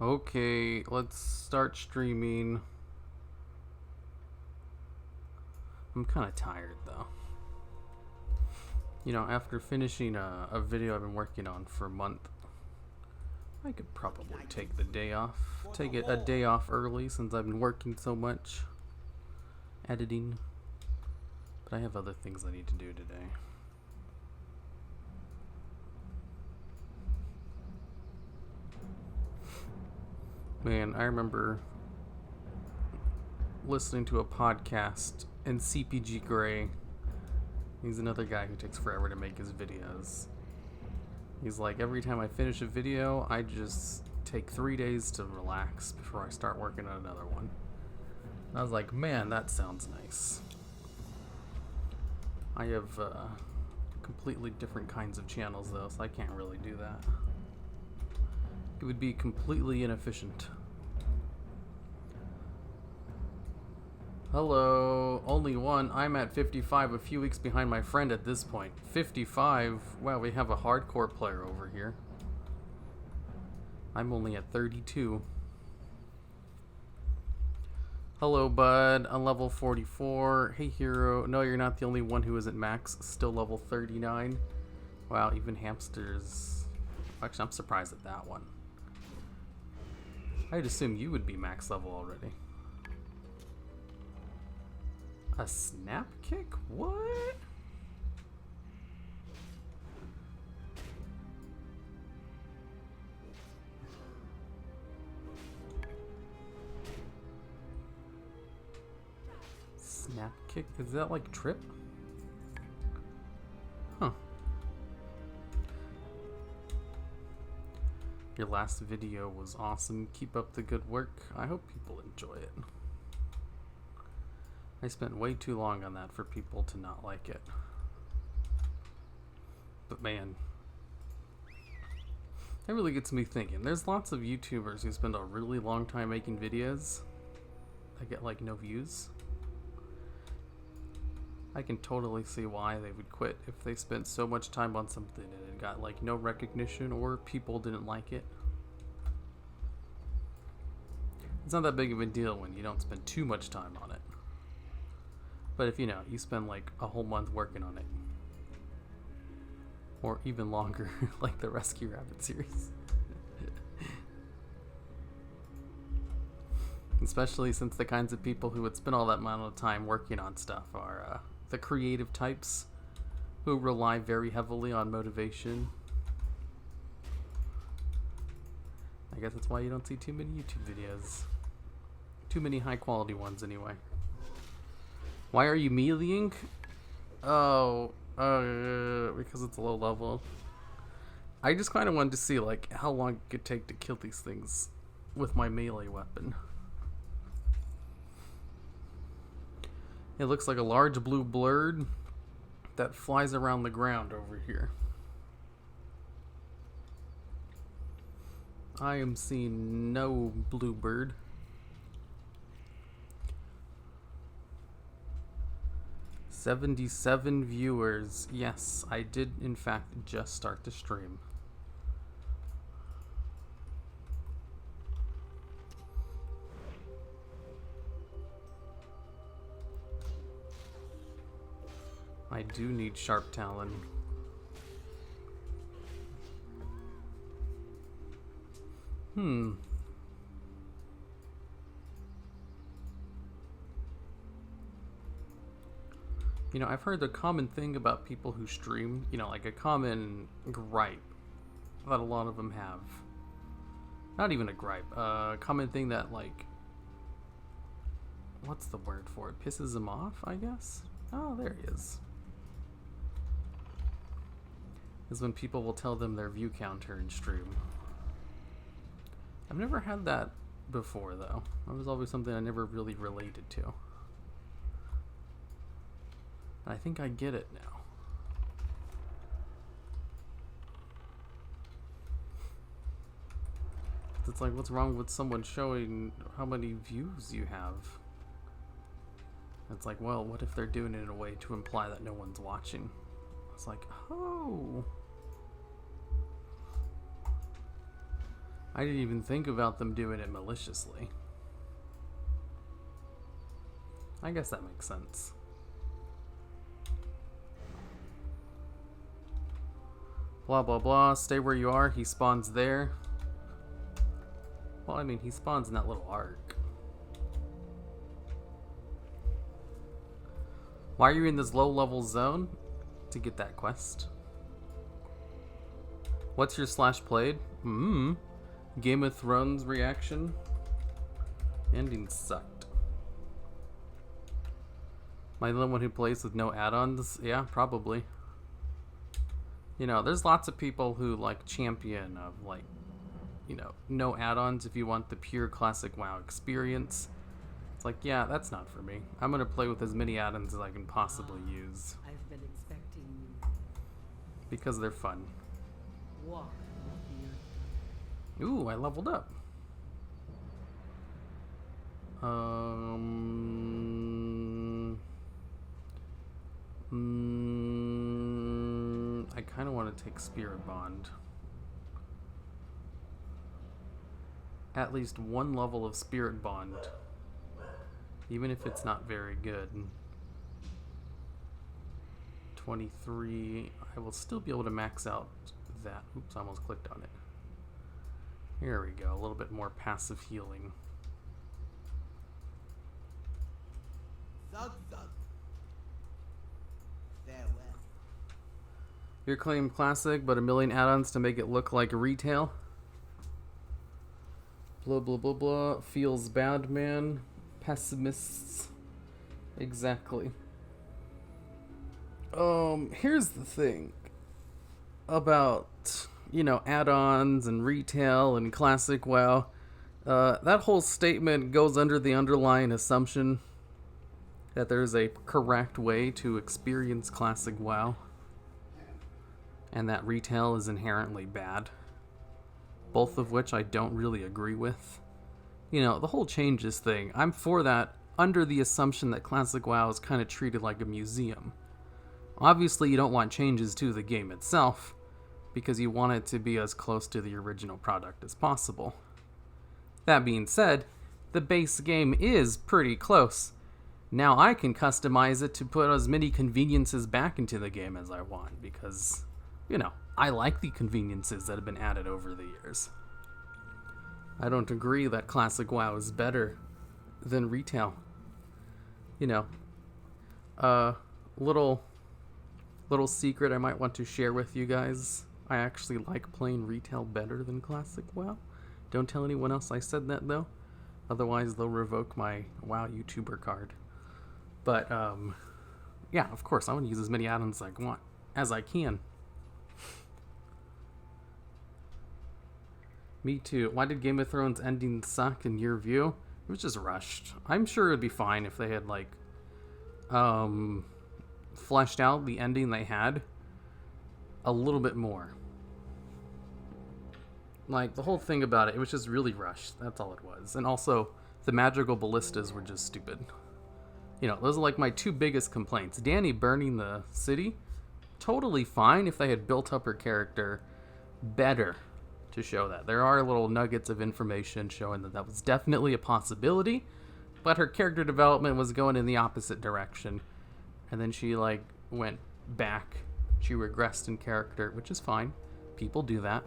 Okay, let's start streaming. I'm kind of tired though. You know, after finishing a video I've been working on for a month, I could probably take the day off. Take it a day off early since I've been working so much. Editing. But I have other things I need to do today. Man, I remember listening to a podcast and CPG Grey. He's another guy who takes forever to make his videos. He's like, every time I finish a video, I just take 3 days to relax before I start working on another one. And I was like, man, that sounds nice. I have completely different kinds of channels though, so I can't really do that. It would be completely inefficient. Hello, only one. I'm at 55, a few weeks behind my friend at this point. 55? Wow, we have a hardcore player over here. I'm only at 32. Hello, bud. I'm level 44. Hey, hero. No, you're not the only one who isn't max. Still level 39. Wow, even hamsters. Actually, I'm surprised at that one. I'd assume you would be max level already. A snap kick? What? Snap kick? Is that like trip? Huh. Your last video was awesome. Keep up the good work. I hope people enjoy it. I spent way too long on that for people to not like it. But man, that really gets me thinking. There's lots of YouTubers who spend a really long time making videos that get like no views. I can totally see why they would quit if they spent so much time on something and it got like no recognition or people didn't like it. It's not that big of a deal when you don't spend too much time on it. But if you spend like a whole month working on it, or even longer, like the Rescue Rabbit series. Especially since the kinds of people who would spend all that amount of time working on stuff are the creative types who rely very heavily on motivation. I guess that's why you don't see too many YouTube videos. Too many high quality ones anyway. Why are you meleeing? Oh, because it's a low level. I just kind of wanted to see like how long it could take to kill these things with my melee weapon. It looks like a large blue bird that flies around the ground over here. I am seeing no blue bird. 77 viewers. Yes, I did in fact just start the stream. I do need Sharp Talon. You know, I've heard the common thing about people who stream, like a common gripe that a lot of them have. Not even a gripe, a common thing that, like, what's the word for it? Pisses them off, I guess? Oh, there he is. Is when people will tell them their view counter in stream. I've never had that before, though. That was always something I never really related to. I think I get it now. It's like, what's wrong with someone showing how many views you have? It's like, well, what if they're doing it in a way to imply that no one's watching? It's like, oh. I didn't even think about them doing it maliciously. I guess that makes sense. Blah, blah, blah. Stay where you are. He spawns there. Well, I mean, he spawns in that little arc. Why are you in this low-level zone? To get that quest. What's your slash played? Game of Thrones reaction. Ending sucked. Am I the one who plays with no add-ons? Yeah, probably. You know, there's lots of people who like champion of like, you know, no add-ons if you want the pure classic WoW experience. It's like, yeah, that's not for me. I'm gonna play with as many add-ons as I can possibly use. I've been expecting you. Because they're fun. Walk with the earth. Ooh, I leveled up. I kind of want to take Spirit Bond. At least one level of Spirit Bond. Even if it's not very good. 23. I will still be able to max out that. Oops, I almost clicked on it. Here we go. A little bit more passive healing. Zug zug. Farewell. Your claim classic, but a million add-ons to make it look like retail. Blah blah blah blah. Feels bad, man. Pessimists. Exactly. Here's the thing about, you know, add-ons and retail and classic WoW. That whole statement goes under the underlying assumption that there's a correct way to experience classic WoW, and that retail is inherently bad. Both of which I don't really agree with. You know, the whole changes thing, I'm for that under the assumption that classic WoW is kind of treated like a museum. Obviously, you don't want changes to the game itself, because you want it to be as close to the original product as possible. That being said, the base game is pretty close. Now I can customize it to put as many conveniences back into the game as I want, because, you know, I like the conveniences that have been added over the years. I don't agree that classic WoW is better than retail. You know, little secret I might want to share with you guys. I actually like playing retail better than classic WoW. Don't tell anyone else I said that though. Otherwise they'll revoke my WoW YouTuber card. But yeah, of course I want to use as many add-ons as I can. Me too. Why did Game of Thrones ending suck in your view? It was just rushed. I'm sure it'd be fine if they had like fleshed out the ending they had a little bit more. Like, the whole thing about it, it was just really rushed. That's all it was. And also, the magical ballistas were just stupid. You know, those are like my two biggest complaints. Dany burning the city, totally fine if they had built up her character better to show that. There are little nuggets of information showing that that was definitely a possibility, but her character development was going in the opposite direction. And then she, like, went back. She regressed in character, which is fine. People do that.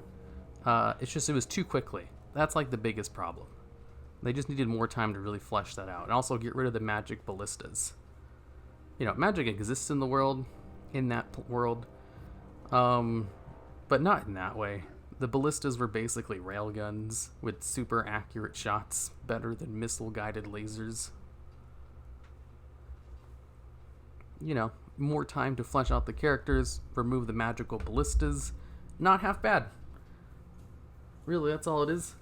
It's just, it was too quickly. That's, like, the biggest problem. They just needed more time to really flesh that out. And also get rid of the magic ballistas. You know, magic exists in the world, in that world, but not in that way. The ballistas were basically railguns with super accurate shots, better than missile-guided lasers. You know, more time to flesh out the characters, remove the magical ballistas. Not half bad. Really, that's all it is.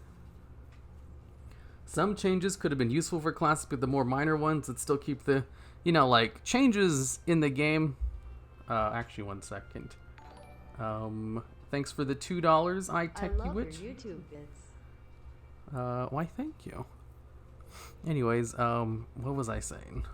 Some changes could have been useful for Classic, but the more minor ones that still keep the, you know, like, changes in the game. Actually, 1 second. Thanks for the $2, I Tech You Witch. Your YouTube bits. Why, thank you. Anyways, what was I saying?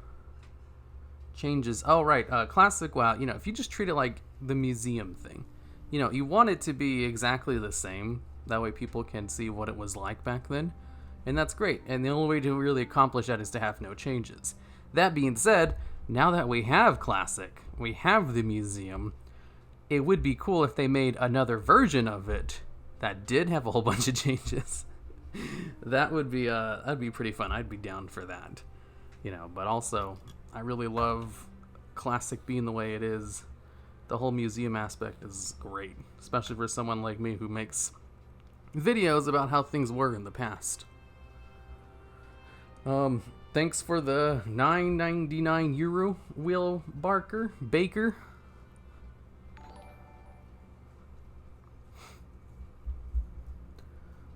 Changes. Oh, right. Classic WoW, you know, if you just treat it like the museum thing, you know, you want it to be exactly the same, That way people can see what it was like back then. And that's great. And the only way to really accomplish that is to have no changes. That being said, now that we have Classic, we have the museum, it would be cool if they made another version of it that did have a whole bunch of changes. That would be that'd be pretty fun. I'd be down for that. You know, but also I really love Classic being the way it is. The whole museum aspect is great, especially for someone like me who makes videos about how things were in the past. Thanks for the €9.99 Will Baker.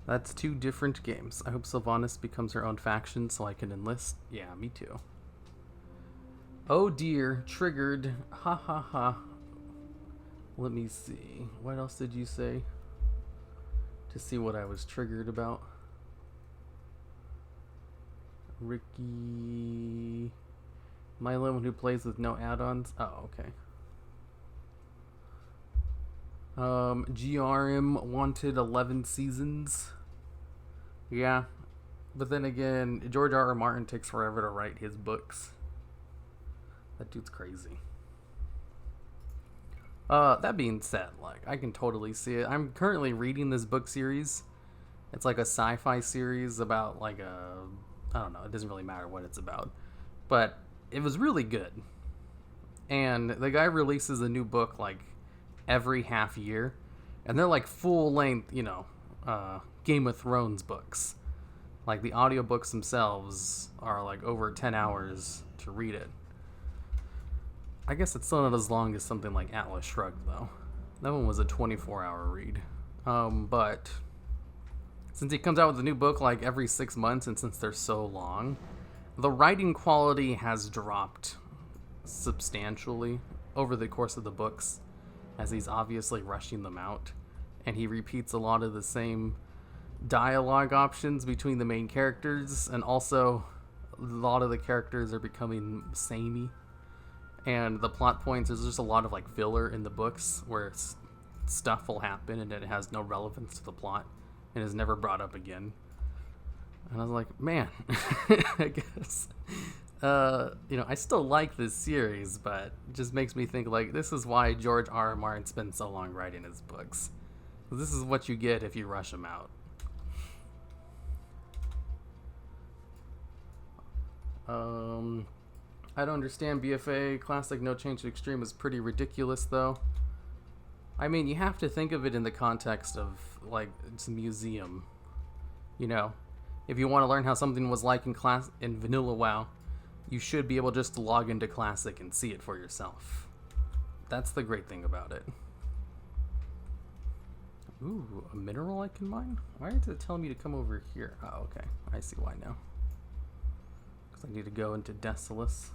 That's 2 different games. I hope Sylvanas becomes her own faction so I can enlist. Yeah, me too. Oh dear, triggered. Ha ha ha. Let me see. What else did you say? To see what I was triggered about. Ricky. My limit who plays with no add-ons. Oh, okay. GRM wanted 11 seasons. Yeah. But then again, George R. R. Martin takes forever to write his books. That dude's crazy. That being said, like, I can totally see it. I'm currently reading this book series. It's like a sci-fi series about like I don't know, it doesn't really matter what it's about. But it was really good. And the guy releases a new book like every half year. And they're like full length, you know, Game of Thrones books. Like the audiobooks themselves are like over 10 hours to read it. I guess it's still not as long as something like Atlas Shrugged, though. That one was a 24-hour read. But since he comes out with a new book like every 6 months, and since they're so long, the writing quality has dropped substantially over the course of the books, as he's obviously rushing them out. And he repeats a lot of the same dialogue options between the main characters, and also a lot of the characters are becoming samey. And the plot points, there's just a lot of like filler in the books where stuff will happen and it has no relevance to the plot and is never brought up again. And I was like, man, I guess, you know, I still like this series, but it just makes me think like, this is why George R. R. Martin spends so long writing his books. This is what you get if you rush them out. I don't understand BFA. Classic no change to extreme is pretty ridiculous, though. I mean, you have to think of it in the context of, like, it's a museum. You know? If you want to learn how something was like in vanilla WoW, you should be able just to log into Classic and see it for yourself. That's the great thing about it. Ooh, a mineral I can mine? Why is it telling me to come over here? Oh, okay. I see why now. Because I need to go into Desolus.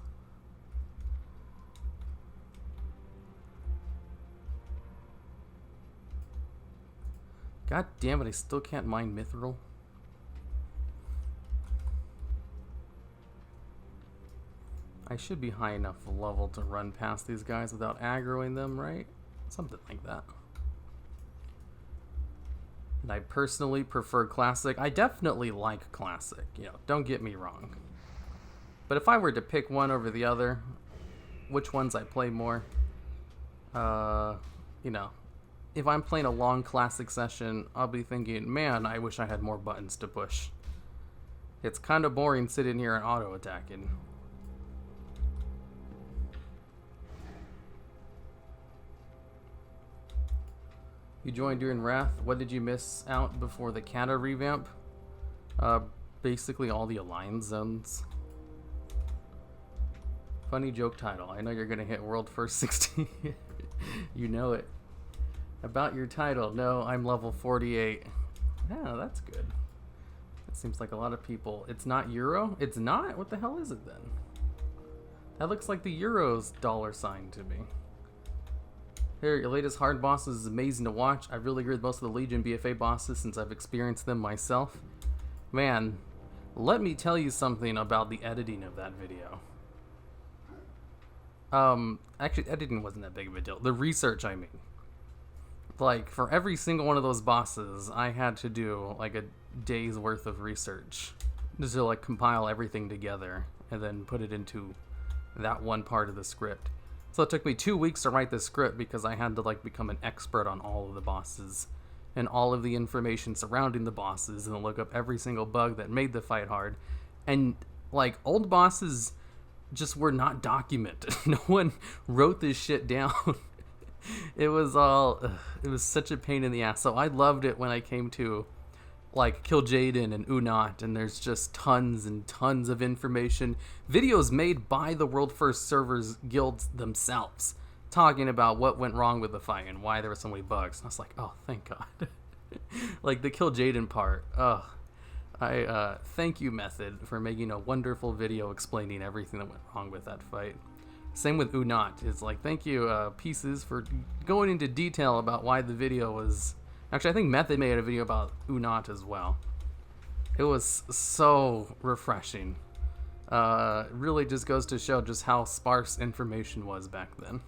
God damn it, I still can't mine mithril. I should be high enough level to run past these guys without aggroing them, right? Something like that. And I personally prefer Classic. I definitely like Classic, you know, don't get me wrong. But if I were to pick one over the other, which ones I play more, you know, if I'm playing a long Classic session, I'll be thinking, man, I wish I had more buttons to push. It's kind of boring sitting here and auto-attacking. You joined during Wrath. What did you miss out before the Kata revamp? Basically all the Alliance zones. Funny joke title. I know you're gonna hit World First 16. You know it. About your title. No, I'm level 48. Yeah, that's good. It seems like a lot of people. It's not Euro? It's not? What the hell is it then? That looks like the Euro's $ to me. Here, your latest hard bosses is amazing to watch. I really agree with most of the Legion BFA bosses since I've experienced them myself. Man, let me tell you something about the editing of that video. Actually, editing wasn't that big of a deal. The research, I mean. like, for every single one of those bosses, I had to do, like, a day's worth of research just to, like, compile everything together and then put it into that one part of the script. So it took me 2 weeks to write this script because I had to, like, become an expert on all of the bosses and all of the information surrounding the bosses and look up every single bug that made the fight hard. And, like, old bosses just were not documented. No one wrote this shit down. It was such a pain in the ass. So I loved it when I came to, like, Kill Jaden and Unot, and there's just tons and tons of information. Videos made by the World First Servers guilds themselves, talking about what went wrong with the fight and why there were so many bugs. And I was like, oh, thank God. Like, the Kill Jaden part. I thank you, Method, for making a wonderful video explaining everything that went wrong with that fight. Same with Unot. It's like, thank you, Pieces, for going into detail about why the video was... Actually, I think Method made a video about Unot as well. It was so refreshing. Really just goes to show just how sparse information was back then.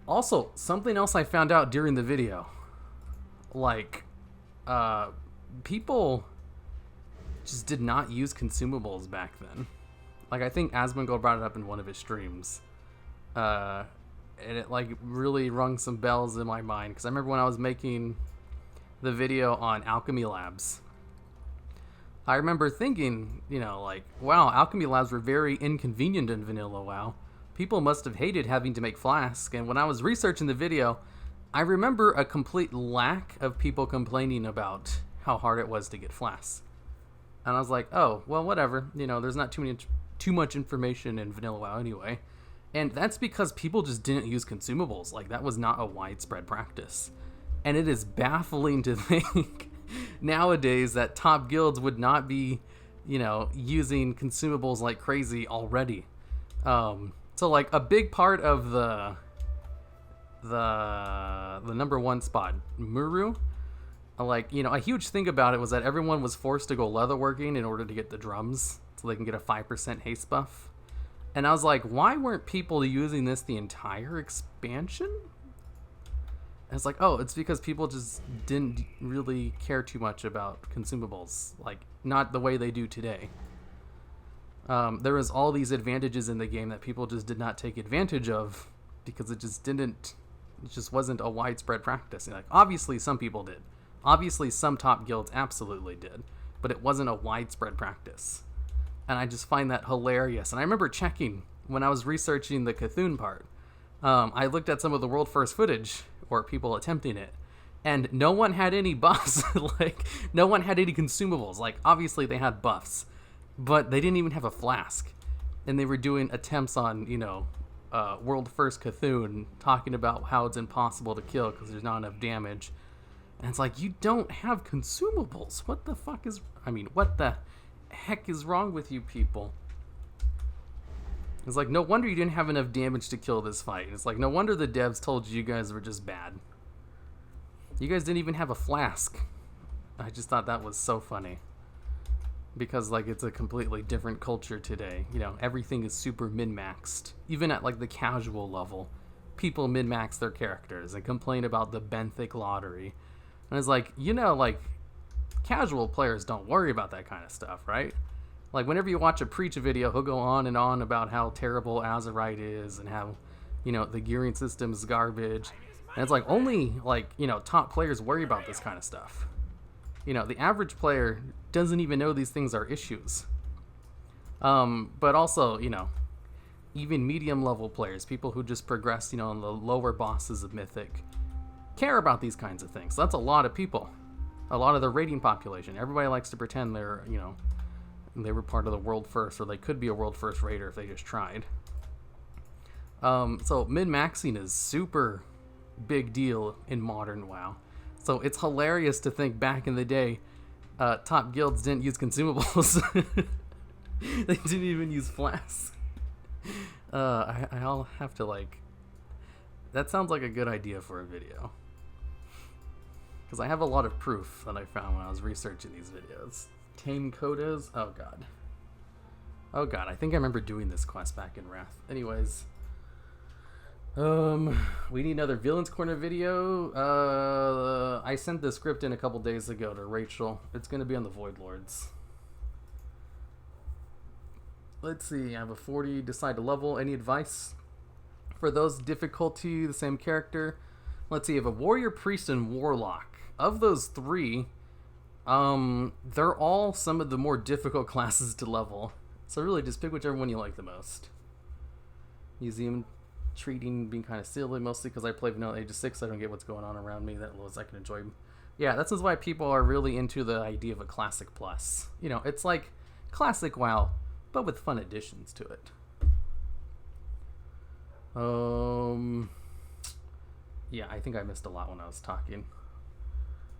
Also, something else I found out during the video. Like, people just did not use consumables back then. Like, I think Asmongold brought it up in one of his streams. And it, like, really rung some bells in my mind. Because I remember when I was making the video on Alchemy Labs, I remember thinking, you know, like, wow, Alchemy Labs were very inconvenient in vanilla WoW. People must have hated having to make flasks. And when I was researching the video, I remember a complete lack of people complaining about how hard it was to get flasks. And I was like, oh, well, whatever. You know, there's not too much information in vanilla WoW anyway. And that's because people just didn't use consumables. Like, that was not a widespread practice. And it is baffling to think nowadays that top guilds would not be, you know, using consumables like crazy already. So, like, a big part of the number one spot, Muru, like, you know, a huge thing about it was that everyone was forced to go leatherworking in order to get the drums so they can get a 5% haste buff. And I was like, why weren't people using this the entire expansion? And it's like, oh, it's because people just didn't really care too much about consumables, like, not the way they do today. There was all these advantages in the game that people just did not take advantage of because it just wasn't a widespread practice. And, like, obviously some people did. Obviously some top guilds absolutely did, but it wasn't a widespread practice. And I just find that hilarious. And I remember checking when I was researching the Cthulhu part. I looked at some of the world first footage or people attempting it, and no one had any buffs. Like, no one had any consumables. Like, obviously they had buffs, but they didn't even have a flask. And they were doing attempts on, you know, world first Cthulhu, talking about how it's impossible to kill because there's not enough damage. And it's like, you don't have consumables. What the fuck is... I mean, what the heck is wrong with you people? It's like, no wonder you didn't have enough damage to kill this fight. It's like, no wonder the devs told you guys were just bad. You guys didn't even have a flask. I just thought that was so funny. Because, like, it's a completely different culture today. You know, everything is super min-maxed. Even at, like, the casual level, people min-max their characters and complain about the benthic lottery. And it's like, you know, like, casual players don't worry about that kind of stuff, right? Like, whenever you watch a Preach video, he'll go on and on about how terrible Azerite is and how, you know, the gearing system is garbage. And it's like, only, like, you know, top players worry about this kind of stuff. You know, the average player doesn't even know these things are issues. But also, you know, even medium level players, people who just progress, you know, in the lower bosses of Mythic, care about these kinds of things. That's a lot of people. A lot of the raiding population. Everybody likes to pretend they're, you know, they were part of the world first, or they could be a world first raider if they just tried. So min-maxing is super big deal in modern WoW. So it's hilarious to think back in the day, top guilds didn't use consumables. They didn't even use flasks. I'll have to, like... That sounds like a good idea for a video. Because I have a lot of proof that I found when I was researching these videos. Tame Kodas? Oh god. Oh god, I think I remember doing this quest back in Wrath. Anyways. We need another Villains Corner video. I sent the script in a couple days ago to Rachel. It's gonna be on the Void Lords. Let's see, I have a 40, decide to level. Any advice? For those difficulty, the same character. Let's see, I have a Warrior, Priest, and Warlock. Of those three, they're all some of the more difficult classes to level. So really just pick whichever one you like the most. Museum treating being kind of silly, mostly because I play vanilla Age of 6, so I don't get what's going on around me that I can enjoy. Yeah, that's why people are really into the idea of a Classic Plus. You know, it's like Classic WoW, but with fun additions to it. Yeah, I think I missed a lot when I was talking.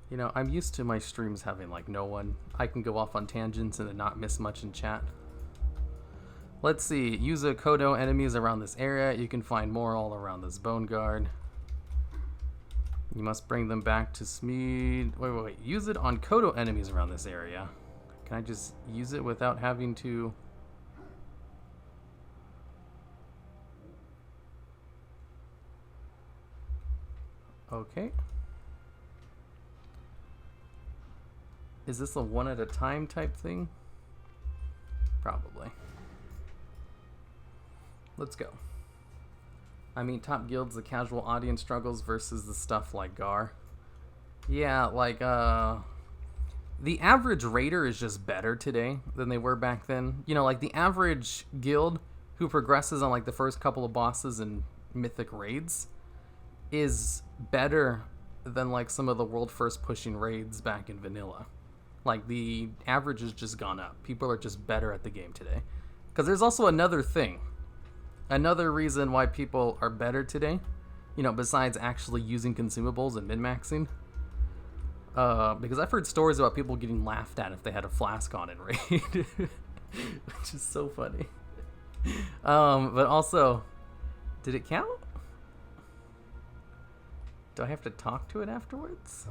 You know, I'm used to my streams having like no one. I can go off on tangents and then not miss much in chat. Let's see, use a Kodo enemies around this area. You can find more all around this Bone Guard. You must bring them back to Smeed. Wait. Use it on Kodo enemies around this area. Can I just use it without having to... Okay. Is this a one at a time type thing? Probably. Let's go. I mean, top guilds, the casual audience struggles versus the stuff like Gar. Yeah, like, the average raider is just better today than they were back then. You know, like, the average guild who progresses on, like, the first couple of bosses in mythic raids is better than, like, some of the world first pushing raids back in vanilla. Like, the average has just gone up. People are just better at the game today. Because there's also another thing. Another reason why people are better today, you know, besides actually using consumables and min-maxing. Because I've heard stories about people getting laughed at if they had a flask on in raid. Which is so funny. But also, did it count? Do I have to talk to it afterwards?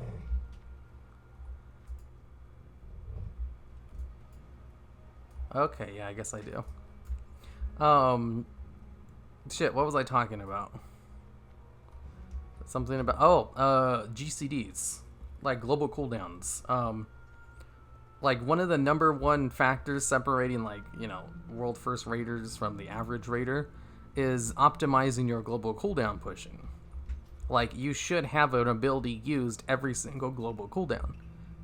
Okay, yeah, I guess I do. Shit, what was I talking about? Something about, GCDs. Like global cooldowns. Like one of the number one factors separating, like, you know, world first raiders from the average raider is optimizing your global cooldown pushing. Like, you should have an ability used every single global cooldown.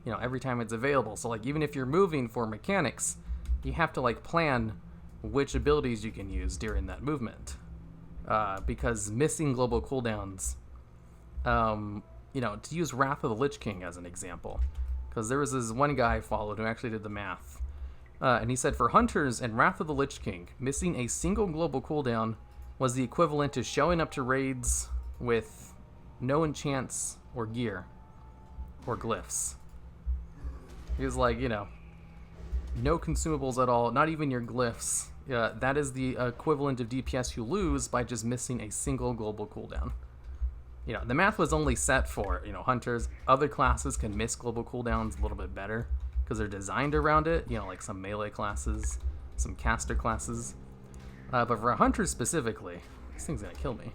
You know, every time it's available. So, like, even if you're moving for mechanics, you have to, like, plan which abilities you can use during that movement. Because missing global cooldowns, you know, to use Wrath of the Lich King as an example, because there was this one guy I followed who actually did the math, and he said for hunters and Wrath of the Lich King, missing a single global cooldown was the equivalent to showing up to raids with no enchants or gear or glyphs. He was like, you know, no consumables at all, not even your glyphs. That is the equivalent of DPS you lose by just missing a single global cooldown. You know, the math was only set for, you know, hunters. Other classes can miss global cooldowns a little bit better because they're designed around it, you know, like some melee classes, some caster classes. But for a hunter specifically, this thing's gonna kill me.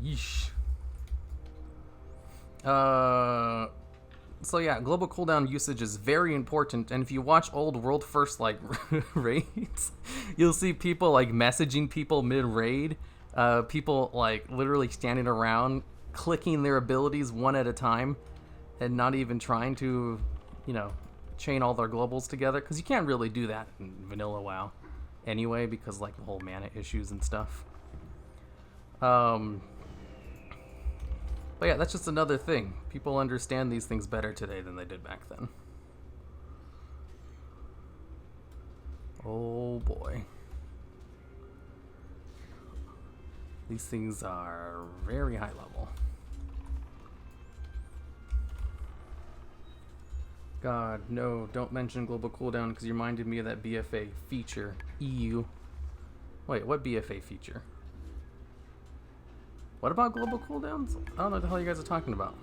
Yeesh. So yeah, global cooldown usage is very important, and if you watch old world first like raids, you'll see people like messaging people mid-raid, people like literally standing around clicking their abilities one at a time and not even trying to, you know, chain all their globals together, because you can't really do that in vanilla WoW anyway because like the whole mana issues and stuff. But yeah, that's just another thing. People understand these things better today than they did back then. Oh boy. These things are very high level. God, no, don't mention global cooldown because you reminded me of that BFA feature. EU. Wait, what BFA feature? What about global cooldowns? I don't know what the hell you guys are talking about.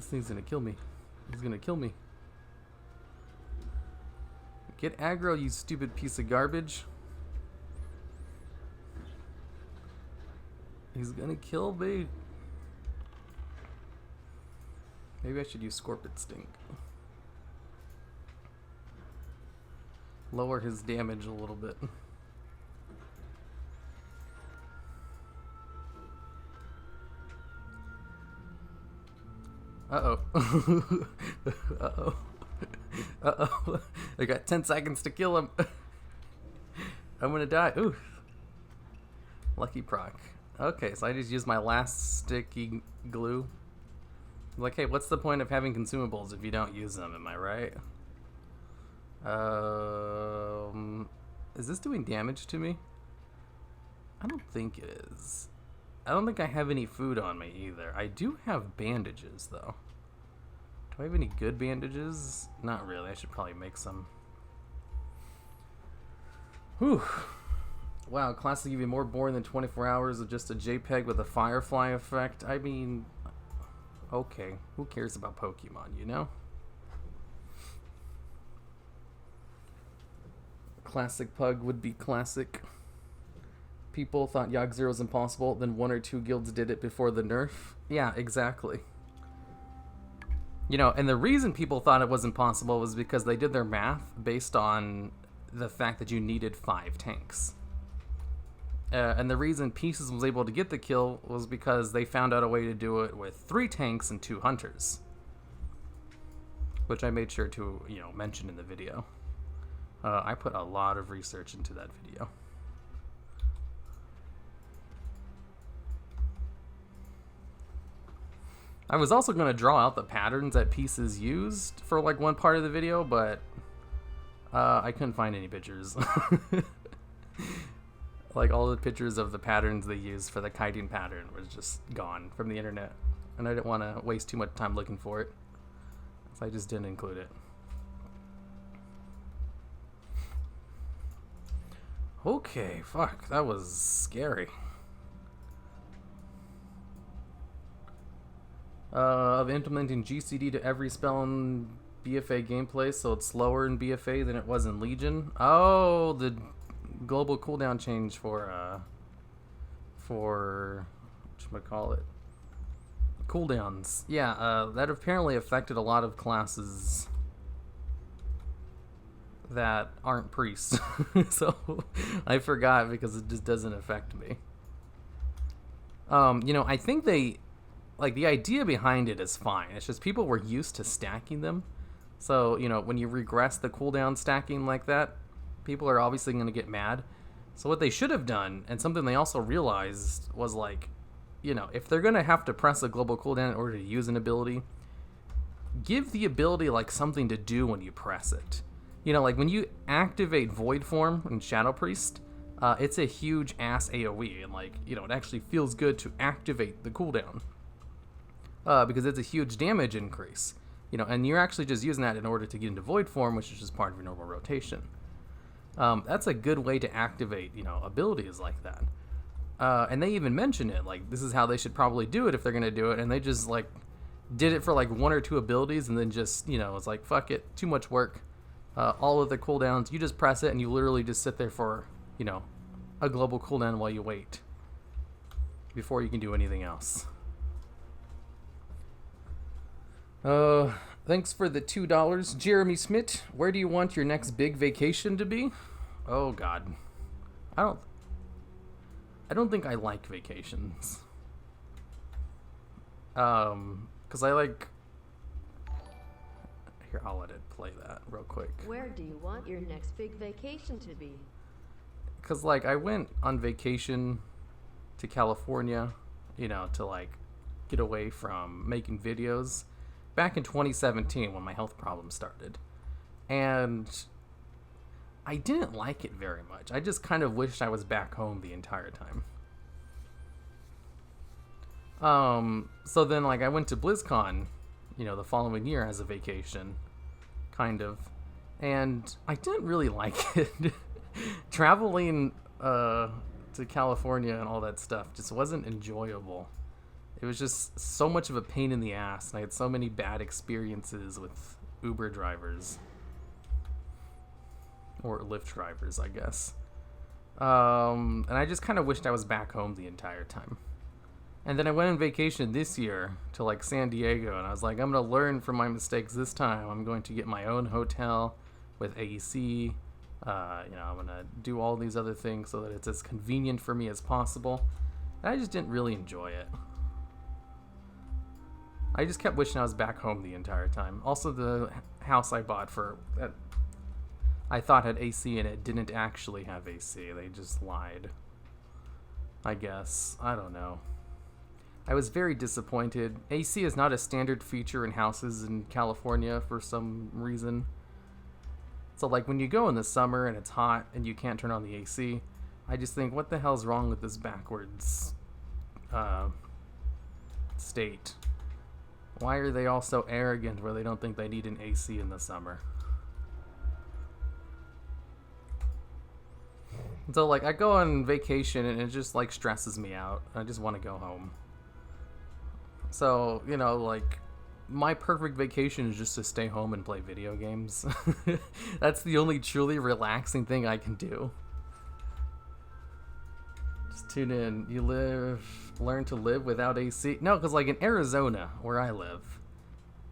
This thing's gonna kill me. He's gonna kill me. Get aggro, you stupid piece of garbage. He's gonna kill me. Maybe I should use Scorpion Sting. Lower his damage a little bit. Uh-oh. Uh-oh. Uh-oh. I got 10 seconds to kill him. I'm gonna die. Ooh. Lucky proc. Okay, so I just used my last sticky glue. Like, hey, what's the point of having consumables if you don't use them? Am I right? Is this doing damage to me? I don't think it is. I don't think I have any food on me either. I do have bandages, though. Do I have any good bandages? Not really. I should probably make some. Whew. Wow, class will give you more boring than 24 hours of just a JPEG with a firefly effect. I mean, okay. Who cares about Pokemon, you know? Classic Pug would be classic. People thought Yogg Zero was impossible, then 1 or 2 guilds did it before the nerf. Yeah, exactly. You know, and the reason people thought it was impossible was because they did their math based on the fact that you needed 5 tanks. And the reason Pieces was able to get the kill was because they found out a way to do it with 3 tanks and 2 hunters. Which I made sure to, you know, mention in the video. I put a lot of research into that video. I was also going to draw out the patterns that Pieces used for like one part of the video, but I couldn't find any pictures. Like all the pictures of the patterns they used for the kiting pattern was just gone from the internet, and I didn't want to waste too much time looking for it, so I just didn't include it. Okay, fuck, that was scary. Of implementing GCD to every spell in BFA gameplay, so it's slower in BFA than it was in Legion. Oh, the global cooldown change for whatchamacallit, cooldowns. Yeah, that apparently affected a lot of classes that aren't priests. So I forgot because it just doesn't affect me. You know, I think they, like, the idea behind it is fine. It's just people were used to stacking them. So, you know, when you regress the cooldown stacking like that, people are obviously going to get mad. So what they should have done, and something they also realized, was like, you know, if they're going to have to press a global cooldown in order to use an ability, give the ability like something to do when you press it. You know, like when you activate Void Form in Shadow Priest, it's a huge ass AoE, and like, you know, it actually feels good to activate the cooldown. Because it's a huge damage increase. You know, and you're actually just using that in order to get into Void Form, which is just part of your normal rotation. That's a good way to activate, you know, abilities like that. And they even mention it, like, this is how they should probably do it if they're going to do it, and they just, like, did it for, like, 1 or 2 abilities, and then just, you know, it's like, fuck it, too much work. All of the cooldowns, you just press it, and you literally just sit there for, you know, a global cooldown while you wait before you can do anything else. Thanks for the $2. Jeremy Smith, where do you want your next big vacation to be? Oh, God. I don't think I like vacations. Because I like... Here, I'll let it play that real quick. Where do you want your next big vacation to be? Because, like, I went on vacation to California, you know, to, like, get away from making videos back in 2017 when my health problems started. And I didn't like it very much. I just kind of wished I was back home the entire time. So then, like, I went to BlizzCon, you know, the following year as a vacation, kind of, and I didn't really like it. Traveling to California and all that stuff just wasn't enjoyable. It was just so much of a pain in the ass, and I had so many bad experiences with Uber drivers. Or Lyft drivers, I guess. And I just kind of wished I was back home the entire time. And then I went on vacation this year to like San Diego, and I was like, I'm going to learn from my mistakes this time. I'm going to get my own hotel with AC. I'm going to do all these other things so that it's as convenient for me as possible. And I just didn't really enjoy it. I just kept wishing I was back home the entire time. Also, the house I bought I thought had AC in it didn't actually have AC. They just lied. I guess. I don't know. I was very disappointed. AC is not a standard feature in houses in California for some reason. So like when you go in the summer and it's hot and you can't turn on the AC, I just think, what the hell's wrong with this backwards state? Why are they all so arrogant where they don't think they need an AC in the summer? So like I go on vacation and it just like stresses me out. I just want to go home. So, like my perfect vacation is just to stay home and play video games. That's the only truly relaxing thing I can do. Just tune in. You learn to live without AC? No, because like in Arizona, where I live,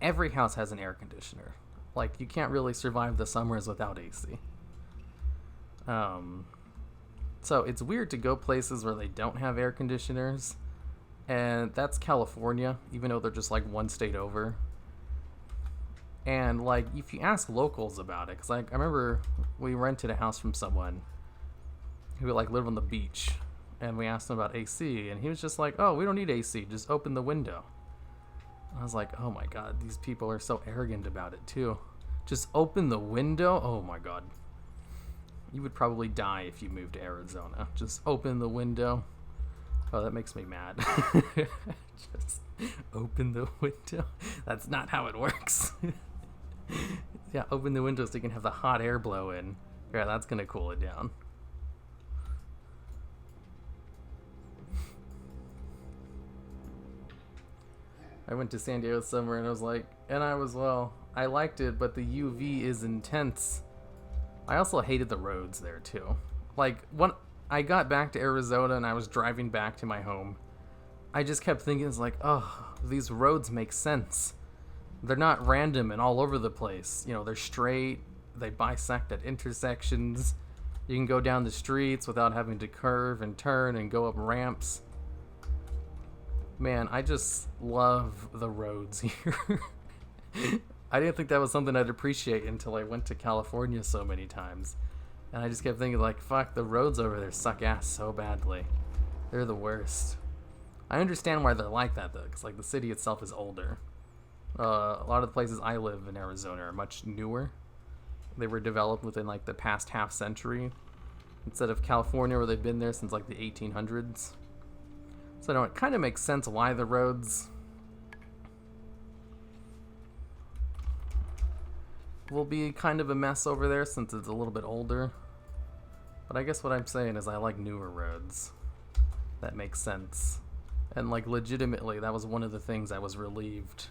every house has an air conditioner. Like you can't really survive the summers without AC. So it's weird to go places where they don't have air conditioners. And that's California, even though they're just like one state over. And like, if you ask locals about it, because like I remember we rented a house from someone who like lived on the beach, and we asked him about AC, and he was just like, "Oh, we don't need AC, just open the window." I was like, "Oh my god, these people are so arrogant about it too. Just open the window? Oh my god. You would probably die if you moved to Arizona. Just open the window." Oh, that makes me mad. Just open the window. That's not how it works. Yeah, open the window so you can have the hot air blow in. Yeah, that's going to cool it down. I went to San Diego summer and I was like, I liked it, but the UV is intense. I also hated the roads there too. Like, when I got back to Arizona and I was driving back to my home, I just kept thinking, it's like, oh, these roads make sense. They're not random and all over the place. They're straight, they bisect at intersections. You can go down the streets without having to curve and turn and go up ramps. Man, I just love the roads here. I didn't think that was something I'd appreciate until I went to California so many times. And I just kept thinking, like, fuck, the roads over there suck ass so badly. They're the worst. I understand why they're like that, though, because, like, the city itself is older. A lot of the places I live in Arizona are much newer. They were developed within, like, the past half century, instead of California, where they've been there since, like, the 1800s. So, it kind of makes sense why the roads will be kind of a mess over there since it's a little bit older. But I guess what I'm saying is I like newer roads. That makes sense. And like legitimately, that was one of the things I was relieved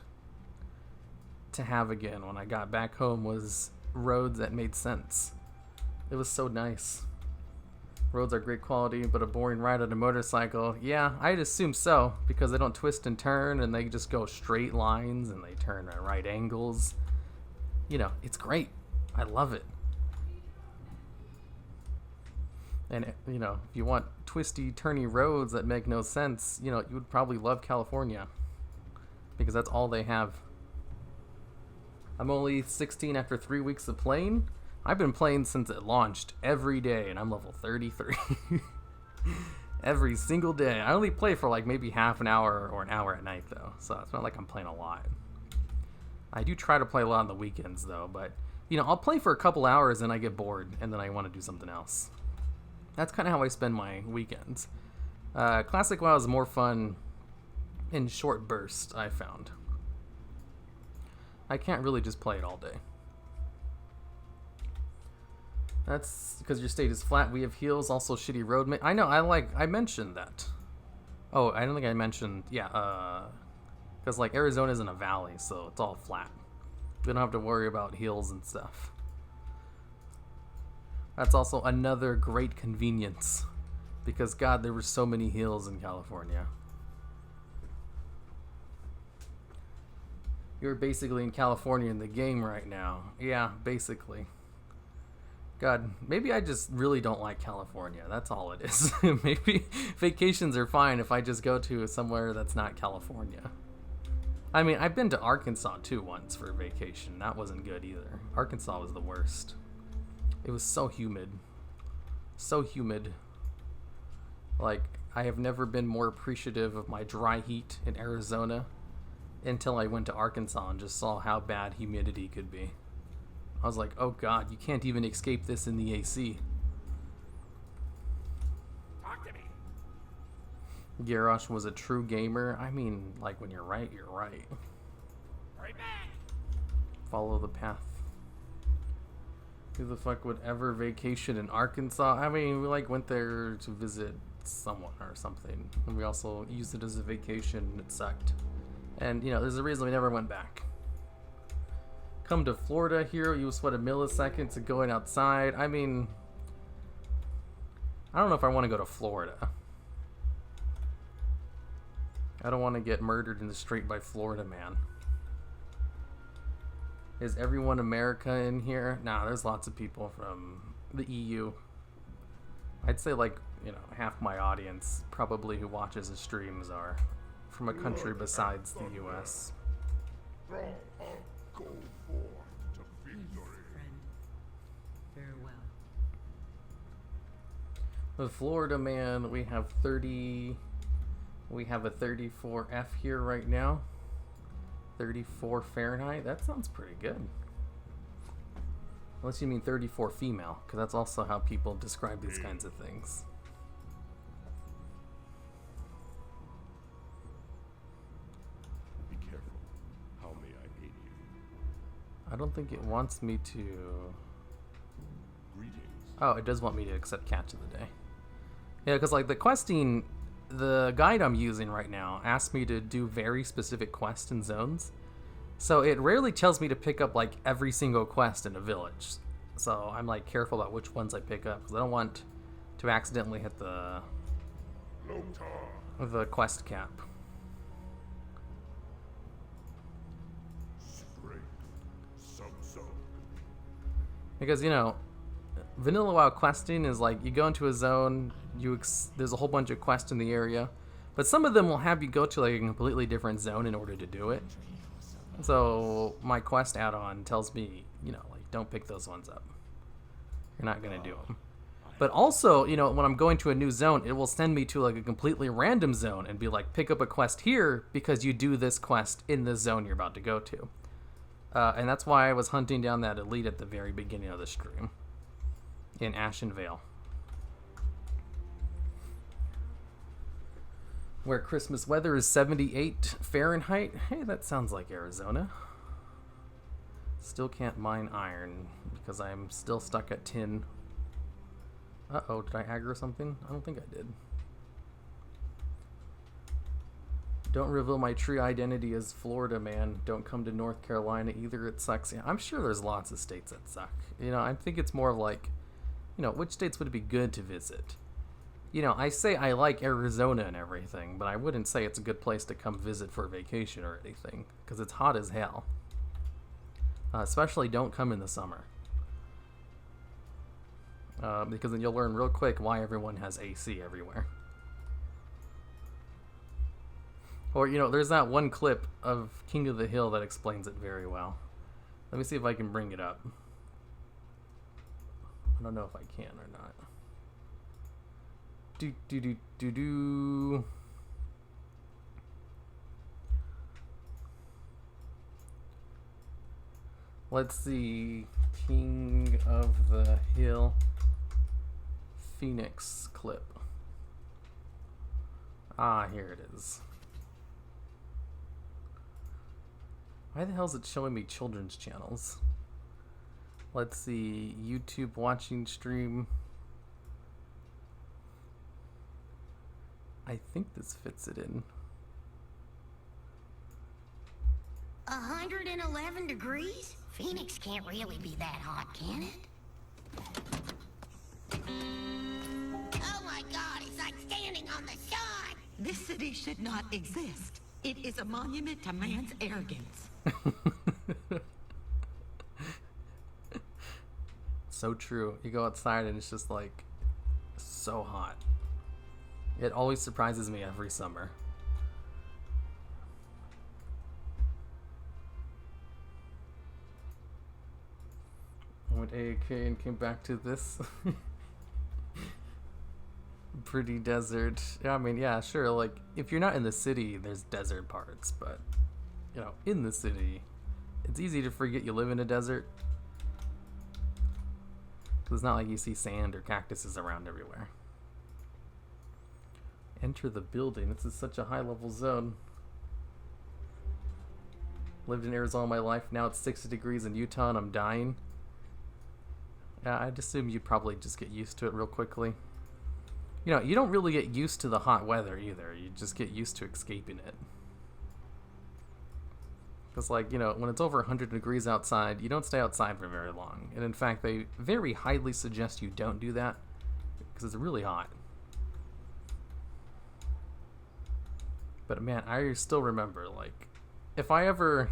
to have again when I got back home, was roads that made sense. It was so nice. Roads are great quality, but a boring ride on a motorcycle. Yeah, I'd assume so, because they don't twist and turn and they just go straight lines and they turn at right angles. It's great. I love it. And, if you want twisty, turny roads that make no sense, you would probably love California. Because that's all they have. I'm only 16 after 3 weeks of playing. I've been playing since it launched every day, and I'm level 33. Every single day. I only play for like maybe half an hour or an hour at night, though. So it's not like I'm playing a lot. I do try to play a lot on the weekends, though, but, I'll play for a couple hours and I get bored, and then I want to do something else. That's kind of how I spend my weekends. Classic WoW is more fun in short bursts, I found. I can't really just play it all day. That's because your state is flat. We have heals, also shitty road. I know, I mentioned that. Oh, I don't think I mentioned. Yeah, because like Arizona's in a valley, so it's all flat. We don't have to worry about hills and stuff. That's also another great convenience, because God, there were so many hills in California. You're basically in California in the game right now. Yeah, basically. God, maybe I just really don't like California. That's all it is. Maybe vacations are fine if I just go to somewhere that's not California. I mean, I've been to Arkansas too once for a vacation. That wasn't good either. Arkansas was the worst. It was so humid. So humid. Like, I have never been more appreciative of my dry heat in Arizona until I went to Arkansas and just saw how bad humidity could be. I was like, oh God, you can't even escape this in the AC. Talk to me. Garrosh was a true gamer. I mean, like, when you're right, you're right. Right back. Follow the path. Who the fuck would ever vacation in Arkansas? I mean, we like went there to visit someone or something, and we also used it as a vacation, and it sucked. And, you know, there's a reason we never went back. Come to Florida here, you sweat a millisecond to going outside. I mean, I don't know if I want to go to Florida. I don't want to get murdered in the street by Florida man. Is everyone America in here? Nah, there's lots of people from the EU. I'd say like, you know, half my audience probably who watches the streams are from a country besides the US. Throw up, go forth to victory. Friend. Farewell. The Florida man, we have 30. We have a 34F here right now. 34 Fahrenheit. That sounds pretty good. Unless you mean 34 female, because that's also how people describe these kinds of things. Be careful. How may I aid you? I don't think it wants me to... Greetings. Oh, it does want me to accept catch of the day. Yeah, because like the questing, the guide I'm using right now asks me to do very specific quests in zones. So it rarely tells me to pick up like every single quest in a village. So I'm like careful about which ones I pick up because I don't want to accidentally hit the quest cap. Strength. Sub-zone. Because, you know, vanilla WoW questing is like you go into a zone, there's a whole bunch of quests in the area, but some of them will have you go to like a completely different zone in order to do it. So my quest add-on tells me, you know, like don't pick those ones up. You're not gonna do them. But also, you know, when I'm going to a new zone, it will send me to like a completely random zone and be like, pick up a quest here because you do this quest in the zone you're about to go to. And that's why I was hunting down that elite at the very beginning of the stream in Ashen Vale, where Christmas weather is 78 Fahrenheit. Hey, that sounds like Arizona. Still can't mine iron because I'm still stuck at tin. Uh-oh, did I aggro something? I don't think I did. Don't reveal my true identity as Florida man. Don't come to North Carolina either. It sucks. Yeah, I'm sure there's lots of states that suck. You know, I think it's more of like, you know, which states would it be good to visit? You know, I say I like Arizona and everything, but I wouldn't say it's a good place to come visit for a vacation or anything, because it's hot as hell. Especially don't come in the summer. Because then you'll learn real quick why everyone has AC everywhere. Or, you know, there's that one clip of King of the Hill that explains it very well. Let me see if I can bring it up. I don't know if I can or not. Do. Let's see. King of the Hill Phoenix clip. Ah, here it is. Why the hell is it showing me children's channels? Let's see. YouTube watching stream. I think this fits it in. 111 degrees? Phoenix can't really be that hot, can it? Oh my god, it's like standing on the sun! This city should not exist. It is a monument to man's arrogance. So true. You go outside and it's just like so hot. It always surprises me every summer. I went AAK and came back to this. Pretty desert. Yeah, I mean, yeah, sure. Like, if you're not in the city, there's desert parts, but, you know, in the city, it's easy to forget you live in a desert. 'Cause it's not like you see sand or cactuses around everywhere. Enter the building. This is such a high-level zone. Lived in Arizona all my life. Now it's 60 degrees in Utah and I'm dying. Yeah, I'd assume you'd probably just get used to it real quickly. You know, you don't really get used to the hot weather either. You just get used to escaping it. Because, like, you know, when it's over 100 degrees outside, you don't stay outside for very long. And in fact, they very highly suggest you don't do that because it's really hot. But man, I still remember, like, if I ever,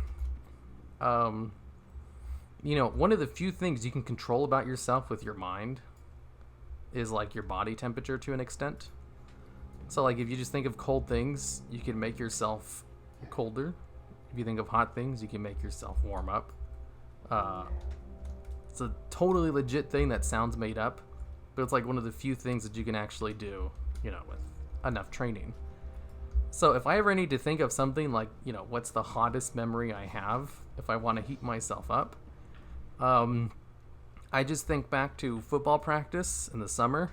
you know, one of the few things you can control about yourself with your mind is, like, your body temperature to an extent. So, like, if you just think of cold things, you can make yourself colder. If you think of hot things, you can make yourself warm up. It's a totally legit thing that sounds made up, but it's like one of the few things that you can actually do, you know, with enough training. So if I ever need to think of something like, you know, what's the hottest memory I have if I want to heat myself up, I just think back to football practice in the summer,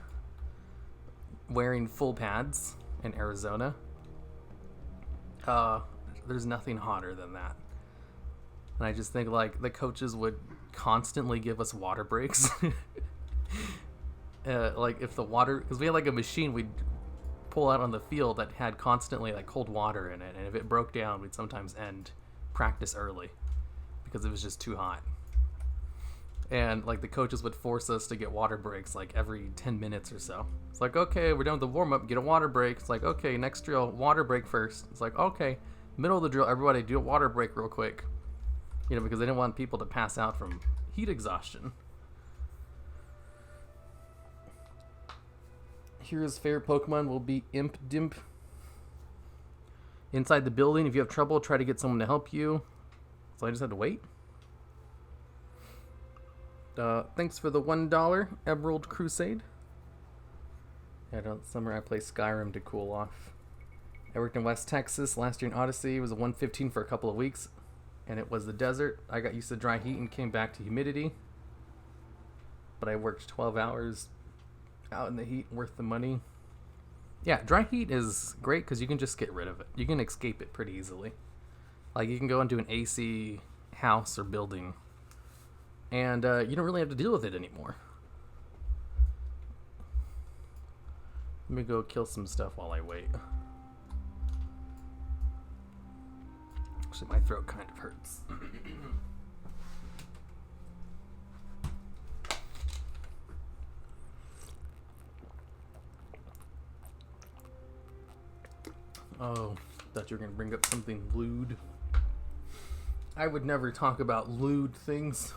wearing full pads in Arizona. There's nothing hotter than that. And I just think, like, the coaches would constantly give us water breaks. Like, if the water, because we had, like, a machine we'd pull out on the field that had constantly, like, cold water in it, and if it broke down, we'd sometimes end practice early because it was just too hot. And, like, the coaches would force us to get water breaks, like, every 10 minutes or so. It's like, okay, we're done with the warm-up, get a water break. It's like, okay, next drill, water break first. It's like, okay, middle of the drill, everybody do a water break real quick. You know, because they didn't want people to pass out from heat exhaustion. Hero's favorite Pokemon will be Imp Dimp. Inside the building, if you have trouble, try to get someone to help you. So I just had to wait. Thanks for the $1 Emerald Crusade. Summer I play Skyrim to cool off. I worked in West Texas last year in Odyssey. It was a 115 for a couple of weeks, and it was the desert. I got used to dry heat and came back to humidity. But I worked 12 hours out in the heat, worth the money. Yeah, dry heat is great because you can just get rid of it. You can escape it pretty easily. Like, you can go into an AC house or building, and you don't really have to deal with it anymore. Let me go kill some stuff while I wait. Actually, my throat kind of hurts. Oh, thought you were going to bring up something lewd. I would never talk about lewd things.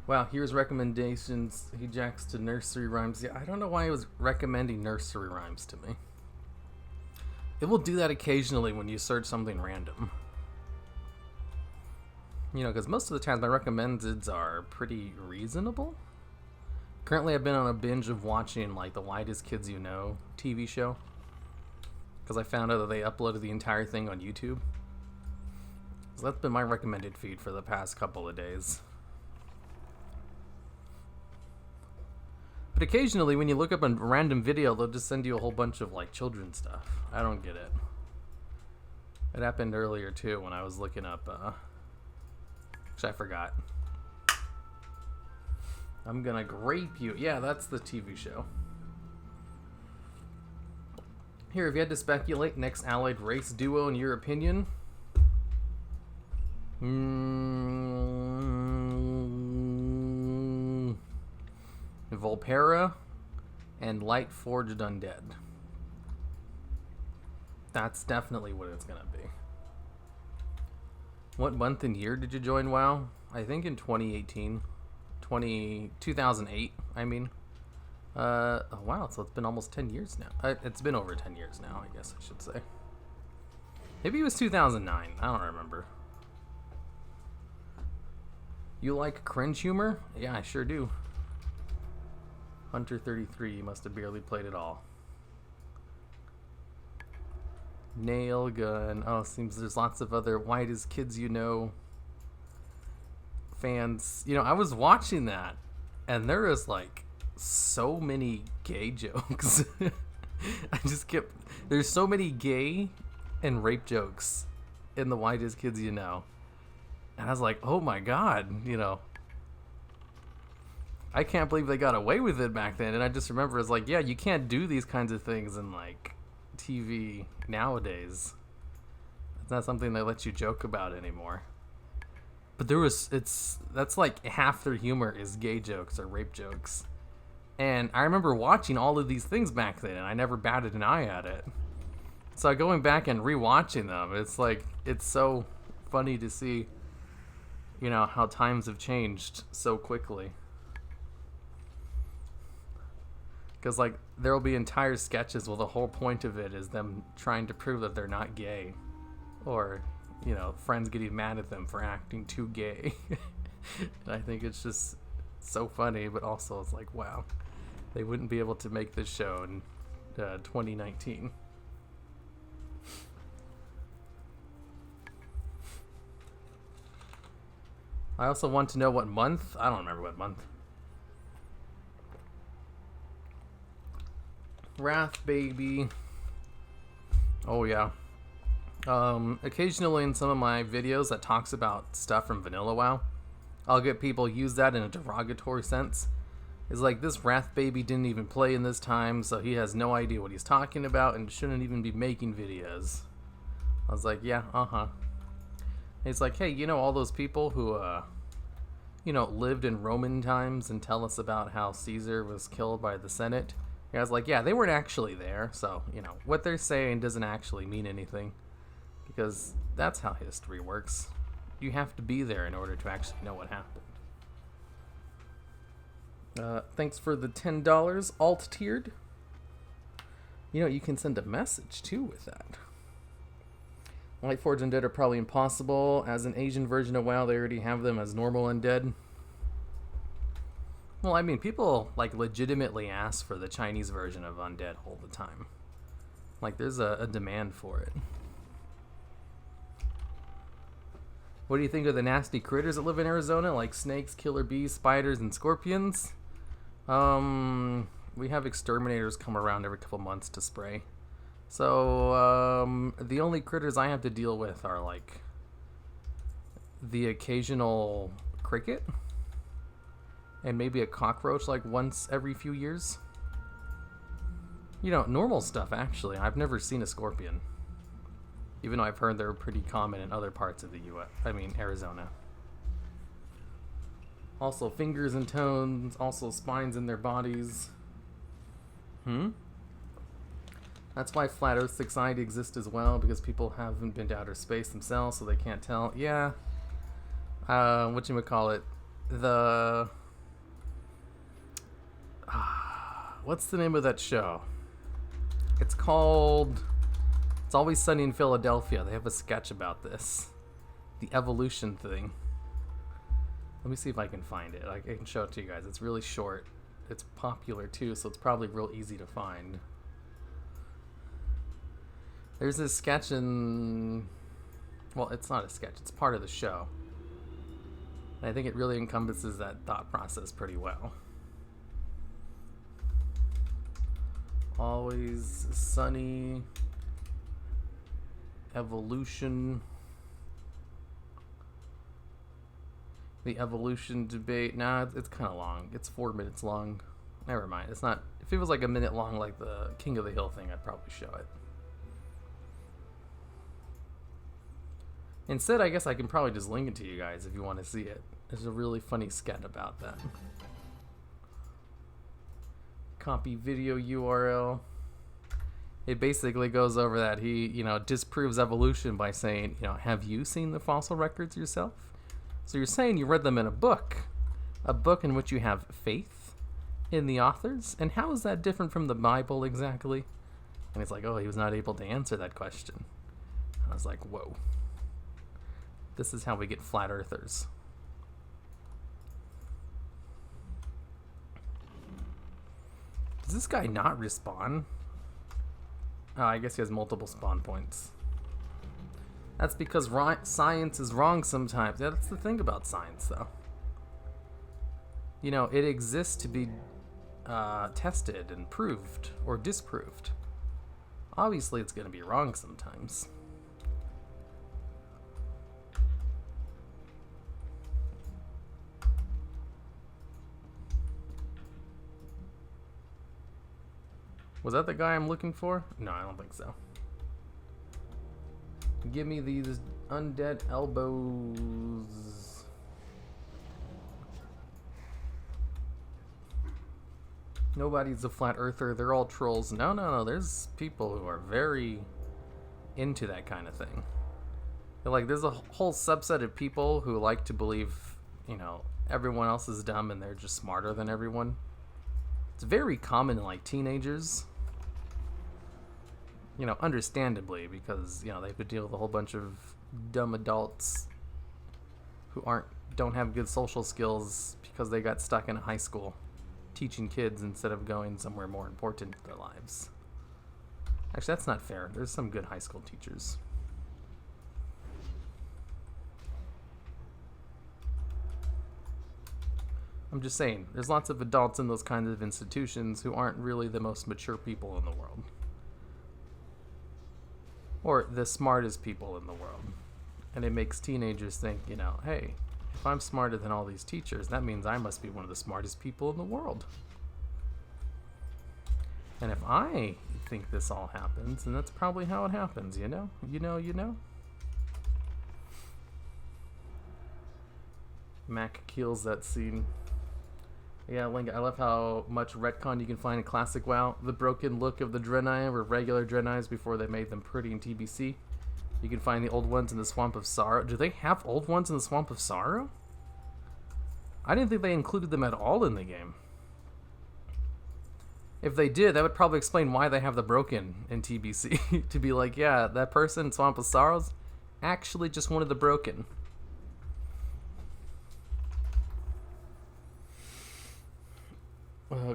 Wow, here's recommendations. He jacks to nursery rhymes. Yeah, I don't know why he was recommending nursery rhymes to me. It will do that occasionally when you search something random. You know, because most of the times my recommendeds are pretty reasonable. Currently, I've been on a binge of watching, like, the Whitest Kids You Know TV show. Because I found out that they uploaded the entire thing on YouTube. So that's been my recommended feed for the past couple of days. But occasionally, when you look up a random video, they'll just send you a whole bunch of, like, children's stuff. I don't get it. It happened earlier, too, when I was looking up, actually, I forgot. I'm gonna grape you. Yeah, that's the TV show. Here, if you had to speculate, next allied race duo in your opinion? Volpera and Light Forged Undead. That's definitely what it's gonna be. What month and year did you join WoW? I think in 2018. 2008, I mean. Oh, wow, so it's been almost 10 years now. It's been over 10 years now, I guess I should say. Maybe it was 2009. I don't remember. You like cringe humor? Yeah, I sure do. Hunter 33, you must have barely played it all. Nail gun. Oh, seems there's lots of other White as Kids You Know fans. You know, I was watching that, and there is like so many gay jokes. I just kept. There's so many gay and rape jokes in the White as Kids You Know. And I was like, oh my god, you know. I can't believe they got away with it back then. And I just remember it's like, yeah, you can't do these kinds of things in like TV nowadays. It's not something they let you joke about anymore. But that's like half their humor is gay jokes or rape jokes. And I remember watching all of these things back then, and I never batted an eye at it. So going back and rewatching them, it's like, it's so funny to see, you know, how times have changed so quickly. Because, like, there will be entire sketches where the whole point of it is them trying to prove that they're not gay. Or, you know, friends getting mad at them for acting too gay. And I think it's just so funny, but also it's like, wow. They wouldn't be able to make this show in 2019. I also want to know what month. I don't remember what month. Wrath Baby. Oh yeah. Occasionally in some of my videos that talks about stuff from Vanilla WoW, I'll get people use that in a derogatory sense. It's like, this Wrath Baby didn't even play in this time, so he has no idea what he's talking about and shouldn't even be making videos. I was like, yeah, It's like, hey, you know all those people who, you know, lived in Roman times and tell us about how Caesar was killed by the Senate? I was like, yeah, they weren't actually there, so, you know, what they're saying doesn't actually mean anything. Because that's how history works. You have to be there in order to actually know what happened. Thanks for the $10, alt-tiered. You know, you can send a message, too, with that. Lightforged Undead are probably impossible. As an Asian version of WoW, they already have them as normal undead. Well, I mean, people, like, legitimately ask for the Chinese version of undead all the time. Like, there's a demand for it. What do you think of the nasty critters that live in Arizona, like snakes, killer bees, spiders, and scorpions? We have exterminators come around every couple months to spray. So, the only critters I have to deal with are, like, the occasional cricket. And maybe a cockroach, like, once every few years. You know, normal stuff, actually. I've never seen a scorpion. Even though I've heard they're pretty common in other parts of the U.S. I mean, Arizona. Also, fingers and toes. Also, spines in their bodies. That's why Flat Earth Society exists as well, because people haven't been to outer space themselves, so they can't tell. Yeah. Whatchamacallit? The... what's the name of that show? It's called... It's Always Sunny in Philadelphia. They have a sketch about this. The evolution thing. Let me see if I can find it. I can show it to you guys. It's really short. It's popular too, so it's probably real easy to find. There's this sketch in... Well, it's not a sketch. It's part of the show. And I think it really encompasses that thought process pretty well. Always Sunny... Evolution. The evolution debate. Nah, it's kind of long. It's 4 minutes long. Never mind. It's not. If it was like a minute long, like the King of the Hill thing, I'd probably show it. Instead, I guess I can probably just link it to you guys if you want to see it. There's a really funny sketch about that. Copy video URL. It basically goes over that he, disproves evolution by saying, have you seen the fossil records yourself? So you're saying you read them in a book in which you have faith in the authors? And how is that different from the Bible exactly? And it's like, oh, he was not able to answer that question. I was like, whoa. This is how we get flat earthers. Does this guy not respawn? Oh, I guess he has multiple spawn points. That's because science is wrong sometimes. Yeah, that's the thing about science, though. It exists to be tested and proved or disproved. Obviously, it's going to be wrong sometimes. Was that the guy I'm looking for? No, I don't think so. Give me these undead elbows. Nobody's a flat earther. They're all trolls. No. There's people who are very into that kind of thing. There's a whole subset of people who like to believe, everyone else is dumb and they're just smarter than everyone. It's very common in teenagers. Understandably, because they have to deal with a whole bunch of dumb adults who don't have good social skills because they got stuck in high school teaching kids instead of going somewhere more important in their lives. Actually, that's not fair. There's some good high school teachers. I'm just saying, there's lots of adults in those kinds of institutions who aren't really the most mature people in the world. Or the smartest people in the world. And it makes teenagers think, hey, if I'm smarter than all these teachers, that means I must be one of the smartest people in the world. And if I think this all happens, then that's probably how it happens, You know? Mac kills that scene. Yeah, Link, I love how much retcon you can find in Classic WoW. The broken look of the Draenei were regular Draenei's before they made them pretty in TBC. You can find the old ones in the Swamp of Sorrow. Do they have old ones in the Swamp of Sorrow? I didn't think they included them at all in the game. If they did, that would probably explain why they have the broken in TBC. To be like, yeah, that person in Swamp of Sorrows actually just wanted the broken.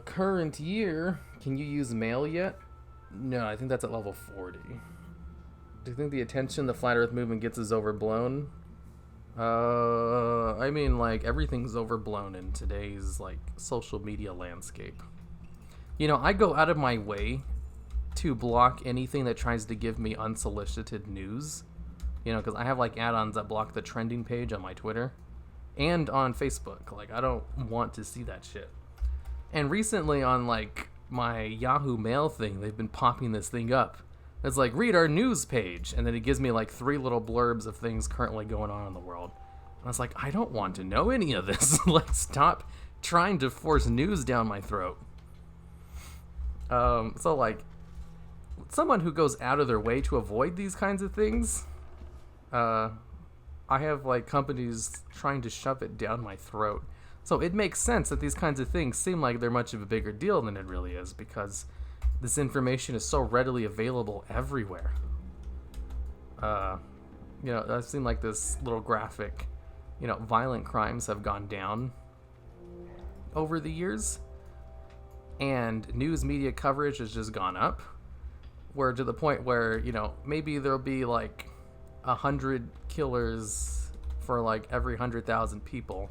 Current year, can you use mail yet? No, I think that's at level 40. Do you think the attention the Flat Earth movement gets is overblown? I mean, everything's overblown in today's, social media landscape. I go out of my way to block anything that tries to give me unsolicited news. Because I have, add-ons that block the trending page on my Twitter and on Facebook. I don't want to see that shit. And recently on, my Yahoo Mail thing, they've been popping this thing up. It's read our news page. And then it gives me, 3 little blurbs of things currently going on in the world. And I was like, I don't want to know any of this. Stop trying to force news down my throat. Someone who goes out of their way to avoid these kinds of things, I have, companies trying to shove it down my throat. So it makes sense that these kinds of things seem like they're much of a bigger deal than it really is, because this information is so readily available everywhere. I've seen this little graphic, violent crimes have gone down over the years, and news media coverage has just gone up, where to the point where, maybe there'll be 100 killers for every 100,000 people.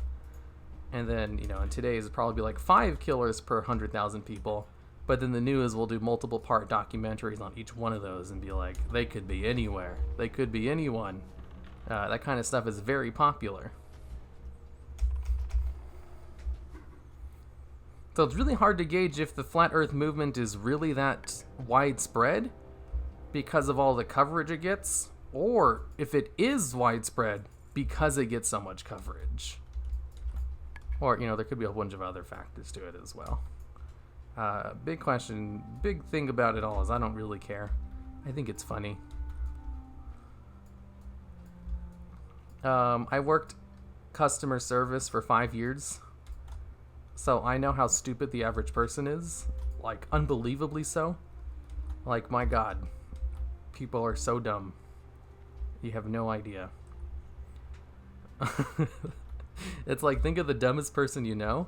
And then, in today's it'd probably be 5 killers per 100,000 people. But then the news will do multiple part documentaries on each one of those and be they could be anywhere. They could be anyone. That kind of stuff is very popular. So it's really hard to gauge if the Flat Earth movement is really that widespread because of all the coverage it gets, or if it is widespread because it gets so much coverage. Or, you know, there could be a bunch of other factors to it as well. Big question, big thing about it all is I don't really care. I think it's funny. I worked customer service for 5 years, so I know how stupid the average person is. Like, unbelievably so. Like, my God. People are so dumb. You have no idea. It's like, think of the dumbest person you know,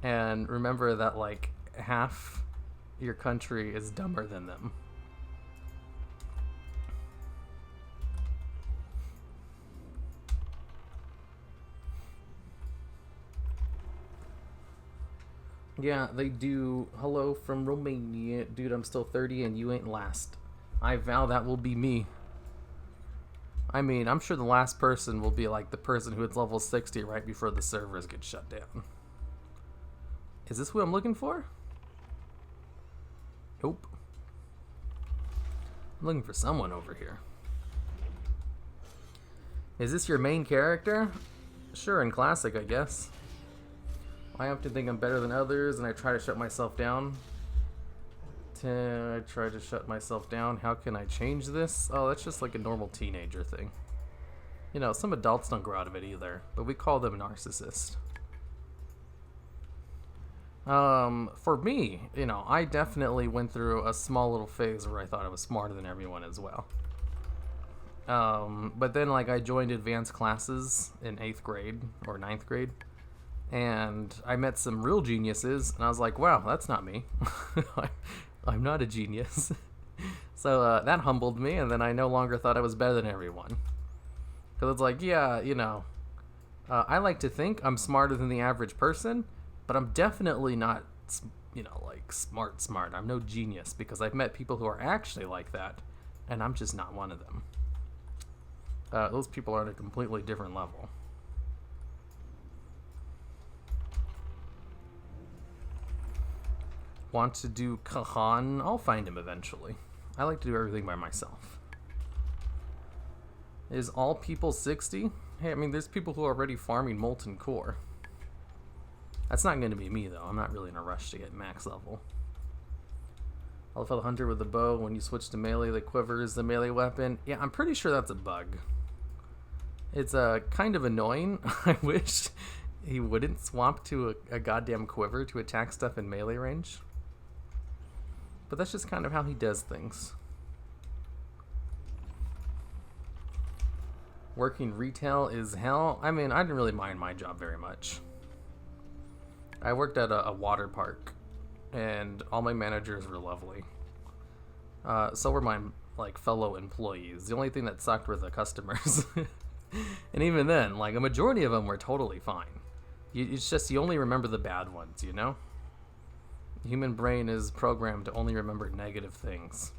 and remember that, like, half your country is dumber than them. Yeah, they do. Hello from Romania. Dude, I'm still 30 and you ain't last. I vow that will be me. I mean, I'm sure the last person will be like the person who hits level 60 right before the servers get shut down. Is this who I'm looking for? Nope. I'm looking for someone over here. Is this your main character? Sure, in Classic, I guess. I often think I'm better than others, and I try to shut myself down. I try to shut myself down. How can I change this? Oh, that's just like a normal teenager thing. You know, some adults don't grow out of it either, but we call them narcissists. For me, you know, I definitely went through a small little phase where I thought I was smarter than everyone as well. But then, like, I joined advanced classes in 8th grade or 9th grade. And I met some real geniuses, and I was like, wow, that's not me. I'm not a genius. So that humbled me, and then I no longer thought I was better than everyone. Because it's like, yeah, you know, I like to think I'm smarter than the average person, but I'm definitely not, you know, like, smart. I'm no genius, because I've met people who are actually like that, and I'm just not one of them. Those people are at a completely different level. Want to do Kahan? I'll find him eventually. I like to do everything by myself. Is all people 60? Hey, I mean, there's people who are already farming Molten Core. That's not going to be me, though. I'm not really in a rush to get max level. Alpha Hunter with the bow. When you switch to melee, the quiver is the melee weapon. Yeah, I'm pretty sure that's a bug. It's kind of annoying. I wish he wouldn't swap to a goddamn quiver to attack stuff in melee range. But that's just kind of how he does things. Working retail is hell. I mean, I didn't really mind my job very much. I worked at a water park, and all my managers were lovely. So were my, like, fellow employees. The only thing that sucked were the customers. And even then, like, a majority of them were totally fine. It's just you only remember the bad ones, you know? The human brain is programmed to only remember negative things.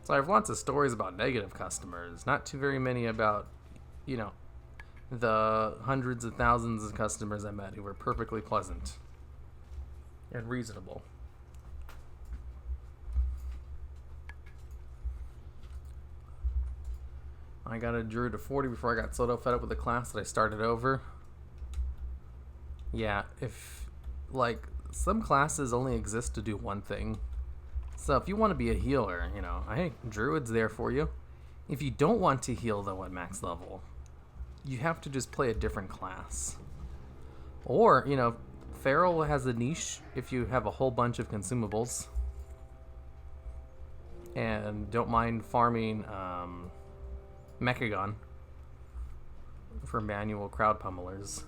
So I have lots of stories about negative customers, not too very many about, you know, the hundreds of thousands of customers I met who were perfectly pleasant and reasonable. I got a druid to 40 before I got so fed up with the class that I started over. Yeah, if, like, some classes only exist to do one thing. So if you want to be a healer, you know, hey, druid's there for you. If you don't want to heal, though, at max level, you have to just play a different class. Or, you know, Feral has a niche if you have a whole bunch of consumables. And don't mind farming, Mechagon for manual crowd pummelers.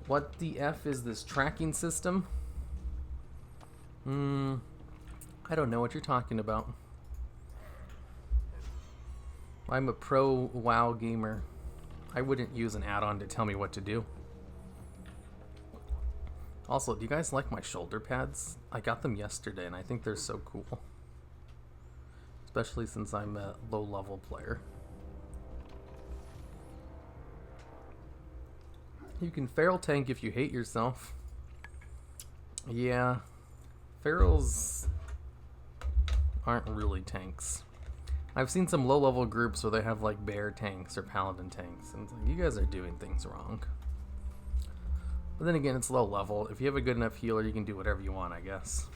What the F is this tracking system? I don't know what you're talking about. I'm a pro WoW gamer. I wouldn't use an add-on to tell me what to do. Also, do you guys like my shoulder pads? I got them yesterday and I think they're so cool. Especially since I'm a low-level player. You can feral tank if you hate yourself. Yeah. Ferals aren't really tanks. I've seen some low-level groups where they have like bear tanks or paladin tanks, and it's like, you guys are doing things wrong. But then again, it's low level. If you have a good enough healer, you can do whatever you want, I guess.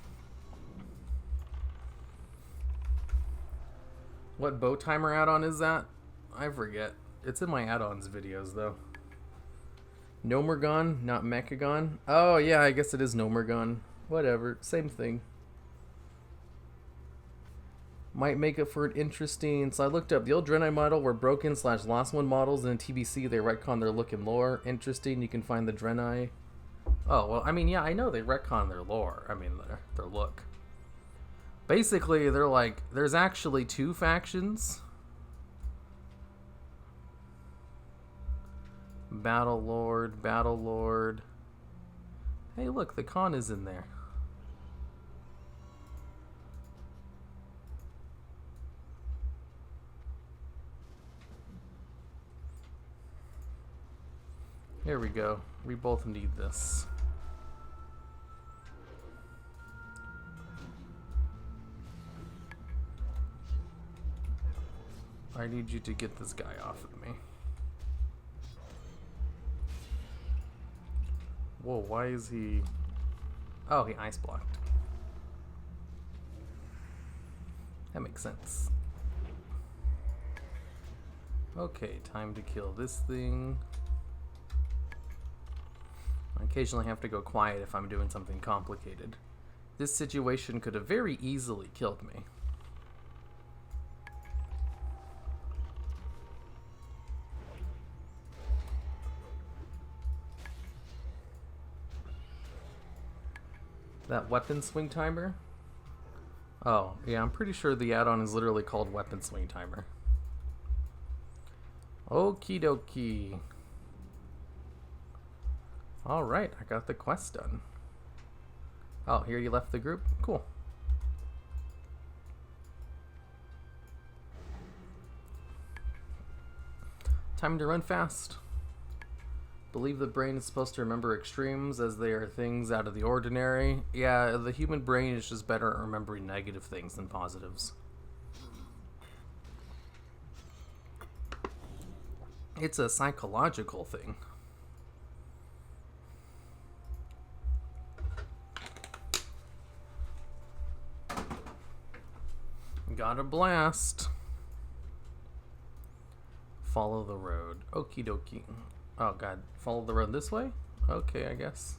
What bow timer add-on is that? I forget. It's in my add-ons videos, though. Nomergon, not Mechagon. Oh, yeah, I guess it is Nomergon. Whatever, same thing. Might make it for an interesting... So I looked up the old Draenei model were broken / lost one models, and in TBC they retcon their look and lore. Interesting, you can find the Draenei. Oh, well, I mean, yeah, I know they retcon their lore. I mean, their look. Basically, they're like, there's actually 2 factions. Battle Lord, Battle Lord. Hey, look, the Khan is in there. Here we go. We both need this. I need you to get this guy off of me. Whoa, why is he... Oh, he ice blocked. That makes sense. Okay, time to kill this thing. I occasionally have to go quiet if I'm doing something complicated. This situation could have very easily killed me. That weapon swing timer? Oh, yeah, I'm pretty sure the add-on is literally called weapon swing timer. Okie dokie. Alright, I got the quest done. Oh, here you left the group? Cool. Time to run fast. Believe the brain is supposed to remember extremes as they are things out of the ordinary. Yeah, the human brain is just better at remembering negative things than positives. It's a psychological thing. Got a blast. Follow the road. Okie dokie. Oh god, follow the road this way? Okay, I guess.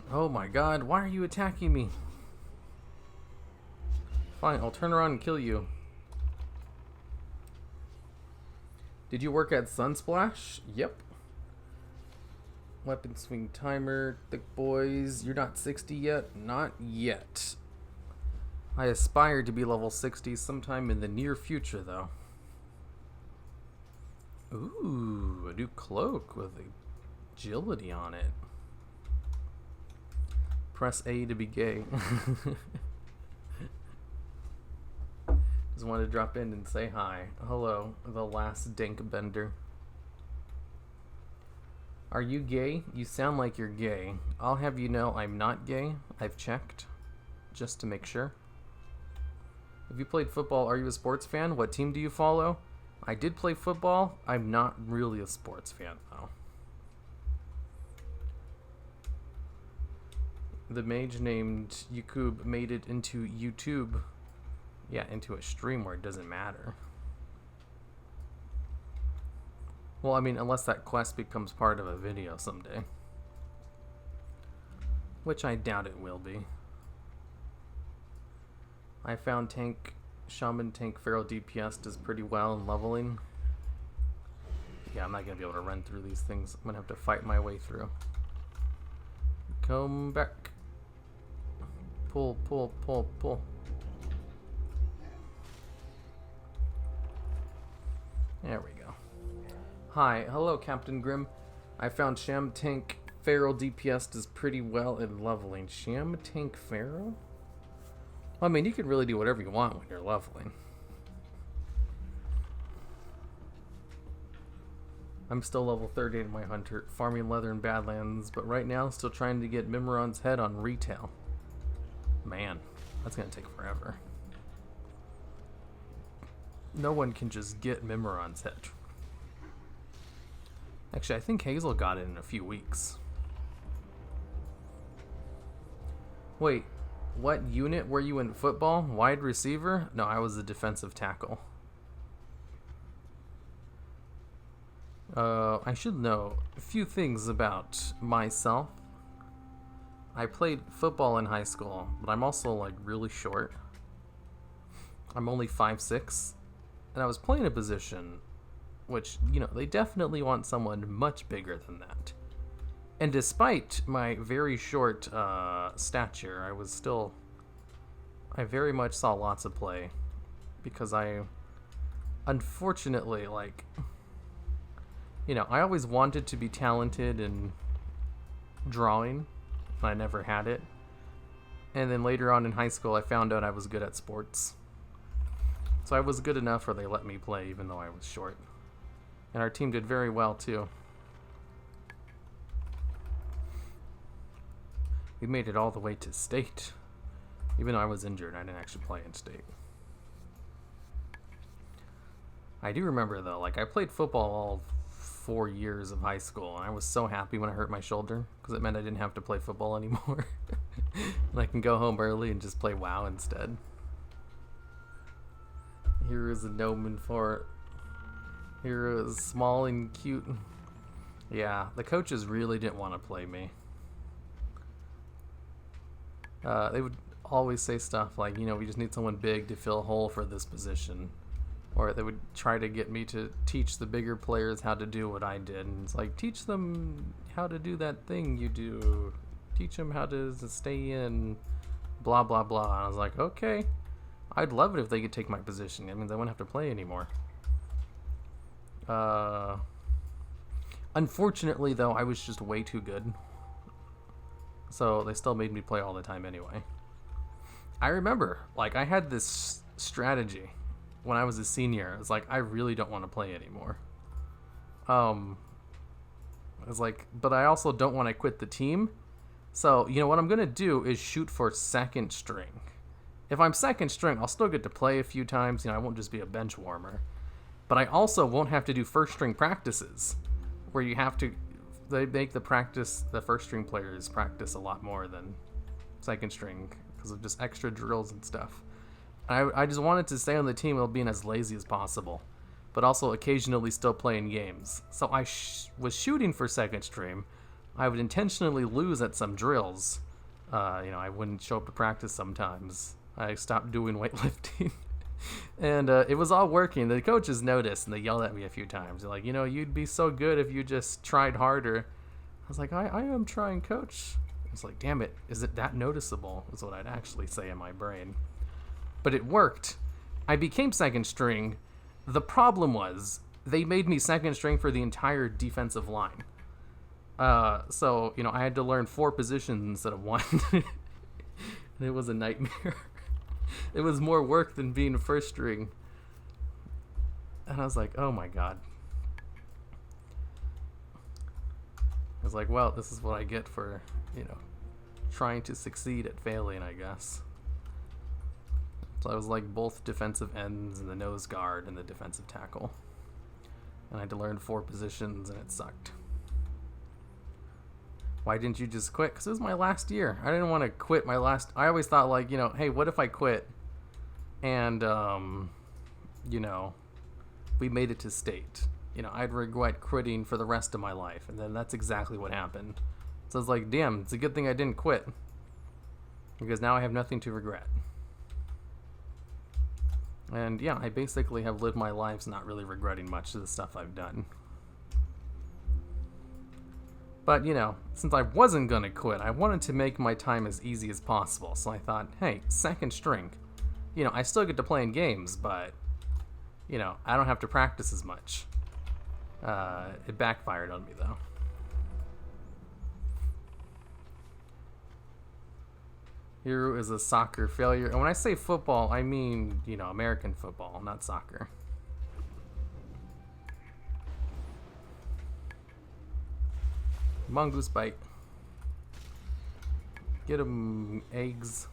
Oh my god, why are you attacking me? Fine, I'll turn around and kill you. Did you work at Sunsplash? Yep. Weapon swing timer, thick boys. You're not 60 yet? Not yet. I aspire to be level 60 sometime in the near future, though. Ooh, a new cloak with agility on it. Press A to be gay. Just wanted to drop in and say hi. Hello, the last dank bender. Are you gay? You sound like you're gay. I'll have you know I'm not gay. I've checked, just to make sure. If you played football, are you a sports fan? What team do you follow? I did play football. I'm not really a sports fan, though. The mage named Yakub made it into YouTube. Yeah, into a stream where it doesn't matter. Well, I mean, unless that quest becomes part of a video someday. Which I doubt it will be. I found tank, shaman tank, feral DPS does pretty well in leveling. Yeah, I'm not going to be able to run through these things. I'm going to have to fight my way through. Come back. Pull, pull, pull, pull. There we go. Hi, hello Captain Grim. I found Sham Tank Feral DPS does pretty well in leveling. Sham Tank Feral? Well, I mean, you can really do whatever you want when you're leveling. I'm still level 38 in my hunter, farming leather in Badlands, but right now still trying to get Mimiron's head on retail. Man, that's gonna take forever. No one can just get Mimiron's head. Actually, I think Hazel got it in a few weeks. Wait, what unit were you in football? Wide receiver? No, I was a defensive tackle. I should know a few things about myself. I played football in high school, but I'm also like really short. I'm only 5'6", and I was playing a position which, you know, they definitely want someone much bigger than that. And despite my very short stature, I very much saw lots of play, because I, unfortunately, like, you know, I always wanted to be talented in drawing, and I never had it. And then later on in high school, I found out I was good at sports. So I was good enough where they let me play, even though I was short. And our team did very well, too. We made it all the way to state. Even though I was injured, I didn't actually play in state. I do remember, though, like, I played football all 4 years of high school, and I was so happy when I hurt my shoulder, because it meant I didn't have to play football anymore. And I can go home early and just play WoW instead. Here is a gnomon for it. Here is small and cute. Yeah, the coaches really didn't want to play me. They would always say stuff like, you know, we just need someone big to fill a hole for this position. Or they would try to get me to teach the bigger players how to do what I did. And it's like, teach them how to do that thing you do. Teach them how to stay in, blah, blah, blah. And I was like, okay. I'd love it if they could take my position. That means I wouldn't have to play anymore. Unfortunately, though, I was just way too good. So they still made me play all the time anyway. I remember, like, I had this strategy when I was a senior. It's like, I really don't want to play anymore. I was like, but I also don't want to quit the team. So, you know, what I'm going to do is shoot for second string. If I'm second string, I'll still get to play a few times. You know, I won't just be a bench warmer. But I also won't have to do first string practices, where you have to, they make the first string players practice a lot more than second string because of just extra drills and stuff. I just wanted to stay on the team while being as lazy as possible, but also occasionally still playing games. So I was shooting for second string. I would intentionally lose at some drills. You know, I wouldn't show up to practice sometimes. I stopped doing weightlifting. And it was all working. The coaches noticed, and they yelled at me a few times. They're like, you know, you'd be so good if you just tried harder. I was like, I am trying, coach. I was like, damn it, is it that noticeable? Is what I'd actually say in my brain. But it worked. I became second string. The problem was, they made me second string for the entire defensive line. So, you know, I had to learn 4 positions instead of 1. And it was a nightmare. It was more work than being first string. And I was like, oh my god. I was like, well, this is what I get for, you know, trying to succeed at failing, I guess. So I was like both defensive ends and the nose guard and the defensive tackle. And I had to learn 4 positions, and it sucked. Why didn't you just quit? Because it was my last year. I didn't want to quit my last... I always thought, like, you know, hey, what if I quit and, you know, we made it to state? You know, I'd regret quitting for the rest of my life. And then that's exactly what happened. So I was like, damn, it's a good thing I didn't quit. Because now I have nothing to regret. And, yeah, I basically have lived my life not really regretting much of the stuff I've done. But, you know, since I wasn't going to quit, I wanted to make my time as easy as possible. So I thought, hey, second string. You know, I still get to play in games, but, you know, I don't have to practice as much. It backfired on me, though. Here is a soccer failure. And when I say football, I mean, you know, American football, not soccer. Mongoose bite. Get him eggs.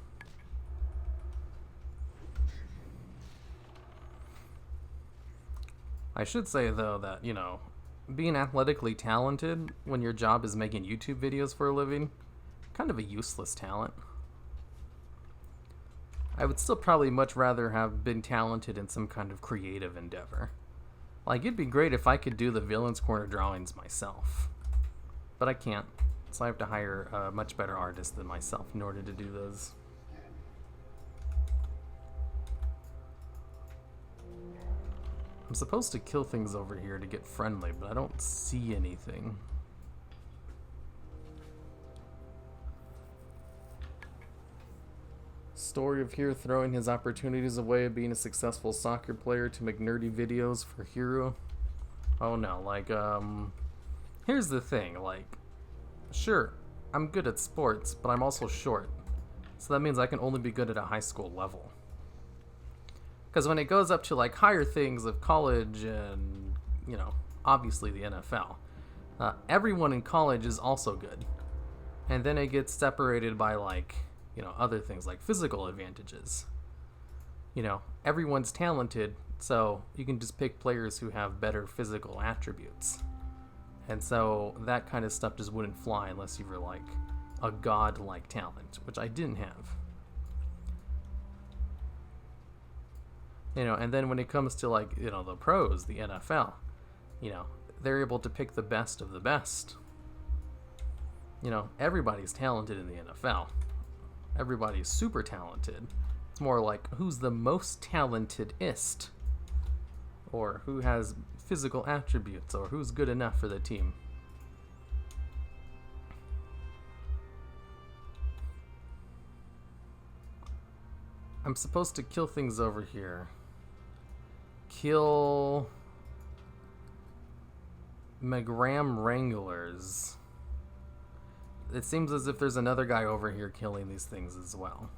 I should say, though, that, you know, being athletically talented when your job is making YouTube videos for a living, kind of a useless talent. I would still probably much rather have been talented in some kind of creative endeavor. Like, it'd be great if I could do the Villain's Corner drawings myself. But I can't, so I have to hire a much better artist than myself in order to do those. I'm supposed to kill things over here to get friendly, but I don't see anything. Story of Hero throwing his opportunities away of being a successful soccer player to make nerdy videos for Hero. Oh no, like, here's the thing, like, sure, I'm good at sports, but I'm also short. So that means I can only be good at a high school level. Because when it goes up to, like, higher things of college and, you know, obviously the NFL, everyone in college is also good. And then it gets separated by, like, you know, other things like physical advantages. You know, everyone's talented, so you can just pick players who have better physical attributes. And so that kind of stuff just wouldn't fly unless you were, like, a god-like talent, which I didn't have. You know, and then when it comes to, like, you know, the pros, the NFL, you know, they're able to pick the best of the best. You know, everybody's talented in the NFL. Everybody's super talented. It's more like, who's the most talentedest? Or who has physical attributes, or who's good enough for the team. I'm supposed to kill things over here. Kill Magram Wranglers. It seems as if there's another guy over here killing these things as well.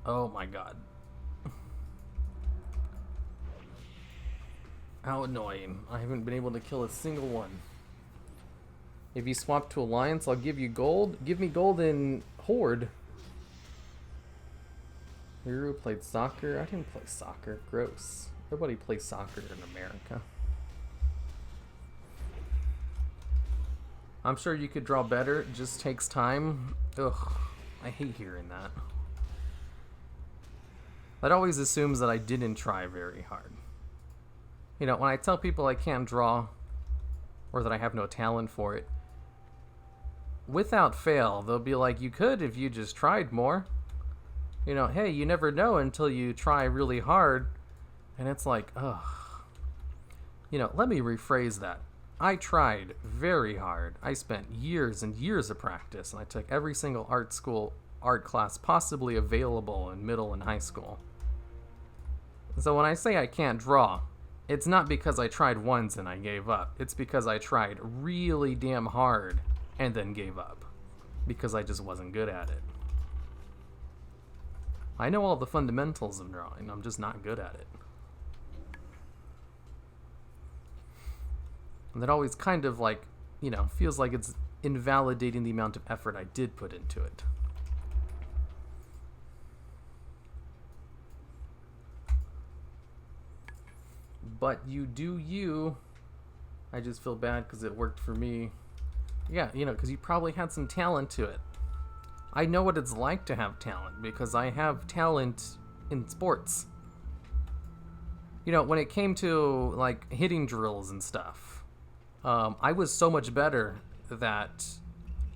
Oh my god. How annoying. I haven't been able to kill a single one. If you swap to Alliance, I'll give you gold. Give me gold in Horde. Hero played soccer? I didn't play soccer. Gross. Nobody plays soccer in America. I'm sure you could draw better. It just takes time. Ugh. I hate hearing that. That always assumes that I didn't try very hard. You know, when I tell people I can't draw, or that I have no talent for it, without fail, they'll be like, you could if you just tried more. You know, hey, you never know until you try really hard. And it's like, ugh. You know, let me rephrase that. I tried very hard. I spent years and years of practice, and I took every single art class possibly available in middle and high school. So when I say I can't draw, it's not because I tried once and I gave up. It's because I tried really damn hard and then gave up. Because I just wasn't good at it. I know all the fundamentals of drawing, I'm just not good at it. And that always kind of, like, you know, feels like it's invalidating the amount of effort I did put into it. But you do you. I just feel bad because it worked for me. Yeah, you know, because you probably had some talent to it. I know what it's like to have talent because I have talent in sports. You know, when it came to, like, hitting drills and stuff, I was so much better that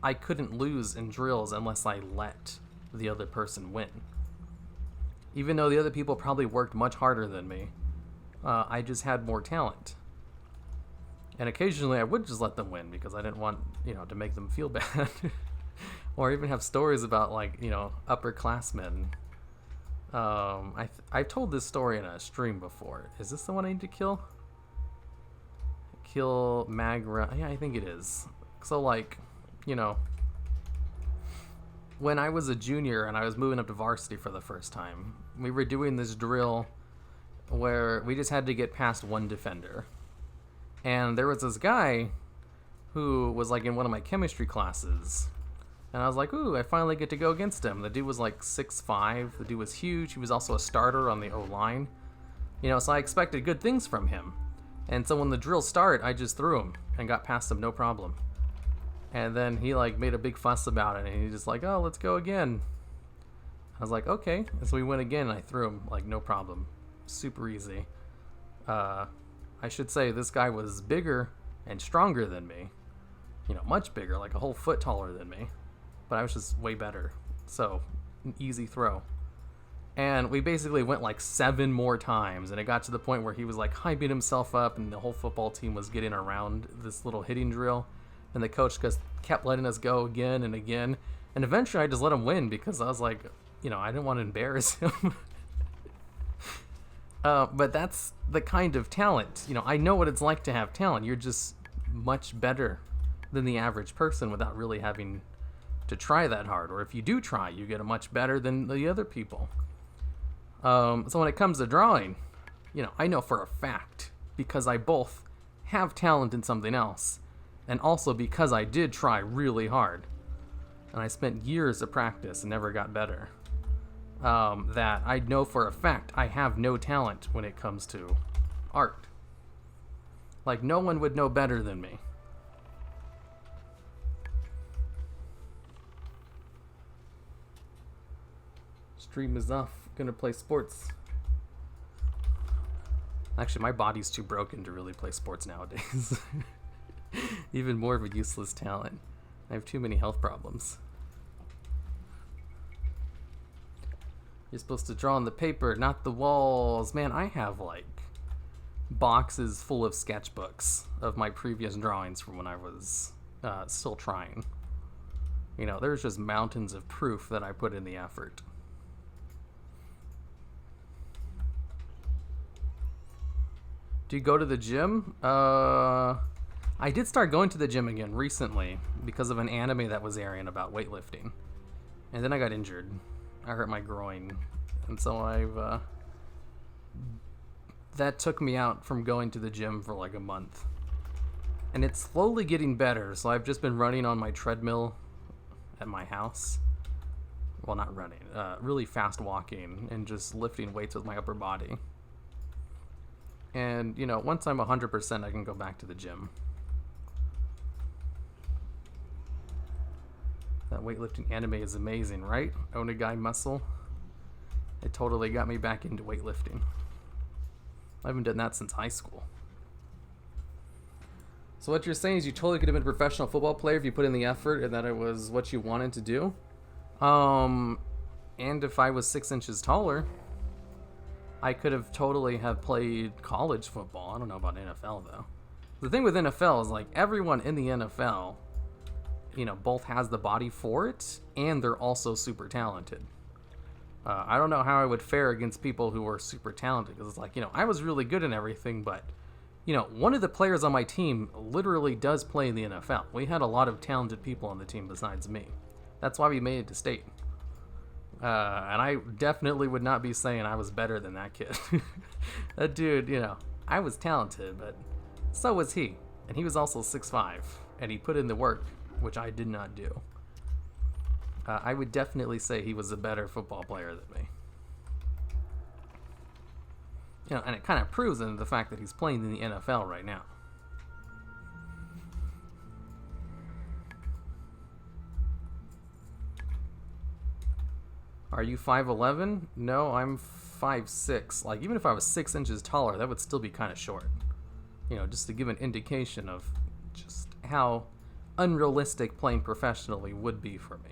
I couldn't lose in drills unless I let the other person win. Even though the other people probably worked much harder than me, I just had more talent. And occasionally I would just let them win because I didn't want, you know, to make them feel bad. Or even have stories about, like, you know, upperclassmen. I've told this story in a stream before. Is this the one I need to kill? Kill Magra. Yeah, I think it is. So, like, you know, when I was a junior and I was moving up to varsity for the first time, we were doing this drill where we just had to get past one defender. And there was this guy who was, like, in one of my chemistry classes. And I was like, ooh, I finally get to go against him. The dude was like 6'5". The dude was huge. He was also a starter on the O-line. You know, so I expected good things from him. And so when the drill started, I just threw him and got past him, no problem. And then he like made a big fuss about it, and he's just like, "Oh, let's go again." I was like, "Okay." And so we went again, and I threw him like no problem, super easy. I should say this guy was bigger and stronger than me. You know, much bigger, like a whole foot taller than me. But I was just way better. So, an easy throw. And we basically went like 7 more times, and it got to the point where he was like hyping himself up, and the whole football team was getting around this little hitting drill, and the coach just kept letting us go again and again, and eventually I just let him win because I was like, you know, I didn't want to embarrass him. But that's the kind of talent, you know, I know what it's like to have talent. You're just much better than the average person without really having to try that hard, or if you do try, you get a much better than the other people. So when it comes to drawing, you know, I know for a fact, because I both have talent in something else, and also because I did try really hard, and I spent years of practice and never got better, that I know for a fact I have no talent when it comes to art. Like, no one would know better than me. Stream is off. Gonna play sports. Actually, my body's too broken to really play sports nowadays. Even more of a useless talent. I have too many health problems. You're supposed to draw on the paper, not the walls. Man, I have like boxes full of sketchbooks of my previous drawings from when I was still trying. You know, there's just mountains of proof that I put in the effort. Do you go to the gym? I did start going to the gym again recently because of an anime that was airing about weightlifting. And then I got injured. I hurt my groin. And so that took me out from going to the gym for like a month. And it's slowly getting better, so I've just been running on my treadmill at my house. Well, not running, really fast walking and just lifting weights with my upper body. And, you know, once I'm 100%, I can go back to the gym. That weightlifting anime is amazing, right? Onegai Muscle. It totally got me back into weightlifting. I haven't done that since high school. So what you're saying is you totally could have been a professional football player if you put in the effort and that it was what you wanted to do. And if I was 6 inches taller, I could have totally have played college football. I don't know about NFL though. The thing with NFL is like everyone in the NFL, you know, both has the body for it and they're also super talented. I don't know how I would fare against people who are super talented because it's like, you know, I was really good in everything, but you know, one of the players on my team literally does play in the NFL. We had a lot of talented people on the team besides me. That's why we made it to state. And I definitely would not be saying I was better than that kid. That dude, you know, I was talented, but so was he. And he was also 6'5", and he put in the work, which I did not do. I would definitely say he was a better football player than me. You know, and it kind of proves in the fact that he's playing in the NFL right now. Are you 5'11"? No, I'm 5'6". Like, even if I was 6 inches taller, that would still be kind of short. You know, just to give an indication of just how unrealistic playing professionally would be for me.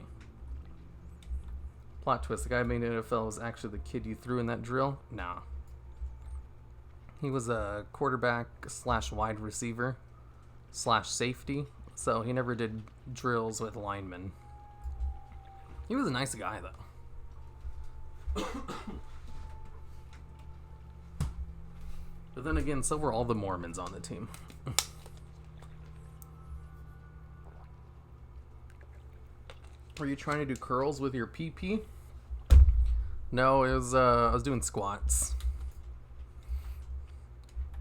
Plot twist, the guy who made NFL was actually the kid you threw in that drill? Nah. He was a quarterback / wide receiver / safety, so he never did drills with linemen. He was a nice guy, though. But then again, so were all the Mormons on the team. Were you trying to do curls with your PP? No, it was I was doing squats.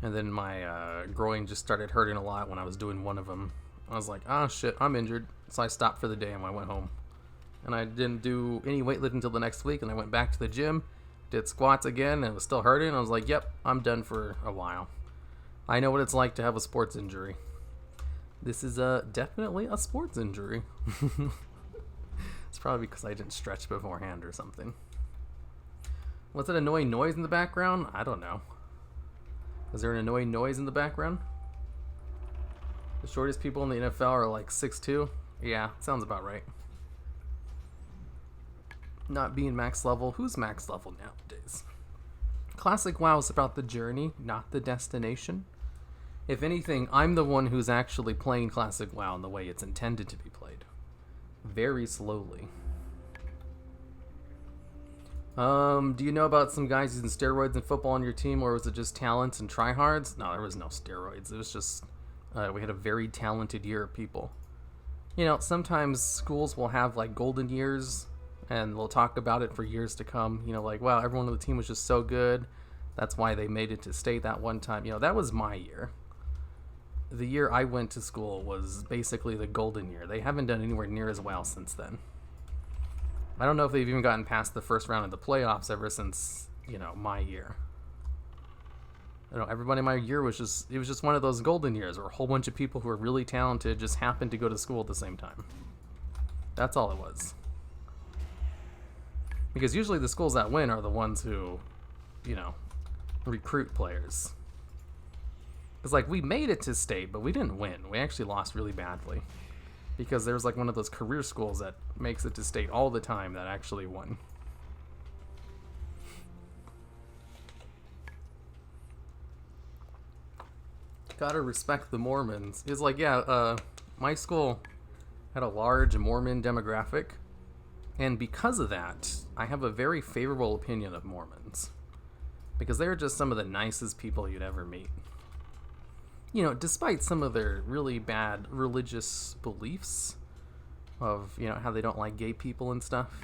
And then my groin just started hurting a lot when I was doing one of them. I was like, ah, shit, I'm injured. So I stopped for the day and I went home. And I didn't do any weightlifting until the next week, and I went back to the gym, did squats again and it was still hurting. I was like, yep, I'm done for a while. I know what it's like to have a sports injury. This is definitely a sports injury. It's probably because I didn't stretch beforehand or something. What's that annoying noise in the background? I don't know. Is there an annoying noise in the background? The shortest people in the NFL are like 6'2". Yeah, sounds about right. Not being max level. Who's max level nowadays? Classic WoW is about the journey, not the destination. If anything, I'm the one who's actually playing Classic WoW in the way it's intended to be played. Very slowly. Do you know about some guys using steroids in football on your team, or was it just talents and tryhards? No, there was no steroids. It was just, we had a very talented year of people. You know, sometimes schools will have like golden years, and they'll talk about it for years to come. You know, like, wow, everyone on the team was just so good. That's why they made it to state that one time. You know, that was my year. The year I went to school was basically the golden year. They haven't done anywhere near as well since then. I don't know if they've even gotten past the first round of the playoffs ever since, you know, my year. You know, everybody in my year was just, it was just one of those golden years where a whole bunch of people who were really talented just happened to go to school at the same time. That's all it was. Because usually the schools that win are the ones who, you know, recruit players. Because, like, we made it to state, but we didn't win. We actually lost really badly. Because there's, like, one of those career schools that makes it to state all the time that actually won. Gotta respect the Mormons. It's like, yeah, my school had a large Mormon demographic. And because of that, I have a very favorable opinion of Mormons. Because they're just some of the nicest people you'd ever meet. You know, despite some of their really bad religious beliefs of, you know, how they don't like gay people and stuff,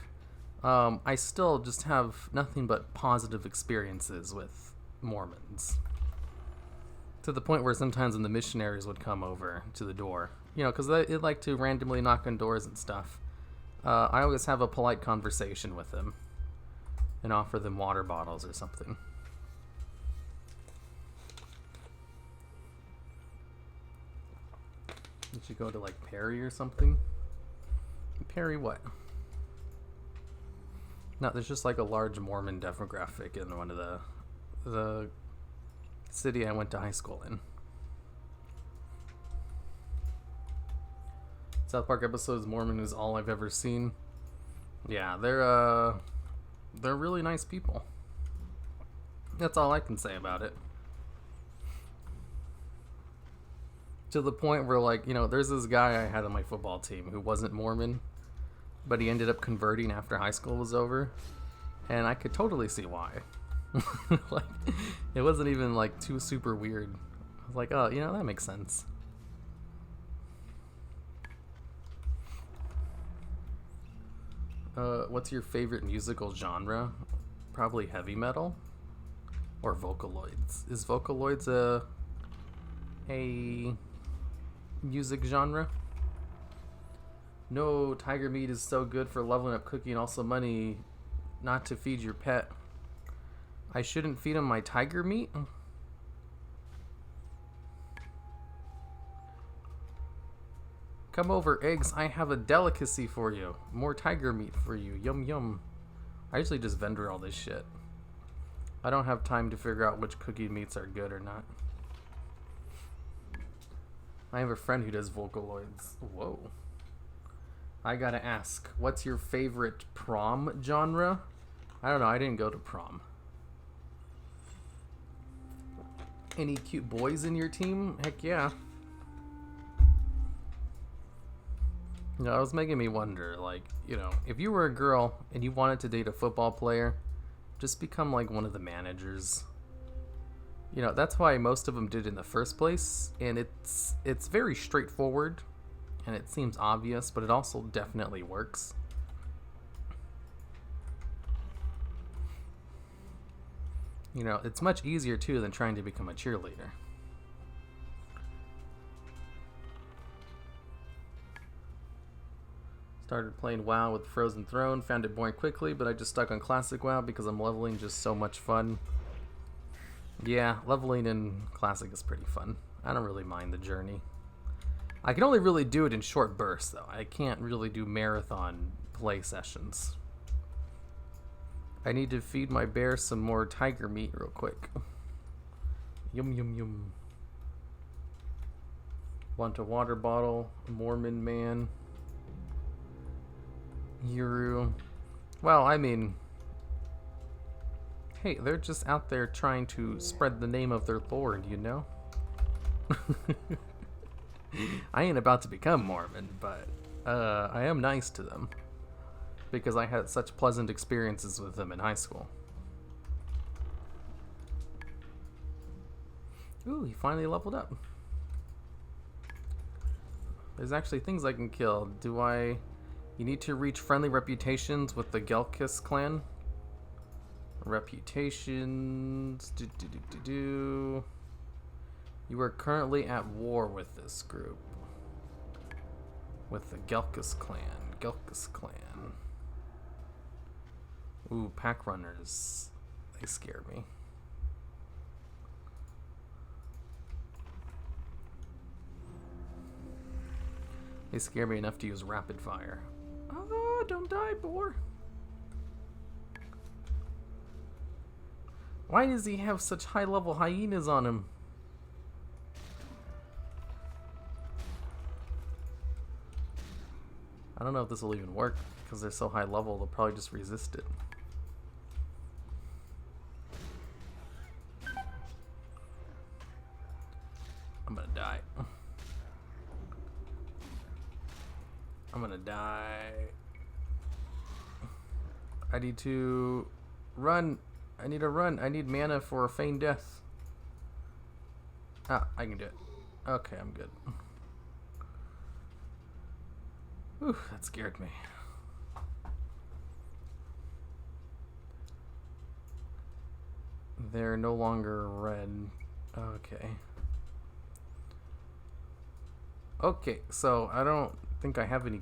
I still just have nothing but positive experiences with Mormons. To the point where sometimes when the missionaries would come over to the door, you know, because they like to randomly knock on doors and stuff, I always have a polite conversation with them and offer them water bottles or something. Did you go to, like, Perry or something? Perry what? No, there's just, like, a large Mormon demographic in one of the city I went to high school in. South Park episodes, Mormon is all I've ever seen. Yeah, they're really nice people. That's all I can say about it. To the point where, like, you know, there's this guy I had on my football team who wasn't Mormon, but he ended up converting after high school was over, and I could totally see why. Like, it wasn't even, like, too super weird. I was like, oh, you know, that makes sense. What's your favorite musical genre? Probably heavy metal or Vocaloids. Is Vocaloids a music genre? No, tiger meat is so good for leveling up cooking. Also money not to feed your pet. I shouldn't feed him my tiger meat? Come over, eggs. I have a delicacy for you. More tiger meat for you. Yum yum. I usually just vendor all this shit. I don't have time to figure out which cookie meats are good or not. I have a friend who does Vocaloids. Whoa. I gotta ask, what's your favorite prom genre? I don't know, I didn't go to prom. Any cute boys in your team? Heck yeah. You know, it was making me wonder, like, you know, if you were a girl and you wanted to date a football player, just become like one of the managers. You know, that's why most of them did in the first place, and it's very straightforward, and it seems obvious, but it also definitely works. You know, it's much easier, too, than trying to become a cheerleader. Started playing WoW with Frozen Throne, found it boring quickly, but I just stuck on Classic WoW because I'm leveling just so much fun. Yeah, leveling in Classic is pretty fun. I don't really mind the journey. I can only really do it in short bursts, though. I can't really do marathon play sessions. I need to feed my bear some more tiger meat real quick. Yum, yum, yum. Want a water bottle, Mormon man. Yuru. Well, I mean, hey, they're just out there trying to spread the name of their Lord, you know? I ain't about to become Mormon, but I am nice to them because I had such pleasant experiences with them in high school. Ooh, he finally leveled up. There's actually things I can kill. You need to reach friendly reputations with the Gelkis clan. Reputations. You are currently at war with this group. With the Gelkis clan. Gelkis clan. Ooh, pack runners. They scare me. They scare me enough to use rapid fire. Oh, don't die, boar. Why does he have such high level hyenas on him? I don't know if this will even work because they're so high level, they'll probably just resist it. I'm gonna die. I'm gonna die. I need to run. I need to run. I need mana for a feigned death. Ah, I can do it. Okay, I'm good. Whew, that scared me. They're no longer red. Okay. Okay, so I don't think I have any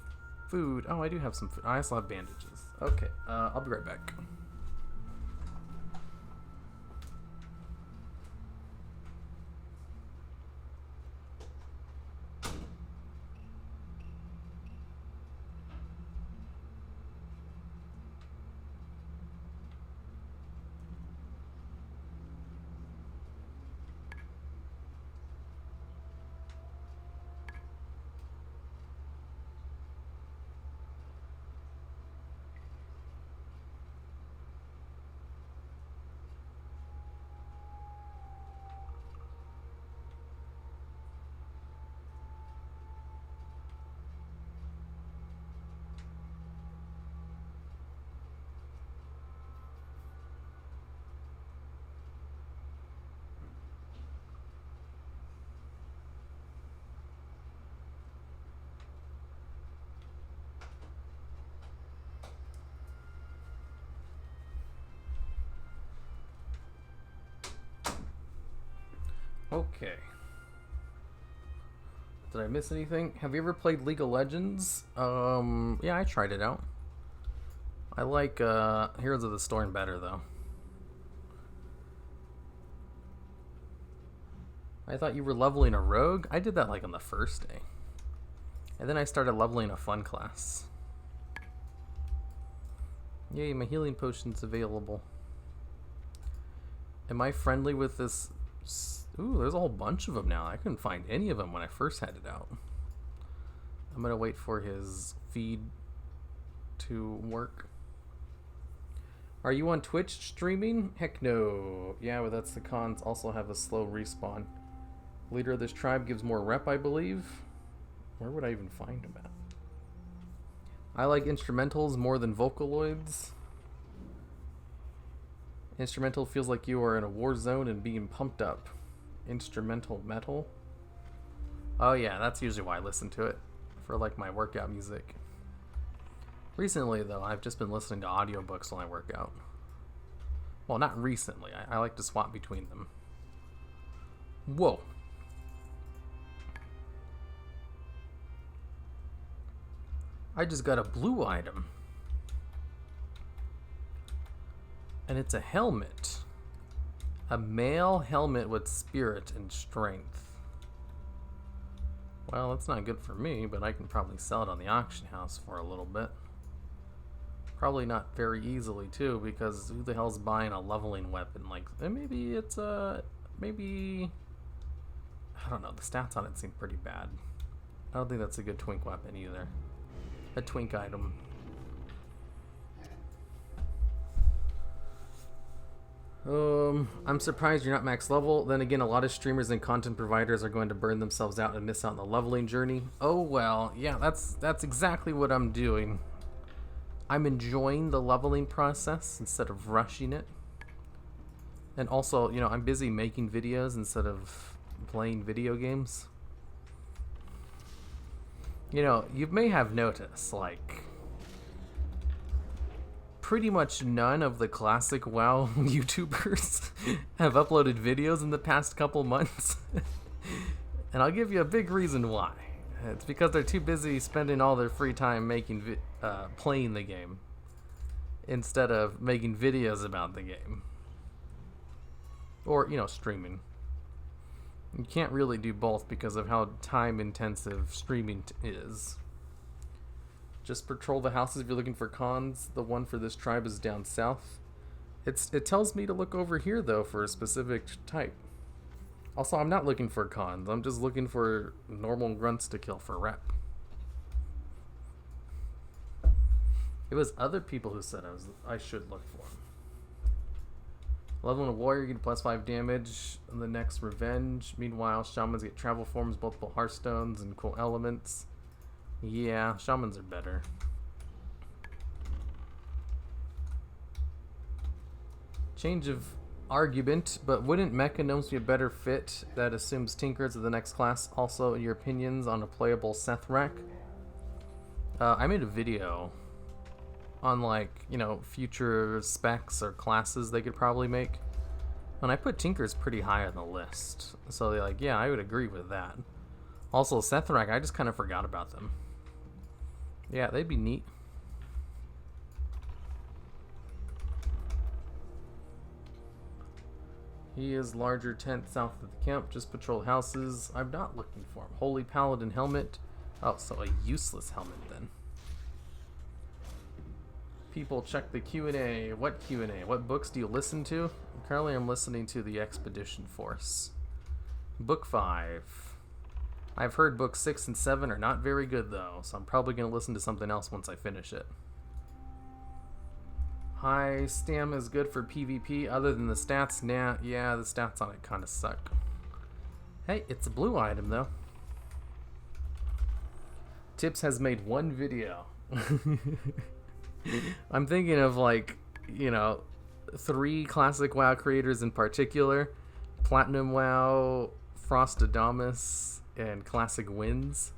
food. Oh, I do have some food. I also have bandages. Okay, I'll be right back. Okay. Did I miss anything? Have you ever played League of Legends? Yeah, I tried it out. I like Heroes of the Storm better though. I thought you were leveling a rogue? I did that like on the first day. And then I started leveling a fun class. Yay, my healing potion's available. Am I friendly with this? Ooh, there's a whole bunch of them now. I couldn't find any of them when I first had it out. I'm gonna wait for his feed to work. Are you on Twitch streaming? Heck no. Yeah, but that's the cons. Also have a slow respawn. Leader of this tribe gives more rep, I believe. Where would I even find him at? I like instrumentals more than vocaloids. Instrumental feels like you are in a war zone and being pumped up. Instrumental metal. Oh yeah, that's usually why I listen to it. For like my workout music. Recently though, I've just been listening to audiobooks when I work out. Well, not recently. I like to swap between them. Whoa. I just got a blue item. And it's a helmet. A male helmet with spirit and strength. Well, that's not good for me, but I can probably sell it on the auction house for a little bit. Probably not very easily too, because who the hell's buying a leveling weapon? Like, maybe it's maybe, I don't know, the stats on it seem pretty bad. I don't think that's a good twink weapon either. A twink item. I'm surprised you're not max level. Then again, a lot of streamers and content providers are going to burn themselves out and miss out on the leveling journey. Oh well, yeah, that's exactly what I'm doing. I'm enjoying the leveling process instead of rushing it. And also, you know, I'm busy making videos instead of playing video games. You know, you may have noticed, like, pretty much none of the classic WoW YouTubers have uploaded videos in the past couple months. And I'll give you a big reason why. It's because they're too busy spending all their free time making playing the game instead of making videos about the game. Or, you know, streaming. You can't really do both because of how time intensive streaming is. Just patrol the houses if you're looking for cons. The one for this tribe is down south. It tells me to look over here though for a specific type. Also, I'm not looking for cons. I'm just looking for normal grunts to kill for rep. It was other people who said I should look for them. Leveling a warrior, you get +5 damage on the next revenge. Meanwhile, shamans get travel forms, multiple hearthstones, and cool elements. Yeah, shamans are better. Change of argument, but wouldn't Mechanomes be a better fit that assumes Tinkers of the next class? Also, your opinions on a playable Sethrak? I made a video on, like, you know, future specs or classes they could probably make. And I put Tinkers pretty high on the list. So they're like, yeah, I would agree with that. Also, Sethrak, I just kind of forgot about them. Yeah, they'd be neat. He is larger tent south of the camp. Just patrol houses. I'm not looking for him. Holy Paladin helmet. Oh, so a useless helmet then. People check the Q&A. What Q&A? What books do you listen to? Currently I'm listening to the Expedition Force. Book 5. I've heard books 6 and 7 are not very good though, so I'm probably going to listen to something else once I finish it. High stam is good for PvP other than the stats. Nah, yeah, the stats on it kind of suck. Hey, it's a blue item though. Tips has made one video. I'm thinking of, like, you know, 3 classic WoW creators in particular. Platinum WoW, Frostadamus, and Classic Winds.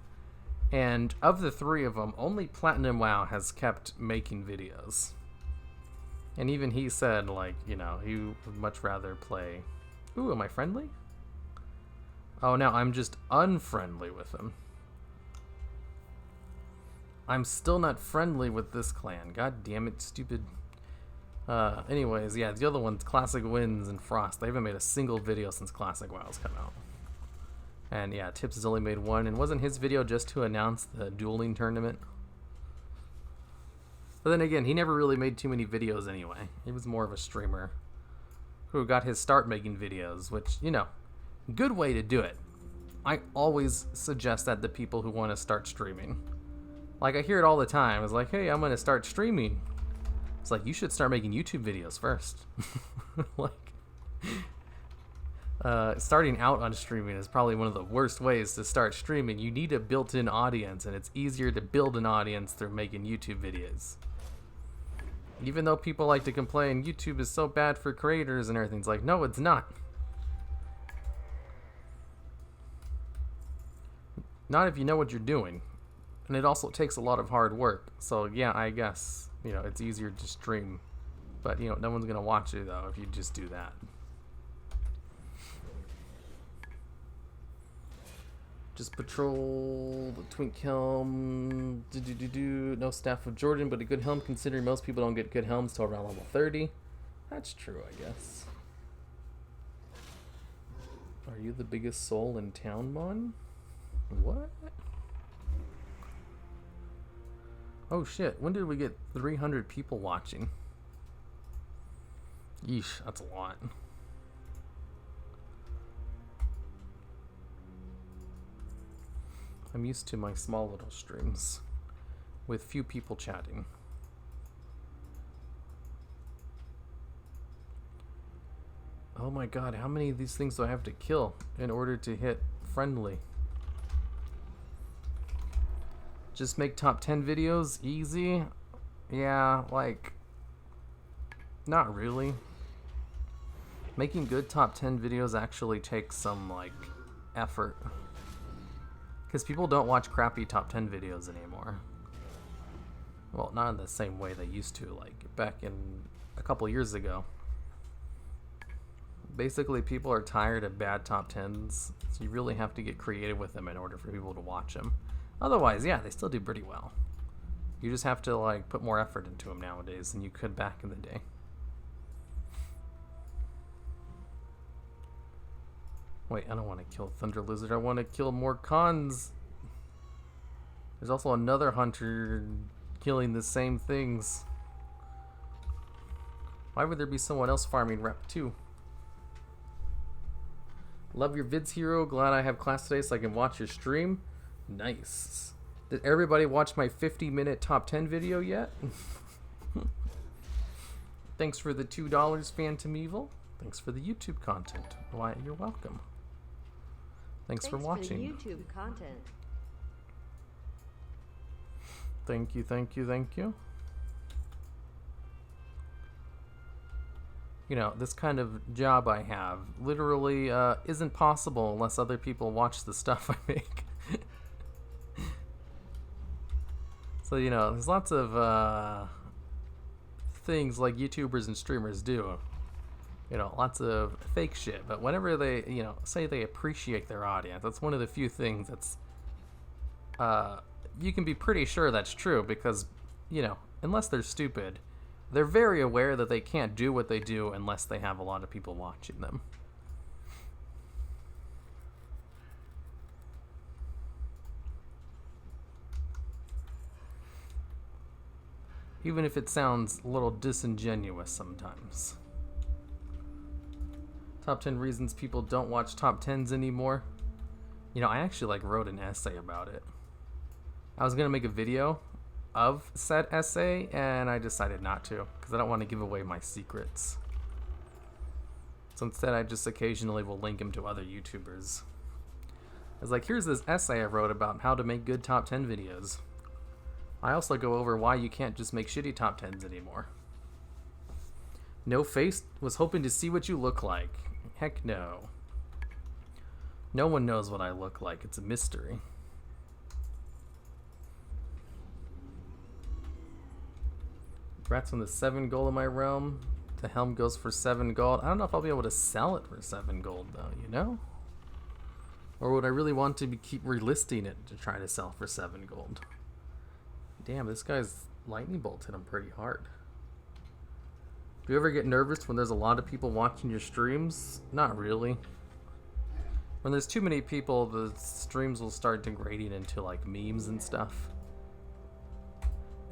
And of the 3 of them, only Platinum WoW has kept making videos. And even he said, like, you know, he would much rather play... Ooh, am I friendly? Oh, no, I'm just unfriendly with him. I'm still not friendly with this clan. God damn it, stupid. Anyways, yeah, the other one's Classic Winds and Frost. They haven't made a single video since Classic WoW's come out. And yeah, Tips has only made one. And wasn't his video just to announce the dueling tournament? But then again, he never really made too many videos anyway. He was more of a streamer who got his start making videos, which, you know, good way to do it. I always suggest that to people who want to start streaming. Like, I hear it all the time. It's like, hey, I'm going to start streaming. It's like, you should start making YouTube videos first. Like, starting out on streaming is probably one of the worst ways to start streaming. You need a built-in audience, and it's easier to build an audience through making YouTube videos. Even though people like to complain, YouTube is so bad for creators and everything. It's like, no, it's not. Not if you know what you're doing. And it also takes a lot of hard work. So yeah, I guess, you know, it's easier to stream. But, you know, no one's going to watch you, though, if you just do that. Just patrol the twink helm. No staff of Jordan, but a good helm considering most people don't get good helms till around level 30. That's true, I guess. Are you the biggest soul in town, Mon? What? Oh shit, when did we get 300 people watching? Yeesh, that's a lot. I'm used to my small little streams with few people chatting. Oh my god, how many of these things do I have to kill in order to hit friendly? Just make top 10 videos easy? Yeah, like, not really. Making good top 10 videos actually takes some, like, effort. Because people don't watch crappy top 10 videos anymore. Well, not in the same way they used to, like, back in a couple years ago. Basically, people are tired of bad top 10s, so you really have to get creative with them in order for people to watch them. Otherwise, yeah, they still do pretty well. You just have to, like, put more effort into them nowadays than you could back in the day. Wait, I don't want to kill Thunder Lizard. I want to kill more cons. There's also another hunter killing the same things. Why would there be someone else farming rep too? Love your vids, hero. Glad I have class today so I can watch your stream. Nice. Did everybody watch my 50-minute top 10 video yet? Thanks for the $2, Phantom Evil. Thanks for the YouTube content. Why, you're welcome. Thanks for watching. For the YouTube content. Thank you, thank you, thank you. You know, this kind of job I have literally isn't possible unless other people watch the stuff I make. So, you know, there's lots of things like YouTubers and streamers do. You know, lots of fake shit. But whenever they, you know, say they appreciate their audience, that's one of the few things that's, you can be pretty sure that's true because, you know, unless they're stupid, they're very aware that they can't do what they do unless they have a lot of people watching them. Even if it sounds a little disingenuous sometimes. Top 10 reasons people don't watch top 10s anymore. You know, I actually like wrote an essay about it. I was gonna make a video of said essay and I decided not to because I don't want to give away my secrets. So instead I just occasionally will link them to other YouTubers. I was like, here's this essay I wrote about how to make good top 10 videos. I also go over why you can't just make shitty top 10s anymore. No face was hoping to see what you look like. Heck no. No one knows what I look like. It's a mystery. Congrats on the 7 gold in my realm. The helm goes for 7 gold. I don't know if I'll be able to sell it for 7 gold though, you know? Or would I really want to keep relisting it to try to sell for 7 gold? Damn, this guy's lightning bolt hit him pretty hard. Do you ever get nervous when there's a lot of people watching your streams? Not really. When there's too many people, the streams will start degrading into like memes and stuff.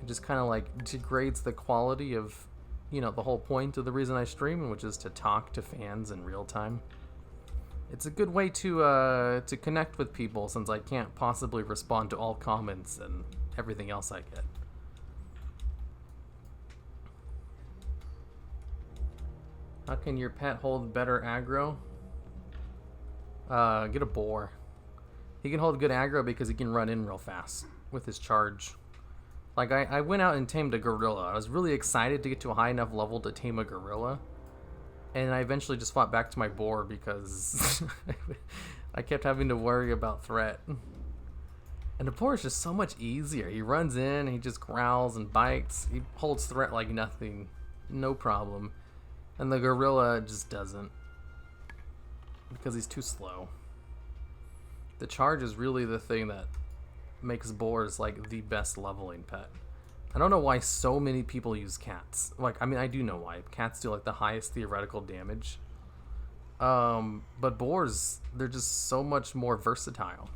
It just kind of like degrades the quality of, you know, the whole point of the reason I stream, which is to talk to fans in real time. It's a good way to connect with people since I can't possibly respond to all comments and everything else I get. How can your pet hold better aggro? Get a boar. He can hold good aggro because he can run in real fast with his charge. Like, I went out and tamed a gorilla. I was really excited to get to a high enough level to tame a gorilla. And I eventually just fought back to my boar because I kept having to worry about threat. And the boar is just so much easier. He runs in, he just growls and bites. He holds threat like nothing. No problem. And the gorilla just doesn't. Because he's too slow. The charge is really the thing that makes boars like the best leveling pet. I don't know why so many people use cats. Like, I mean, I do know why. Cats do like the highest theoretical damage. But boars, they're just so much more versatile.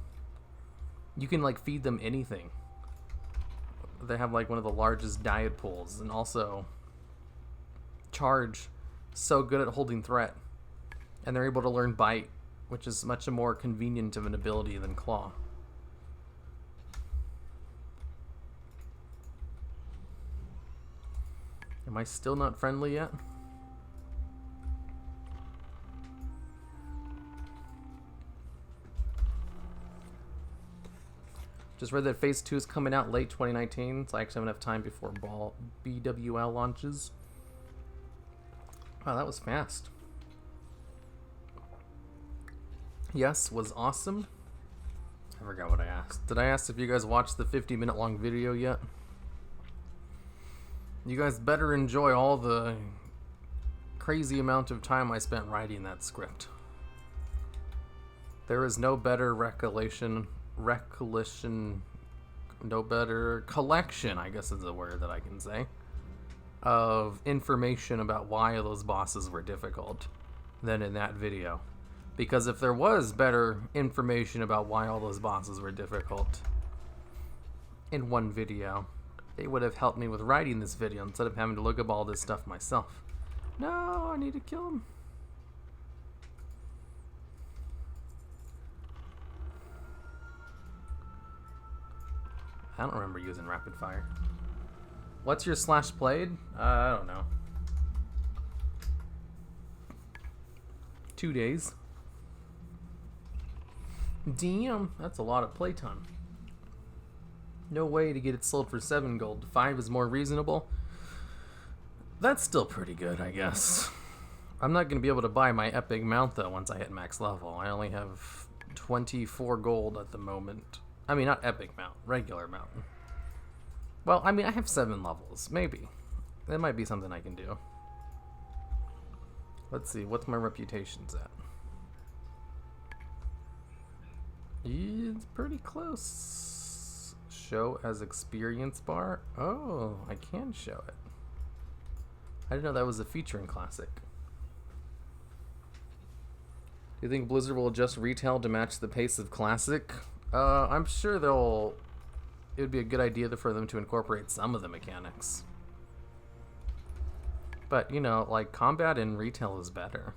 You can like feed them anything. They have like one of the largest diet pools, and also charge, so good at holding threat, and they're able to learn bite, which is much more convenient of an ability than claw. Am I still not friendly yet? Just read that Phase 2 is coming out late 2019, so I actually have enough time before BWL launches. Wow, that was fast. Yes, was awesome. I forgot what I asked. Did I ask if you guys watched the 50-minute long video yet? You guys better enjoy all the crazy amount of time I spent writing that script. There is no better collection, I guess is the word that I can say, of information about why those bosses were difficult than in that video. Because if there was better information about why all those bosses were difficult in one video, it would have helped me with writing this video instead of having to look up all this stuff myself. No, I need to kill him. I don't remember using rapid fire. What's your slash played? I don't know. 2 days. Damn, that's a lot of playtime. No way to get it sold for 7 gold. 5 is more reasonable. That's still pretty good, I guess. I'm not going to be able to buy my epic mount, though, once I hit max level. I only have 24 gold at the moment. I mean, not epic mount, regular mount. Well, I mean, I have 7 levels. Maybe. That might be something I can do. Let's see, what's my reputations at? It's pretty close. Show as experience bar. Oh, I can show it. I didn't know that was a feature in Classic. Do you think Blizzard will adjust retail to match the pace of Classic? I'm sure it would be a good idea for them to incorporate some of the mechanics. But, you know, like, combat in retail is better.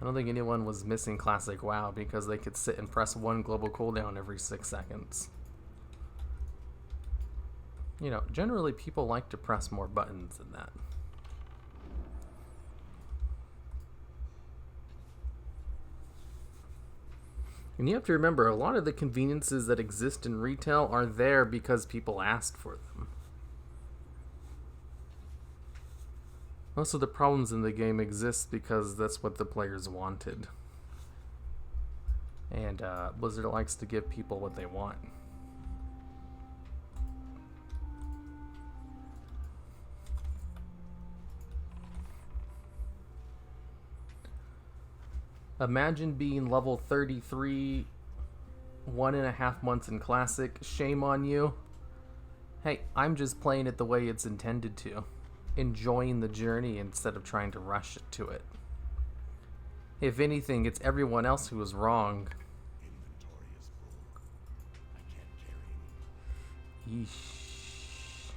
I don't think anyone was missing Classic WoW because they could sit and press one global cooldown every 6 seconds. You know, generally people like to press more buttons than that. And you have to remember, a lot of the conveniences that exist in retail are there because people asked for them. Most of the problems in the game exist because that's what the players wanted. And Blizzard likes to give people what they want. Imagine being level 33, 1.5 months in Classic. Shame on you. Hey, I'm just playing it the way it's intended to. Enjoying the journey instead of trying to rush to it. If anything, it's everyone else who was wrong. Inventory is full. I can't carry Yeesh.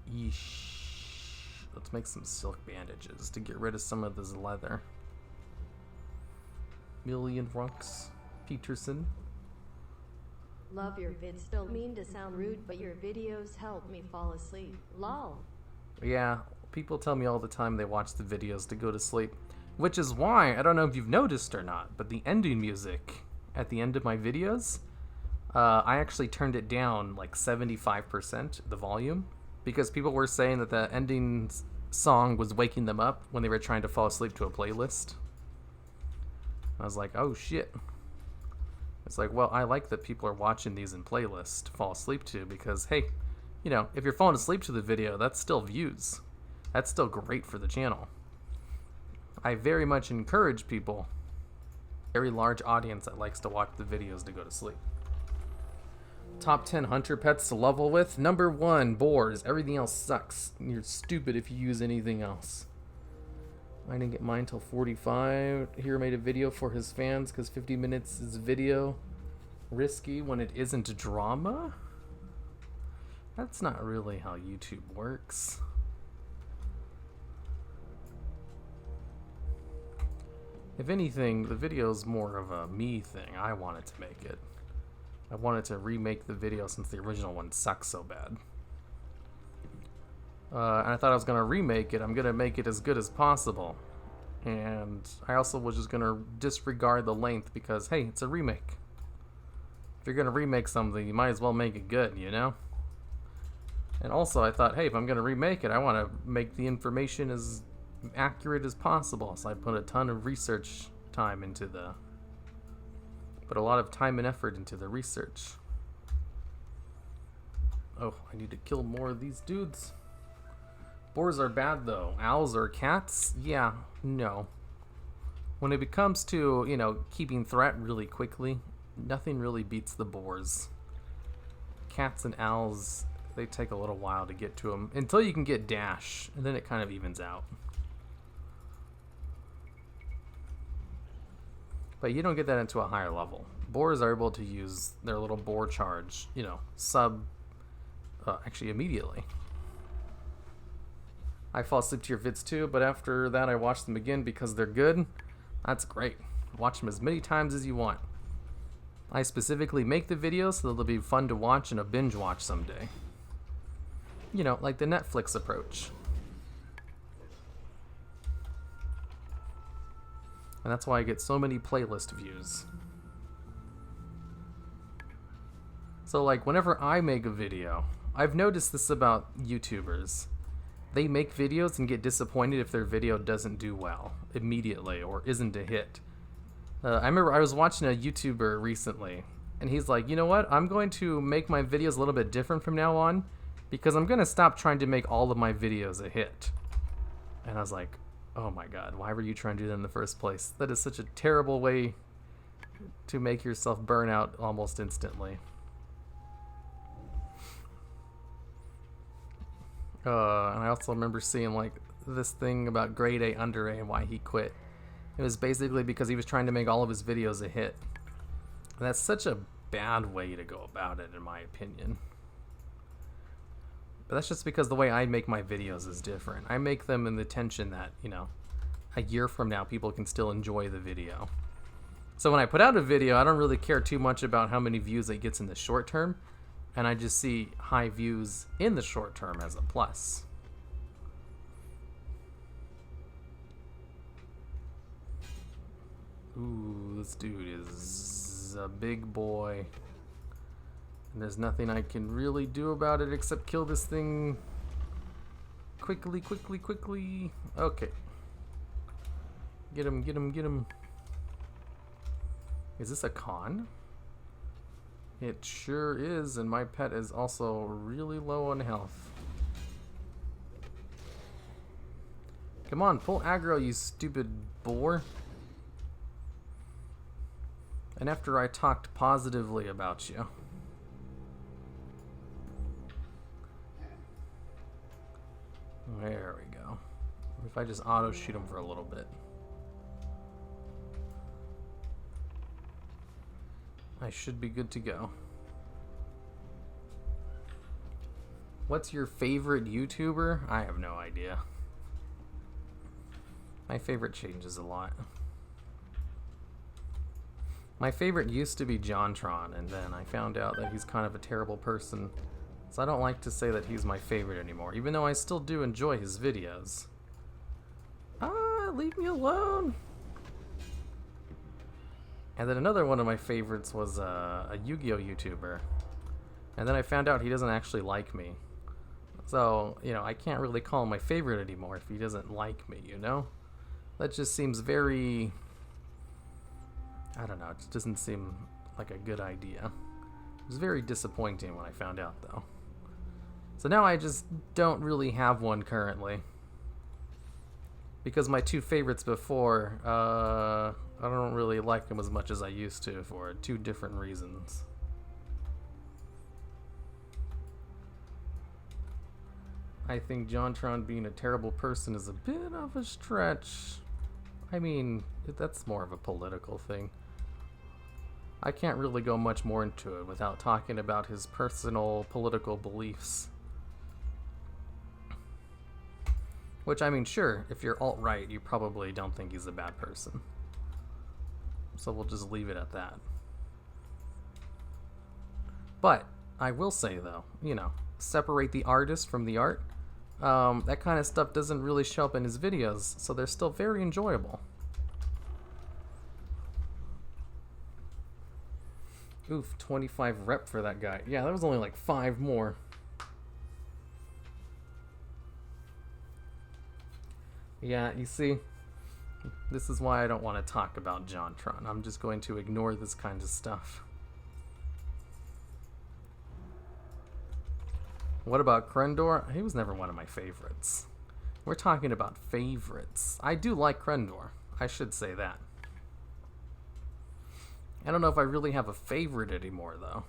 anymore. Yeesh. Let's make some silk bandages to get rid of some of this leather. Million Runks Peterson. Love your vids. Don't mean to sound rude, but your videos help me fall asleep. Lol. Yeah, people tell me all the time they watch the videos to go to sleep. Which is why, I don't know if you've noticed or not, but the ending music at the end of my videos, I actually turned it down like 75%, the volume, because people were saying that the ending song was waking them up when they were trying to fall asleep to a playlist. I was like, oh shit. It's like, well, I like that people are watching these in playlists to fall asleep to because, hey, you know, if you're falling asleep to the video, that's still views. That's still great for the channel. I very much encourage people very large audience that likes to watch the videos to go to sleep. Top 10 hunter pets to level with. Number 1, boars. Everything else sucks. You're stupid if you use anything else. I didn't get mine till 45. Here made a video for his fans because 50 minutes is video. Risky when it isn't drama? That's not really how YouTube works. If anything, the video's more of a me thing. I wanted to make it. I wanted to remake the video since the original one sucks so bad. And I thought I was going to remake it. I'm going to make it as good as possible. And I also was just going to disregard the length because, hey, it's a remake. If you're going to remake something, you might as well make it good, you know? And also I thought, hey, if I'm going to remake it, I want to make the information as accurate as possible. So I put a ton of research time into put a lot of time and effort into the research. Oh, I need to kill more of these dudes. Boars are bad though. Owls or cats? Yeah, no. When it comes to, you know, keeping threat really quickly, nothing really beats the boars. Cats and owls, they take a little while to get to them until you can get dash, and then it kind of evens out. But you don't get that into a higher level. Boars are able to use their little boar charge, you know, actually immediately. I fall asleep to your vids too, but after that I watch them again because they're good. That's great. Watch them as many times as you want. I specifically make the videos so that they'll be fun to watch and a binge watch someday. You know, like the Netflix approach. And that's why I get so many playlist views. So like whenever I make a video, I've noticed this about YouTubers. They make videos and get disappointed if their video doesn't do well immediately or isn't a hit. I remember I was watching a YouTuber recently, and he's like, you know what? I'm going to make my videos a little bit different from now on because I'm going to stop trying to make all of my videos a hit. And I was like, oh my god, why were you trying to do that in the first place? That is such a terrible way to make yourself burn out almost instantly. And I also remember seeing like this thing about grade A under A and why he quit. It was basically because he was trying to make all of his videos a hit. And that's such a bad way to go about it, in my opinion. But that's just because the way I make my videos is different. I make them in the tension that, you know, a year from now people can still enjoy the video. So when I put out a video, I don't really care too much about how many views it gets in the short term. And I just see high views in the short term as a plus. Ooh, this dude is a big boy. And there's nothing I can really do about it except kill this thing quickly, quickly, quickly. Okay. Get him, get him, get him. Is this a con? It sure is, and my pet is also really low on health. Come on, pull aggro, you stupid boar. And after I talked positively about you. There we go. If I just auto shoot him for a little bit. I should be good to go. What's your favorite YouTuber? I have no idea. My favorite changes a lot. My favorite used to be JonTron, and then I found out that he's kind of a terrible person. So I don't like to say that he's my favorite anymore, even though I still do enjoy his videos. Ah, leave me alone! And then another one of my favorites was a Yu-Gi-Oh! YouTuber. And then I found out he doesn't actually like me. So, you know, I can't really call him my favorite anymore if he doesn't like me, you know? That just seems very... I don't know, it just doesn't seem like a good idea. It was very disappointing when I found out, though. So now I just don't really have one currently. Because my two favorites before, I don't really like him as much as I used to for 2 different reasons. I think JonTron being a terrible person is a bit of a stretch. I mean, that's more of a political thing. I can't really go much more into it without talking about his personal political beliefs. Which, I mean, sure, if you're alt-right, you probably don't think he's a bad person. So we'll just leave it at that. But, I will say though, you know, separate the artist from the art. That kind of stuff doesn't really show up in his videos, so they're still very enjoyable. Oof, 25 rep for that guy. Yeah, that was only like 5 more. Yeah, you see, this is why I don't want to talk about JonTron. I'm just going to ignore this kind of stuff. What about Krendor? He was never one of my favorites. We're talking about favorites. I do like Krendor. I should say that. I don't know if I really have a favorite anymore, though.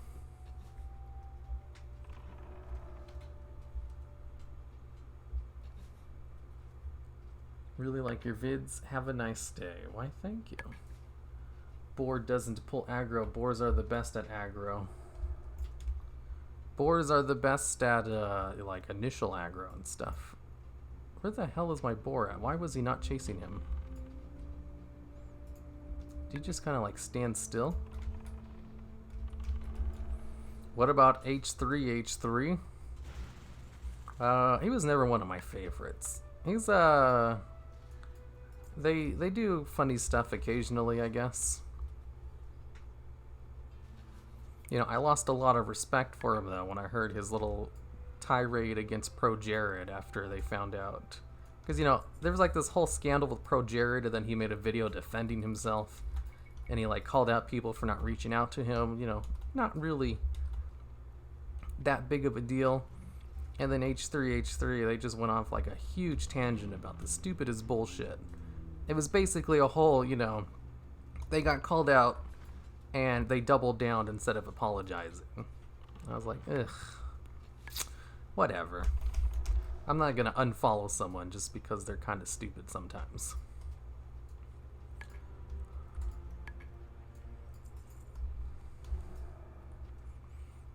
Really like your vids. Have a nice day. Why, thank you. Boar doesn't pull aggro. Boars are the best at aggro. Boars are the best at, like, initial aggro and stuff. Where the hell is my boar at? Why was he not chasing him? Did he just kind of, like, stand still? What about H3? He was never one of my favorites. He's, They do funny stuff occasionally, I guess. You know, I lost a lot of respect for him, though, when I heard his little tirade against Pro Jared after they found out. Because, you know, there was, like, this whole scandal with Pro Jared, and then he made a video defending himself. And he, like, called out people for not reaching out to him. You know, not really that big of a deal. And then H3, they just went off, like, a huge tangent about the stupidest bullshit. It was basically a whole, you know, they got called out, and they doubled down instead of apologizing. I was like, ugh. Whatever. I'm not gonna unfollow someone just because they're kind of stupid sometimes.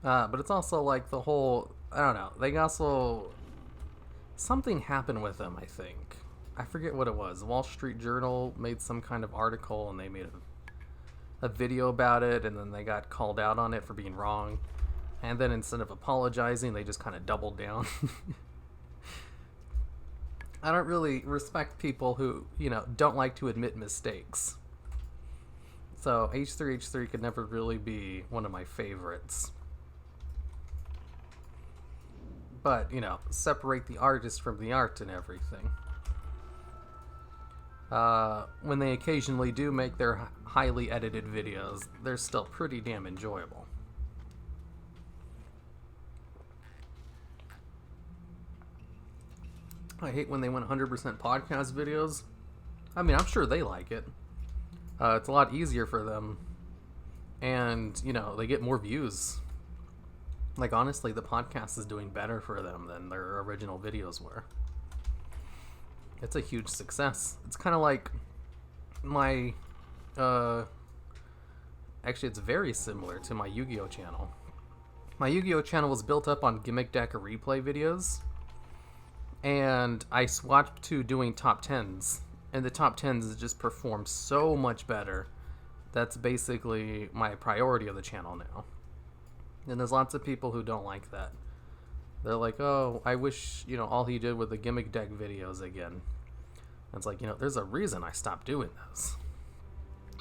But it's also like the whole, I don't know, they also, something happened with them, I think. I forget what it was. Wall Street Journal made some kind of article, and they made a video about it, and then they got called out on it for being wrong. And then instead of apologizing, they just kind of doubled down. I don't really respect people who, you know, don't like to admit mistakes. So H3 could never really be one of my favorites. But, you know, separate the artist from the art and everything. When they occasionally do make their highly edited videos, they're still pretty damn enjoyable. I hate when they went 100% podcast videos. I mean, I'm sure they like it. It's a lot easier for them. And, you know, they get more views. Like, honestly, the podcast is doing better for them than their original videos were. It's a huge success. It's kind of like my, actually it's very similar to my Yu-Gi-Oh channel. My Yu-Gi-Oh channel was built up on Gimmick Deck replay videos, and I swapped to doing top 10s, and the top 10s just perform so much better. That's basically my priority of the channel now. And there's lots of people who don't like that. They're like, oh, I wish, you know, all he did with the Gimmick Deck videos again. And it's like, you know, there's a reason I stopped doing those.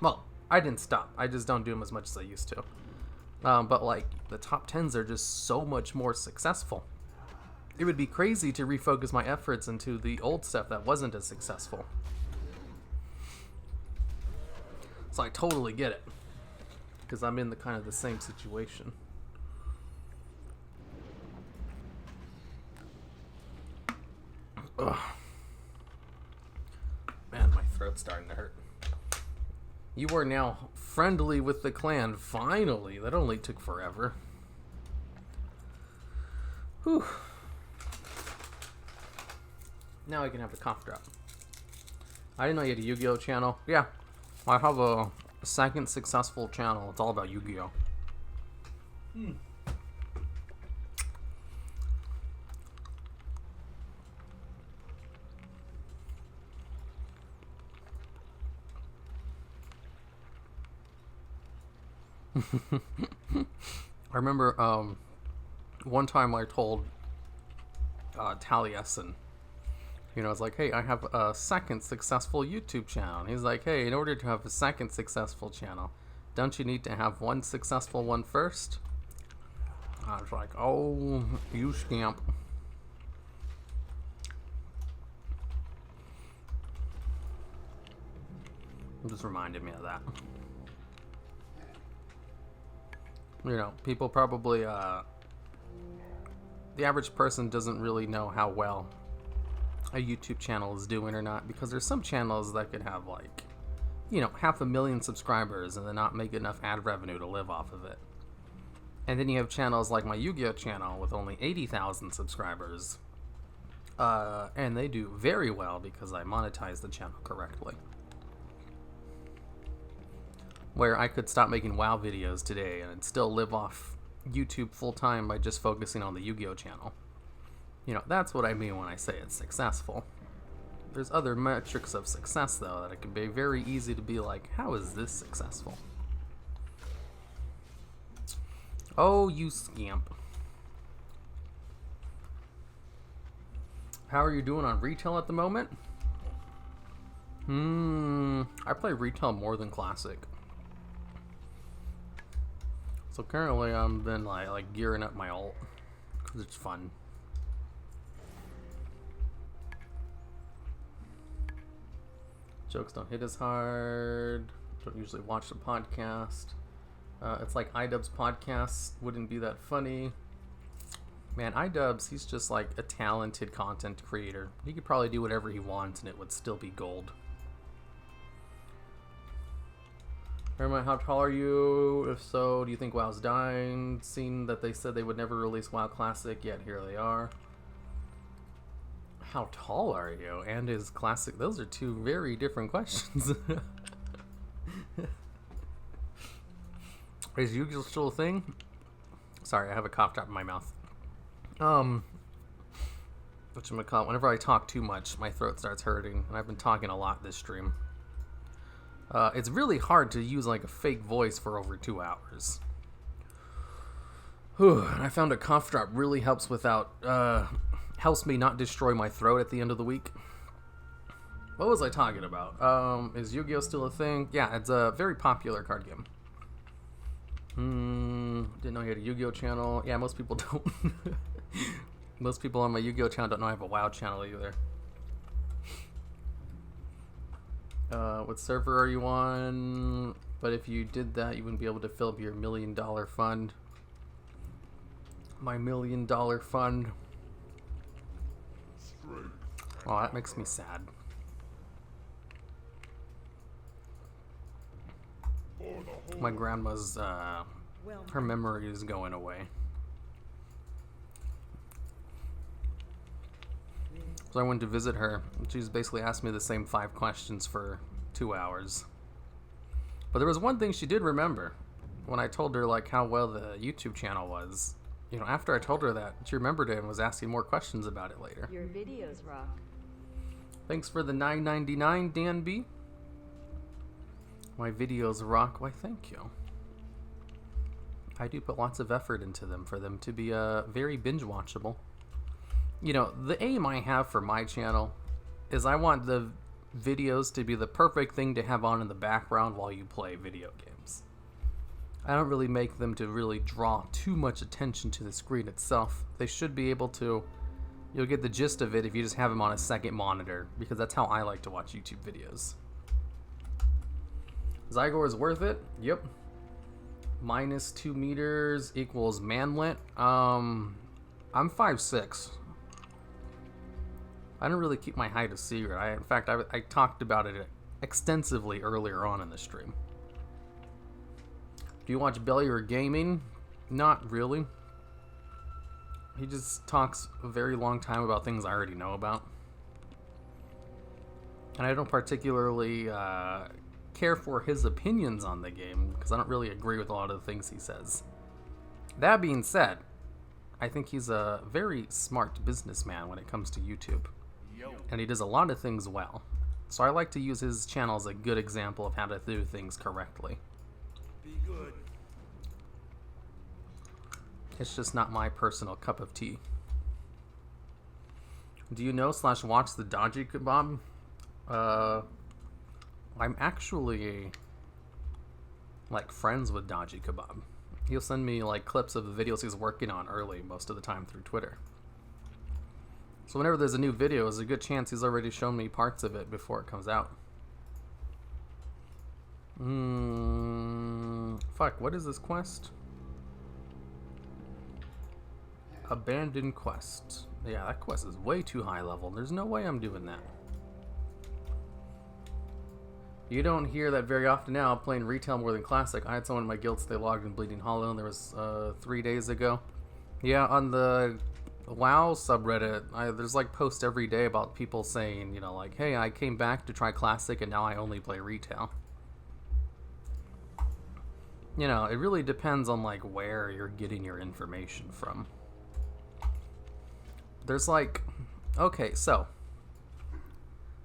Well, I didn't stop. I just don't do them as much as I used to. But, like, the top 10s are just so much more successful. It would be crazy to refocus my efforts into the old stuff that wasn't as successful. So I totally get it. Because I'm in the kind of the same situation. Ugh. Man, my throat's starting to hurt. You are now friendly with the clan. Finally. That only took forever. Whew. Now I can have the cough drop. I didn't know you had a Yu-Gi-Oh channel. Yeah. I have a second successful channel. It's all about Yu-Gi-Oh. I remember one time I told Taliesin, you know, it's like, hey, I have a second successful YouTube channel. And he's like, hey, in order to have a second successful channel, don't you need to have one successful one first? I was like, oh, you scamp. It just reminded me of that. You know, people probably, the average person doesn't really know how well a YouTube channel is doing or not, because there's some channels that could have, like, you know, 500,000 subscribers and then not make enough ad revenue to live off of it. And then you have channels like my Yu-Gi-Oh channel with only 80,000 subscribers. And they do very well because I monetize the channel correctly. Where I could stop making WoW videos today and I'd still live off YouTube full-time by just focusing on the Yu-Gi-Oh channel. You know, that's what I mean when I say it's successful. There's other metrics of success, though, that it can be very easy to be like, how is this successful? Oh, you scamp. How are you doing on retail at the moment? I play retail more than classic. So currently I've been like gearing up my ult, because it's fun. Jokes don't hit as hard. Don't usually watch the podcast. It's like iDubbbz podcast wouldn't be that funny. Man, iDubbbz, he's just like a talented content creator. He could probably do whatever he wants and it would still be gold. Herman, how tall are you? If so, do you think WoW's dying? Seeing that they said they would never release WoW Classic, yet here they are. How tall are you? And is Classic... Those are two very different questions. Is Yu-Gi-Oh still a thing? Sorry, I have a cough drop in my mouth. Whatchamacallit, whenever I talk too much, my throat starts hurting, and I've been talking a lot this stream. It's really hard to use like a fake voice for over 2 hours. Whew, and I found a cough drop really helps helps me not destroy my throat at the end of the week. What was I talking about? Is Yu-Gi-Oh still a thing? Yeah, it's a very popular card game. Didn't know you had a Yu-Gi-Oh channel. Yeah, most people don't. Most people on my Yu-Gi-Oh channel don't know I have a WoW channel either. What server are you on? But if you did that, you wouldn't be able to fill up your $1 million fund. My $1 million fund. Oh, that makes me sad. My grandma's, her memory is going away. So I went to visit her, and she's basically asked me the same 5 questions for 2 hours. But there was one thing she did remember. When I told her, like, how well the YouTube channel was, you know, after I told her that, she remembered it and was asking more questions about it later. Your videos rock. Thanks for the $9.99, Dan B. My videos rock. Why, thank you. I do put lots of effort into them for them to be very binge-watchable. You know, the aim I have for my channel is I want the videos to be the perfect thing to have on in the background while you play video games. I don't really make them to really draw too much attention to the screen itself. They should be able to... You'll get the gist of it if you just have them on a second monitor, because that's how I like to watch YouTube videos. Zygor is worth it? Yep. Minus 2 meters equals manlet. I'm 5'6". I don't really keep my height a secret. In fact, I talked about it extensively earlier on in the stream. Do you watch Belly or Gaming? Not really. He just talks a very long time about things I already know about. And I don't particularly care for his opinions on the game, because I don't really agree with a lot of the things he says. That being said, I think he's a very smart businessman when it comes to YouTube. And he does a lot of things well. So I like to use his channel as a good example of how to do things correctly. Be good. It's just not my personal cup of tea. Do you know / watch the Dodgy Kebab? I'm actually like friends with Dodgy Kebab. He'll send me like clips of the videos he's working on early most of the time through Twitter. So whenever there's a new video, there's a good chance he's already shown me parts of it before it comes out. Fuck, what is this quest? Abandoned quest. Yeah, that quest is way too high level. There's no way I'm doing that. You don't hear that very often now, playing retail more than classic. I had someone in my guild stay logged in Bleeding Hollow, and there was 3 days ago. Yeah, on the WoW subreddit, there's like posts every day about people saying, you know, like, hey, I came back to try classic and now I only play retail. You know, it really depends on like where you're getting your information from. There's like, okay, so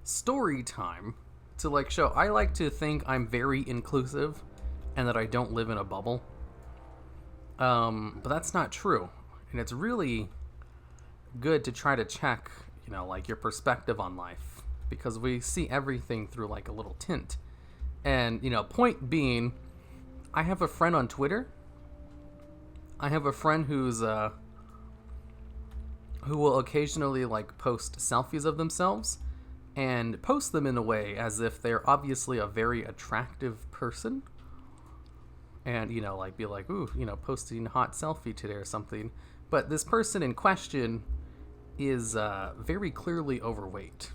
story time to like show. I like to think I'm very inclusive and that I don't live in a bubble. But that's not true. And it's really good to try to check, you know, like your perspective on life, because we see everything through like a little tint. And, you know, point being, I have a friend on Twitter. I have a friend who's who will occasionally like post selfies of themselves and post them in a way as if they're obviously a very attractive person. And, you know, like be like, ooh, you know, posting a hot selfie today or something. But this person in question is very clearly overweight.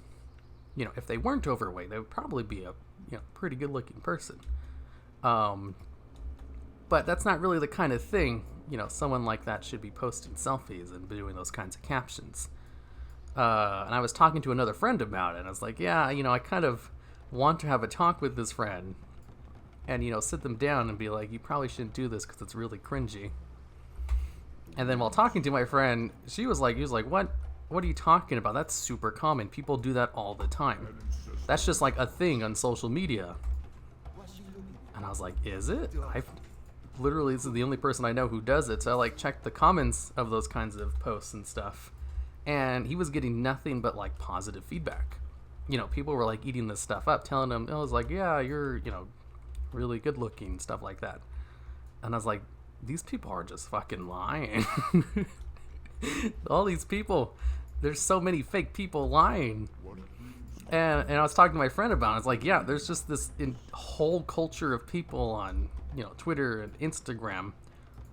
You know, if they weren't overweight, they would probably be a, you know, pretty good looking person. But that's not really the kind of thing, you know, someone like that should be posting selfies and doing those kinds of captions. And I was talking to another friend about it, and I was like, yeah, you know, I kind of want to have a talk with this friend and, you know, sit them down and be like, you probably shouldn't do this because it's really cringy. And then while talking to my friend, he was like, what are you talking about? That's super common. People do that all the time. That's just like a thing on social media. And I was like, is it? Literally, this is the only person I know who does it. So I like checked the comments of those kinds of posts and stuff. And he was getting nothing but like positive feedback. You know, people were like eating this stuff up, telling him, I was like, yeah, you're, you know, really good looking, stuff like that. And I was like, these people are just fucking lying. All these people, there's so many fake people lying. And I was talking to my friend about it. I was like, yeah, there's just this whole culture of people on, you know, Twitter and Instagram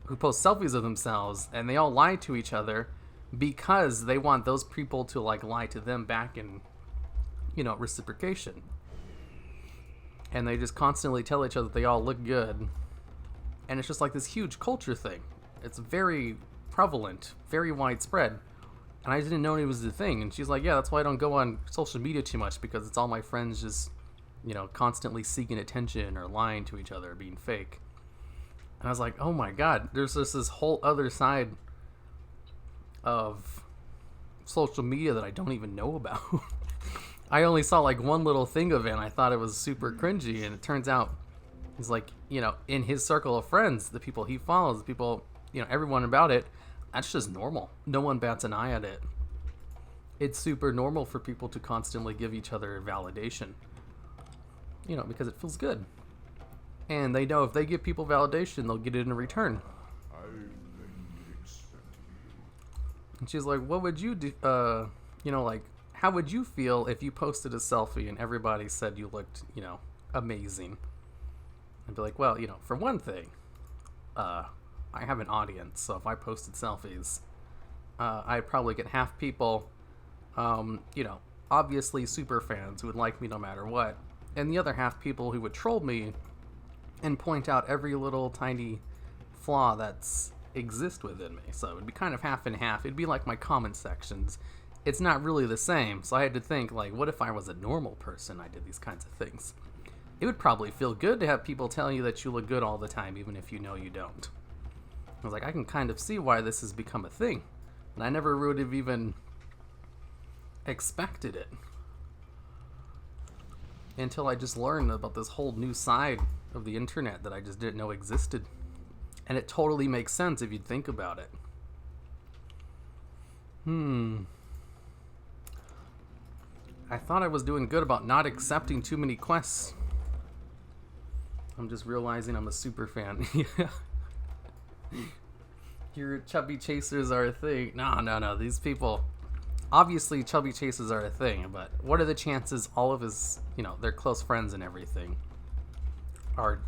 who post selfies of themselves, and they all lie to each other because they want those people to like lie to them back in, you know, reciprocation. And they just constantly tell each other that they all look good. And it's just like this huge culture thing. It's very prevalent, very widespread. And I didn't know it was a thing. And she's like, yeah, that's why I don't go on social media too much, because it's all my friends just, you know, constantly seeking attention or lying to each other, being fake. And I was like, oh my God, there's just this whole other side of social media that I don't even know about. I only saw like one little thing of it, and I thought it was super cringy. And it turns out he's like, you know, in his circle of friends, the people he follows, the people, you know, everyone about it, that's just normal. No one bats an eye at it. It's super normal for people to constantly give each other validation, you know, because it feels good. And they know if they give people validation, they'll get it in return. And she's like, what would you do, you know, like, how would you feel if you posted a selfie and everybody said you looked, you know, amazing? I'd be like, well, you know, for one thing, I have an audience, so if I posted selfies, I'd probably get half people, you know, obviously super fans who would like me no matter what, and the other half people who would troll me and point out every little tiny flaw that's exist within me. So it would be kind of half and half. It'd be like my comment sections. It's not really the same. So I had to think, like, what if I was a normal person? I did these kinds of things. It would probably feel good to have people tell you that you look good all the time, even if you know you don't. I was like, I can kind of see why this has become a thing. And I never would have even expected it until I just learned about this whole new side of the internet that I just didn't know existed. And it totally makes sense if you think about it. I thought I was doing good about not accepting too many quests. I'm just realizing I'm a super fan. Your chubby chasers are a thing. No. These people... Obviously, chubby chasers are a thing, but what are the chances all of his, their close friends and everything are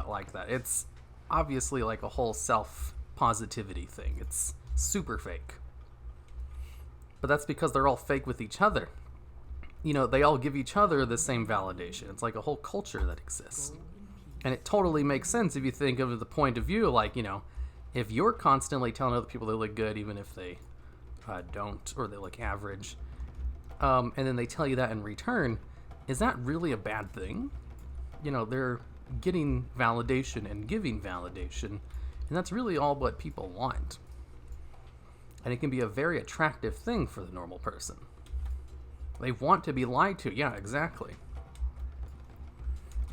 like that? It's obviously like a whole self-positivity thing. It's super fake. But that's because they're all fake with each other. They all give each other the same validation. It's like a whole culture that exists. And it totally makes sense if you think of the point of view, like, if you're constantly telling other people they look good, even if they don't, or they look average, and then they tell you that in return, is that really a bad thing? They're getting validation and giving validation, and that's really all what people want. And it can be a very attractive thing for the normal person. They want to be lied to. Yeah, exactly.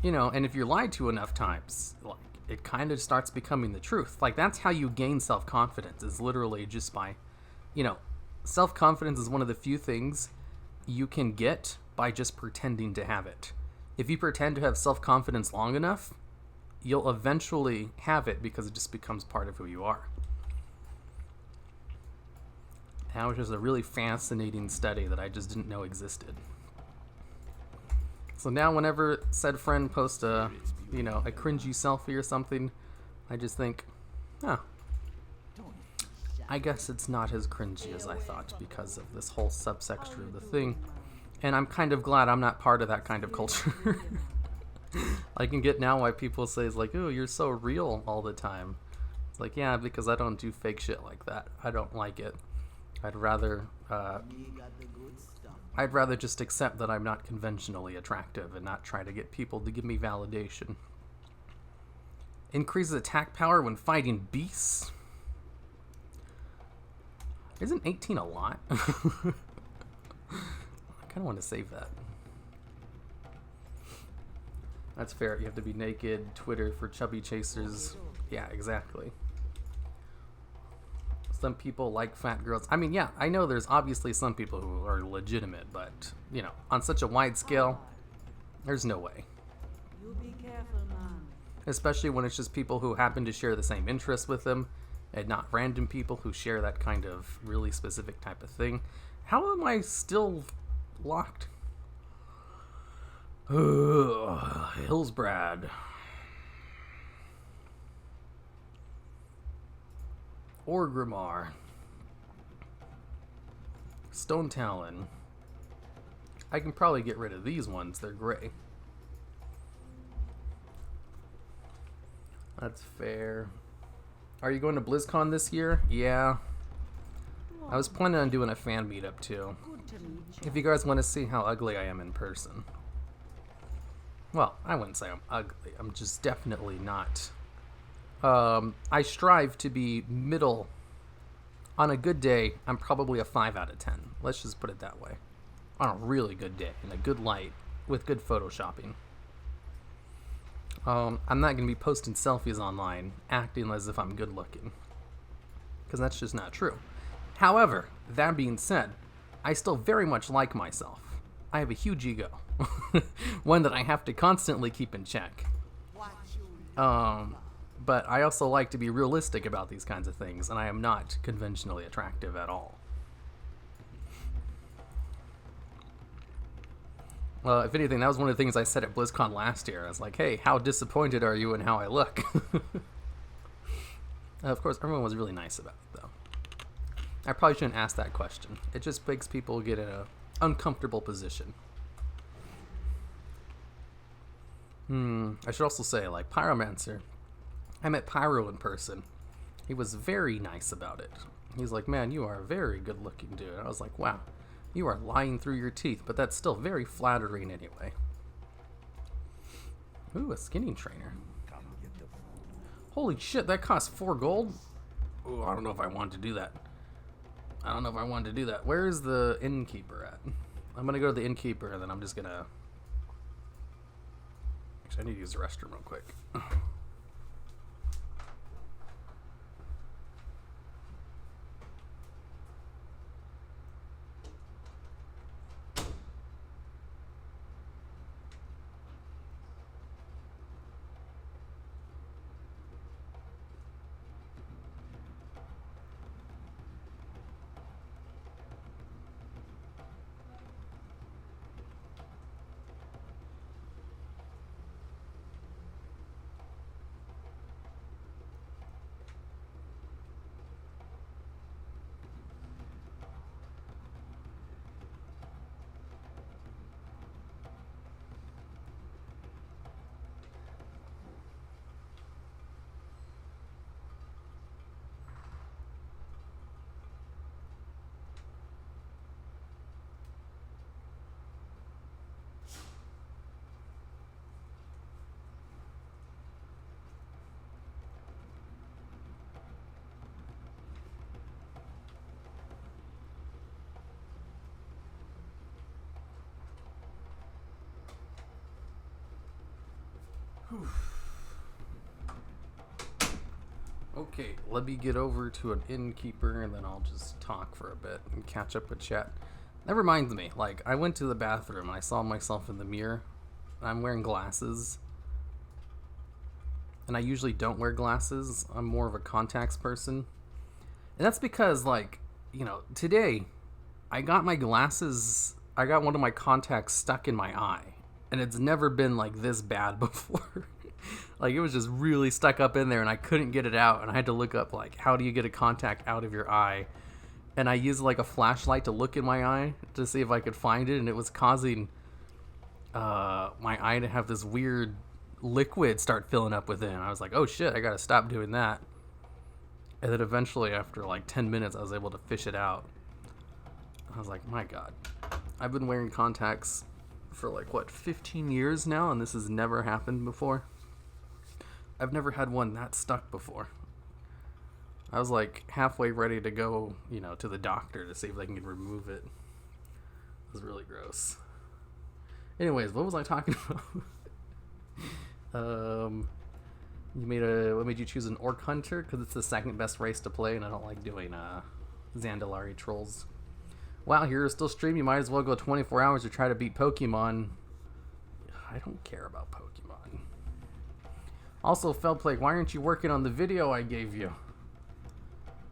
And if you're lied to enough times, like, it kind of starts becoming the truth. Like, that's how you gain self-confidence, is literally just by, self-confidence is one of the few things you can get by just pretending to have it. If you pretend to have self-confidence long enough, you'll eventually have it because it just becomes part of who you are. That was just a really fascinating study that I just didn't know existed. So now whenever said friend posts a cringy selfie or something, I just think, I guess it's not as cringy as I thought because of this whole subsector of the thing. And I'm kind of glad I'm not part of that kind of culture. I can get now why people say, it's like, oh, you're so real all the time. It's like, yeah, because I don't do fake shit like that. I don't like it. I'd rather just accept that I'm not conventionally attractive and not try to get people to give me validation. Increases attack power when fighting beasts. Isn't 18 a lot? I kind of want to save that. That's fair. You have to be naked. Twitter for chubby chasers. Yeah, exactly. Some people like fat girls. I mean, yeah, I know there's obviously some people who are legitimate, but, on such a wide scale, there's no way. You be careful, man. Especially when it's just people who happen to share the same interests with them, and not random people who share that kind of really specific type of thing. How am I still locked? Hillsbrad. Orgrimmar. Stone Talon. I can probably get rid of these ones. They're gray. That's fair. Are you going to BlizzCon this year? Yeah. I was planning on doing a fan meetup too. If you guys want to see how ugly I am in person. Well, I wouldn't say I'm ugly. I'm just definitely not. I strive to be middle. On a good day, I'm probably a 5 out of 10. Let's just put it that way. On a really good day, in a good light, with good photoshopping. I'm not going to be posting selfies online, acting as if I'm good looking. Because that's just not true. However, that being said, I still very much like myself. I have a huge ego. One that I have to constantly keep in check. But I also like to be realistic about these kinds of things, and I am not conventionally attractive at all. If anything, that was one of the things I said at BlizzCon last year. I was like, hey, how disappointed are you in how I look? Of course, everyone was really nice about it, though. I probably shouldn't ask that question. It just makes people get in an uncomfortable position. I should also say, like, Pyromancer. I met Pyro in person. He was very nice about it. He's like, man, you are a very good looking dude. I was like, wow, you are lying through your teeth, but that's still very flattering anyway. Ooh, a skinning trainer. Holy shit, that cost 4 gold? Ooh, I don't know if I wanted to do that. Where is the innkeeper at? I'm gonna go to the innkeeper and then I'm just gonna... Actually, I need to use the restroom real quick. Okay, let me get over to an innkeeper and then I'll just talk for a bit and catch up with chat. That reminds me, like, I went to the bathroom and I saw myself in the mirror. I'm wearing glasses. And I usually don't wear glasses. I'm more of a contacts person. And that's because, like, you know, today I got my glasses, I got one of my contacts stuck in my eye. And it's never been like this bad before. Like, it was just really stuck up in there and I couldn't get it out. And I had to look up, like, how do you get a contact out of your eye? And I used, like, a flashlight to look in my eye to see if I could find it. And it was causing my eye to have this weird liquid start filling up with it. And I was like, oh shit, I gotta stop doing that. And then eventually, after like 10 minutes, I was able to fish it out. I was like, my god. I've been wearing contacts for like, what, 15 years now? And this has never happened before. I've never had one that stuck before. I was like halfway ready to go, you know, to the doctor to see if they can remove it. It was really gross. Anyways, what was I talking about? What made you choose an Orc Hunter? Because it's the second best race to play, and I don't like doing Zandalari trolls. Wow, you're still streaming. You might as well go 24 hours to try to beat Pokemon. I don't care about Pokemon. Also, Feldplague, why aren't you working on the video I gave you?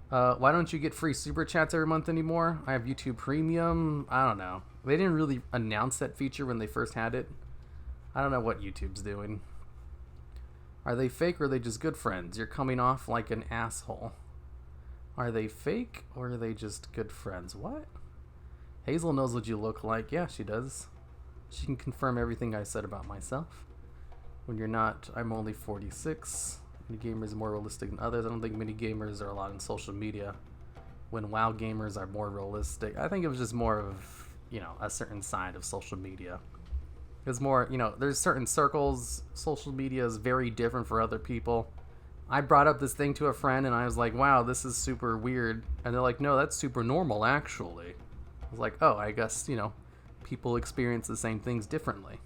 Why don't you get free super chats every month anymore? I have YouTube Premium. I don't know. They didn't really announce that feature when they first had it. I don't know what YouTube's doing. Are they fake or are they just good friends? You're coming off like an asshole. Are they fake or are they just good friends? What? Hazel knows what you look like. Yeah, she does. She can confirm everything I said about myself. When you're not, I'm only 46. Many gamers are more realistic than others. I don't think many gamers are allowed in social media. When WoW gamers are more realistic. I think it was just more of, you know, a certain side of social media. It's more, you know, there's certain circles. Social media is very different for other people. I brought up this thing to a friend and I was like, wow, this is super weird. And they're like, no, that's super normal, actually. I was like, oh, I guess, you know, people experience the same things differently.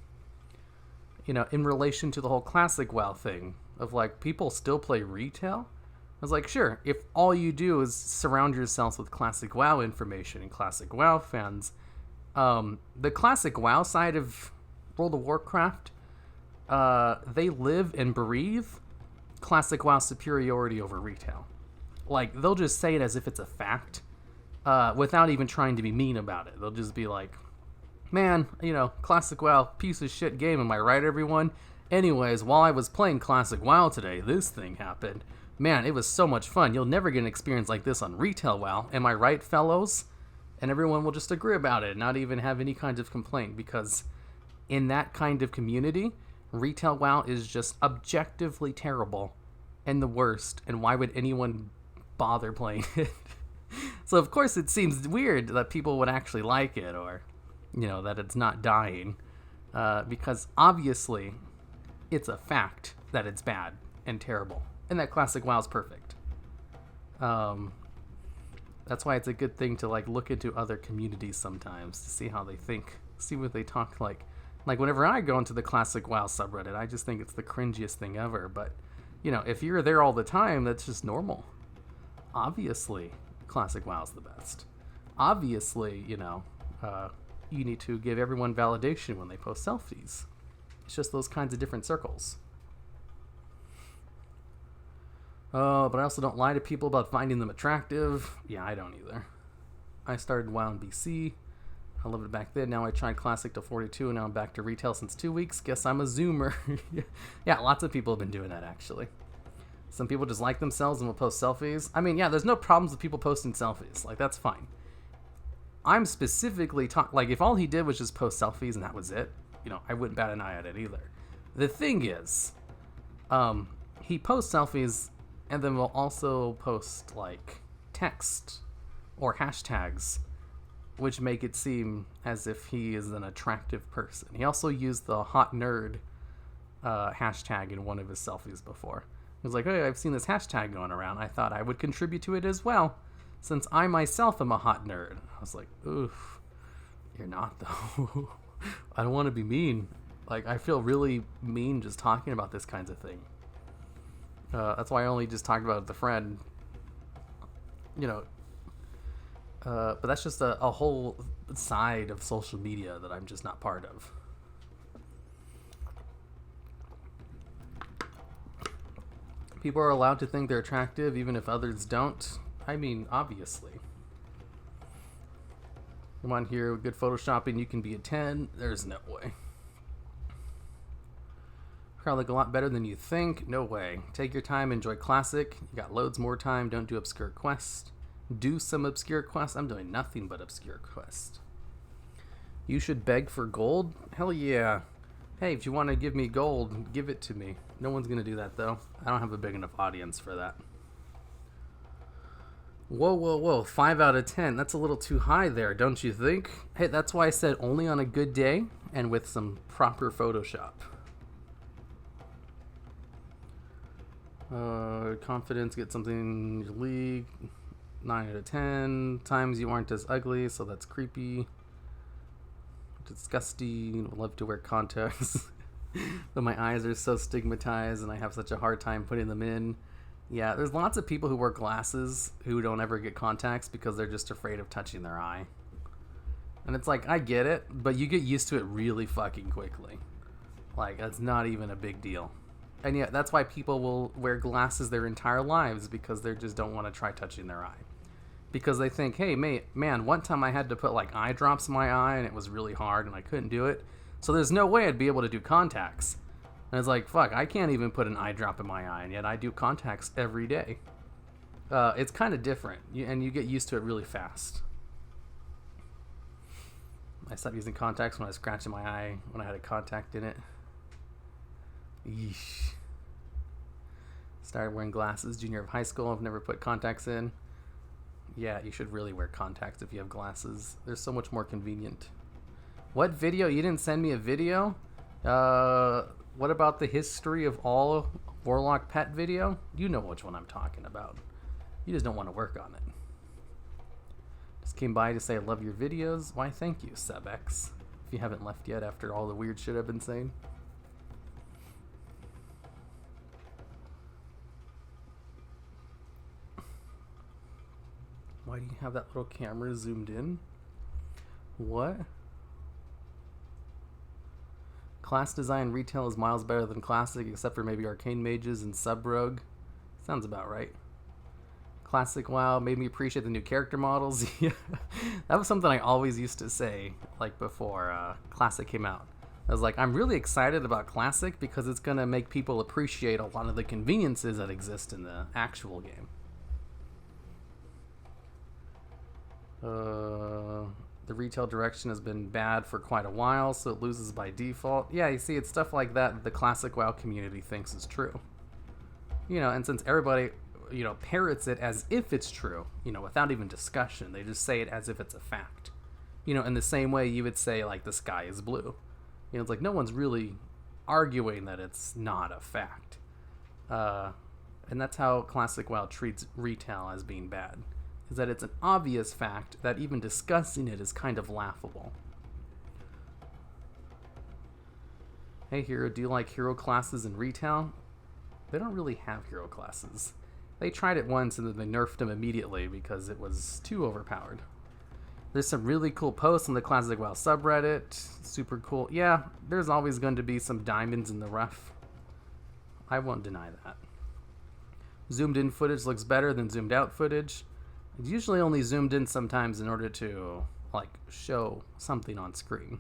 You know, in relation to the whole classic WoW thing of like, people still play retail. I was like, sure, if all you do is surround yourselves with classic WoW information and classic WoW fans, the classic WoW side of World of Warcraft, they live and breathe classic WoW superiority over retail. Like, they'll just say it as if it's a fact, without even trying to be mean about it. They'll just be like, man, you know, classic WoW, piece of shit game, am I right, everyone? Anyways, while I was playing classic WoW today, this thing happened. Man, it was so much fun. You'll never get an experience like this on retail WoW. Am I right, fellows? And everyone will just agree about it, not even have any kind of complaint, because in that kind of community, Retail WoW is just objectively terrible and the worst, and why would anyone bother playing it? So of course it seems weird that people would actually like it, or, you know, that it's not dying, because obviously it's a fact that it's bad and terrible, and that classic WoW is perfect. That's why it's a good thing to like look into other communities sometimes to see how they think, see what they talk like. Like whenever I go into the classic WoW subreddit, I just think it's the cringiest thing ever. But, you know, if you're there all the time, that's just normal. Obviously, classic WoW's the best. Obviously, you know, you need to give everyone validation when they post selfies. It's just those kinds of different circles. But I also don't lie to people about finding them attractive. Yeah, I don't either. I started WoW in BC. I loved it back then. Now I tried Classic to 42, and now I'm back to retail since 2 weeks. Guess I'm a Zoomer. Yeah, lots of people have been doing that, actually. Some people just like themselves and will post selfies. I mean, yeah, there's no problems with people posting selfies. Like, that's fine. I'm specifically like, if all he did was just post selfies and that was it, you know, I wouldn't bat an eye at it either. The thing is, he posts selfies and then will also post, like, text or hashtags, which make it seem as if he is an attractive person. He also used the hot nerd hashtag in one of his selfies before. He was like, hey, I've seen this hashtag going around. I thought I would contribute to it as well, since I myself am a hot nerd. I was like, oof, you're not, though. I don't want to be mean. Like, I feel really mean just talking about this kinds of thing. That's why I only just talked about it with a friend. You know, but that's just a whole side of social media that I'm just not part of. People are allowed to think they're attractive even if others don't. I mean, obviously. Come on here, with good photoshopping, you can be a 10. There's no way. Probably look a lot better than you think. No way. Take your time, enjoy Classic. You got loads more time. Don't do obscure quests. Do some obscure quests. I'm doing nothing but obscure quests. You should beg for gold? Hell yeah. Hey, if you want to give me gold, give it to me. No one's going to do that, though. I don't have a big enough audience for that. Whoa, whoa, whoa. 5 out of 10. That's a little too high there, don't you think? Hey, that's why I said only on a good day and with some proper Photoshop. Confidence, get something in your league. 9 out of 10. Times you aren't as ugly, so that's creepy. Disgusting. Would love to wear contacts. But my eyes are so stigmatized and I have such a hard time putting them in. Yeah, there's lots of people who wear glasses who don't ever get contacts because they're just afraid of touching their eye. And it's like, I get it, but you get used to it really fucking quickly. Like, that's not even a big deal. And yeah, that's why people will wear glasses their entire lives, because they just don't want to try touching their eye. Because they think, hey, man, one time I had to put like eye drops in my eye and it was really hard and I couldn't do it. So there's no way I'd be able to do contacts. And it's like, fuck, I can't even put an eye drop in my eye, and yet I do contacts every day. It's kind of different, and you get used to it really fast. I stopped using contacts when I was scratching my eye when I had a contact in it. Yeesh. Started wearing glasses junior of high school. I've never put contacts in. Yeah, you should really wear contacts if you have glasses. They're so much more convenient. What video? You didn't send me a video? What about the history of all Warlock pet video? You know which one I'm talking about. You just don't want to work on it. Just came by to say I love your videos. Why, thank you, Sebex. If you haven't left yet after all the weird shit I've been saying. Why do you have that little camera zoomed in? What? Class design retail is miles better than classic, except for maybe arcane mages and sub-rogue. Sounds about right. Classic WoW made me appreciate the new character models. Yeah, that was something I always used to say, like before Classic came out. I was like, I'm really excited about Classic because it's gonna make people appreciate a lot of the conveniences that exist in the actual game. The retail direction has been bad for quite a while, so it loses by default. Yeah, you see, it's stuff like that the classic WoW community thinks is true. You know, and since everybody, you know, parrots it as if it's true, you know, without even discussion, they just say it as if it's a fact. You know, in the same way you would say, like, the sky is blue. You know, it's like no one's really arguing that it's not a fact. And that's how classic WoW treats retail as being bad. Is that it's an obvious fact that even discussing it is kind of laughable. Hey hero, do you like hero classes in retail? They don't really have hero classes. They tried it once and then they nerfed them immediately because it was too overpowered. There's some really cool posts on the Classic WoW subreddit. Super cool. Yeah, there's always going to be some diamonds in the rough. I won't deny that. Zoomed in footage looks better than zoomed out footage. It's usually only zoomed in sometimes in order to, like, show something on screen.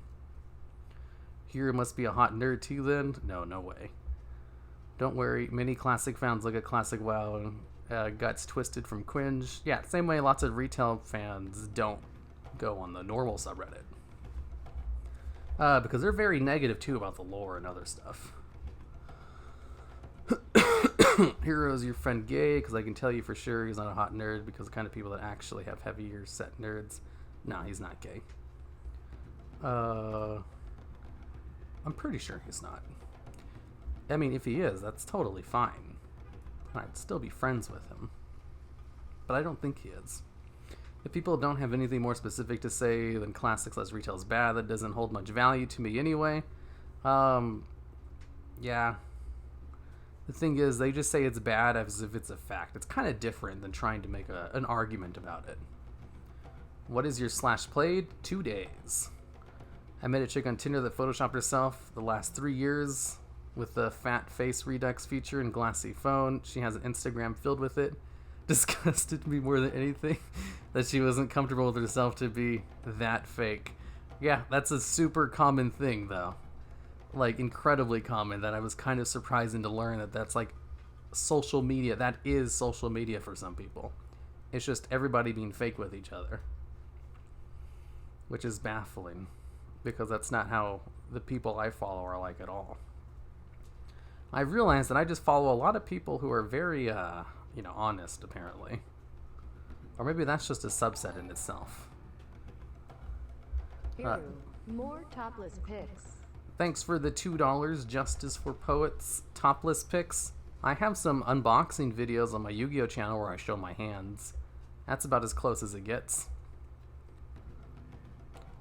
Here must be a hot nerd too then? No, no way. Don't worry, many classic fans look at Classic WoW guts twisted from cringe. Yeah, same way lots of retail fans don't go on the normal subreddit. Because they're very negative too about the lore and other stuff. Hero's your friend gay, because I can tell you for sure he's not a hot nerd, because the kind of people that actually have heavier set nerds. No, he's not gay. I'm pretty sure he's not. I mean, if he is, that's totally fine. I'd still be friends with him. But I don't think he is. If people don't have anything more specific to say than classics less retail is bad, that doesn't hold much value to me anyway. Yeah. The thing is, they just say it's bad as if it's a fact. It's kind of different than trying to make an argument about it. What is your slash played? 2 days. I met a chick on Tinder that photoshopped herself the last 3 years with the fat face redux feature and glassy phone. She has an Instagram filled with it. Disgusted me more than anything that she wasn't comfortable with herself to be that fake. Yeah, that's a super common thing though. Like, incredibly common, that I was kind of surprising to learn that that's like social media. That is social media for some people. It's just everybody being fake with each other. Which is baffling, because that's not how the people I follow are like at all. I've realized that I just follow a lot of people who are very, honest, apparently. Or maybe that's just a subset in itself. Hero, more topless pics. Thanks for the $2, Justice for Poets topless pics. I have some unboxing videos on my Yu-Gi-Oh channel where I show my hands. That's about as close as it gets.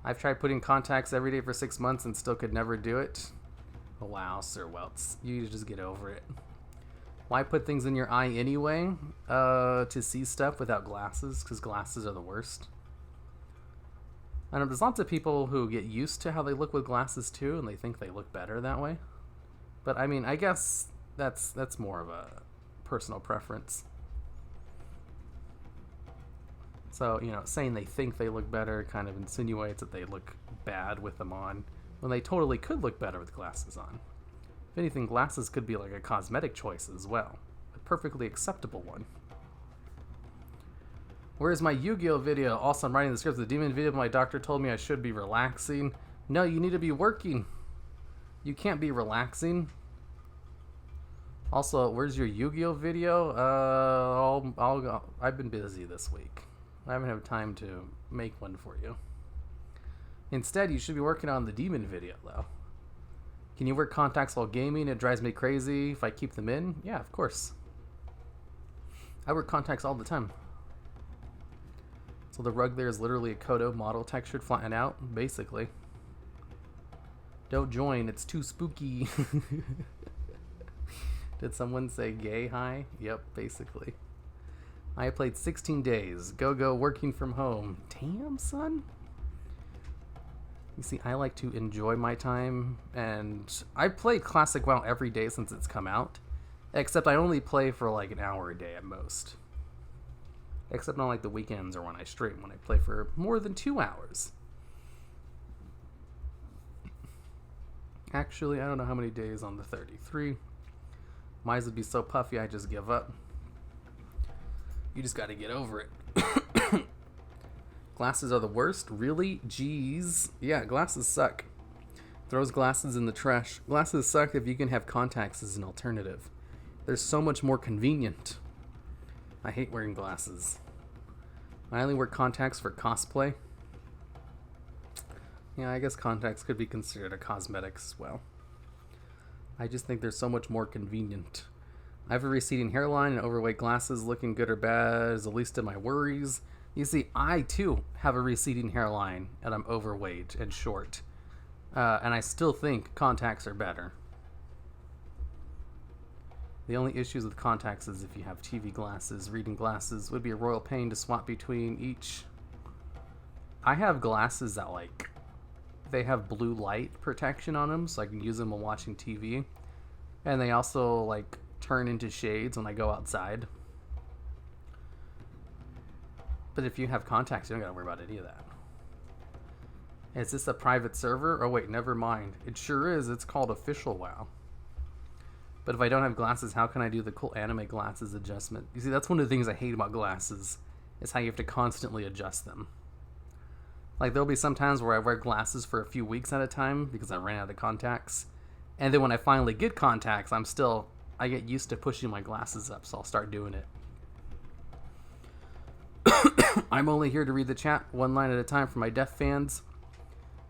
I've tried putting contacts every day for 6 months and still could never do it. Oh, wow, Sir Welts. You just get over it. Why put things in your eye anyway? To see stuff without glasses, because glasses are the worst. I know there's lots of people who get used to how they look with glasses too, and they think they look better that way. But I mean, I guess that's more of a personal preference. So, saying they think they look better kind of insinuates that they look bad with them on, when they totally could look better with glasses on. If anything, glasses could be like a cosmetic choice as well. A perfectly acceptable one. Where's my Yu-Gi-Oh video? Also, I'm writing the script of the demon video, but my doctor told me I should be relaxing. No, you need to be working. You can't be relaxing. Also, where's your Yu-Gi-Oh video? I'll go. I've been busy this week. I haven't had time to make one for you. Instead, you should be working on the demon video, though. Can you wear contacts while gaming? It drives me crazy if I keep them in. Yeah, of course. I wear contacts all the time. So the rug there is literally a Kodo model textured flattened out, basically. Don't join, it's too spooky. Did someone say gay hi? Yep, basically. I played 16 days. Go, working from home. Damn, son. You see, I like to enjoy my time, and I play Classic WoW every day since it's come out. Except I only play for like an hour a day at most. Except on like the weekends or when I stream, when I play for more than 2 hours. Actually, I don't know how many days on the 33. Mine would be so puffy I just give up. You just gotta get over it. Glasses are the worst? Really? Jeez. Yeah, glasses suck. Throws glasses in the trash. Glasses suck if you can have contacts as an alternative. They're so much more convenient. I hate wearing glasses. I only wear contacts for cosplay. Yeah, I guess contacts could be considered a cosmetic as well. I just think they're so much more convenient. I have a receding hairline and overweight glasses. Looking good or bad is the least of my worries. You see, I too have a receding hairline and I'm overweight and short. And I still think contacts are better. The only issues with contacts is if you have TV glasses. Reading glasses would be a royal pain to swap between each. I have glasses that they have blue light protection on them, so I can use them while watching TV. And they also turn into shades when I go outside. But if you have contacts, you don't gotta worry about any of that. Is this a private server? Oh wait, never mind. It sure is. It's called Official WoW. But if I don't have glasses, how can I do the cool anime glasses adjustment? You see, that's one of the things I hate about glasses, is how you have to constantly adjust them. There'll be some times where I wear glasses for a few weeks at a time because I ran out of contacts. And then when I finally get contacts, I get used to pushing my glasses up, so I'll start doing it. I'm only here to read the chat one line at a time for my deaf fans.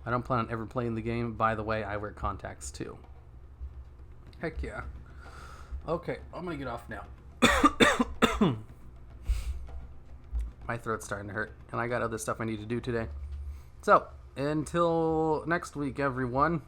I don't plan on ever playing the game. By the way, I wear contacts too. Heck yeah. Okay, I'm gonna get off now. My throat's starting to hurt, and I got other stuff I need to do today. So, until next week, everyone.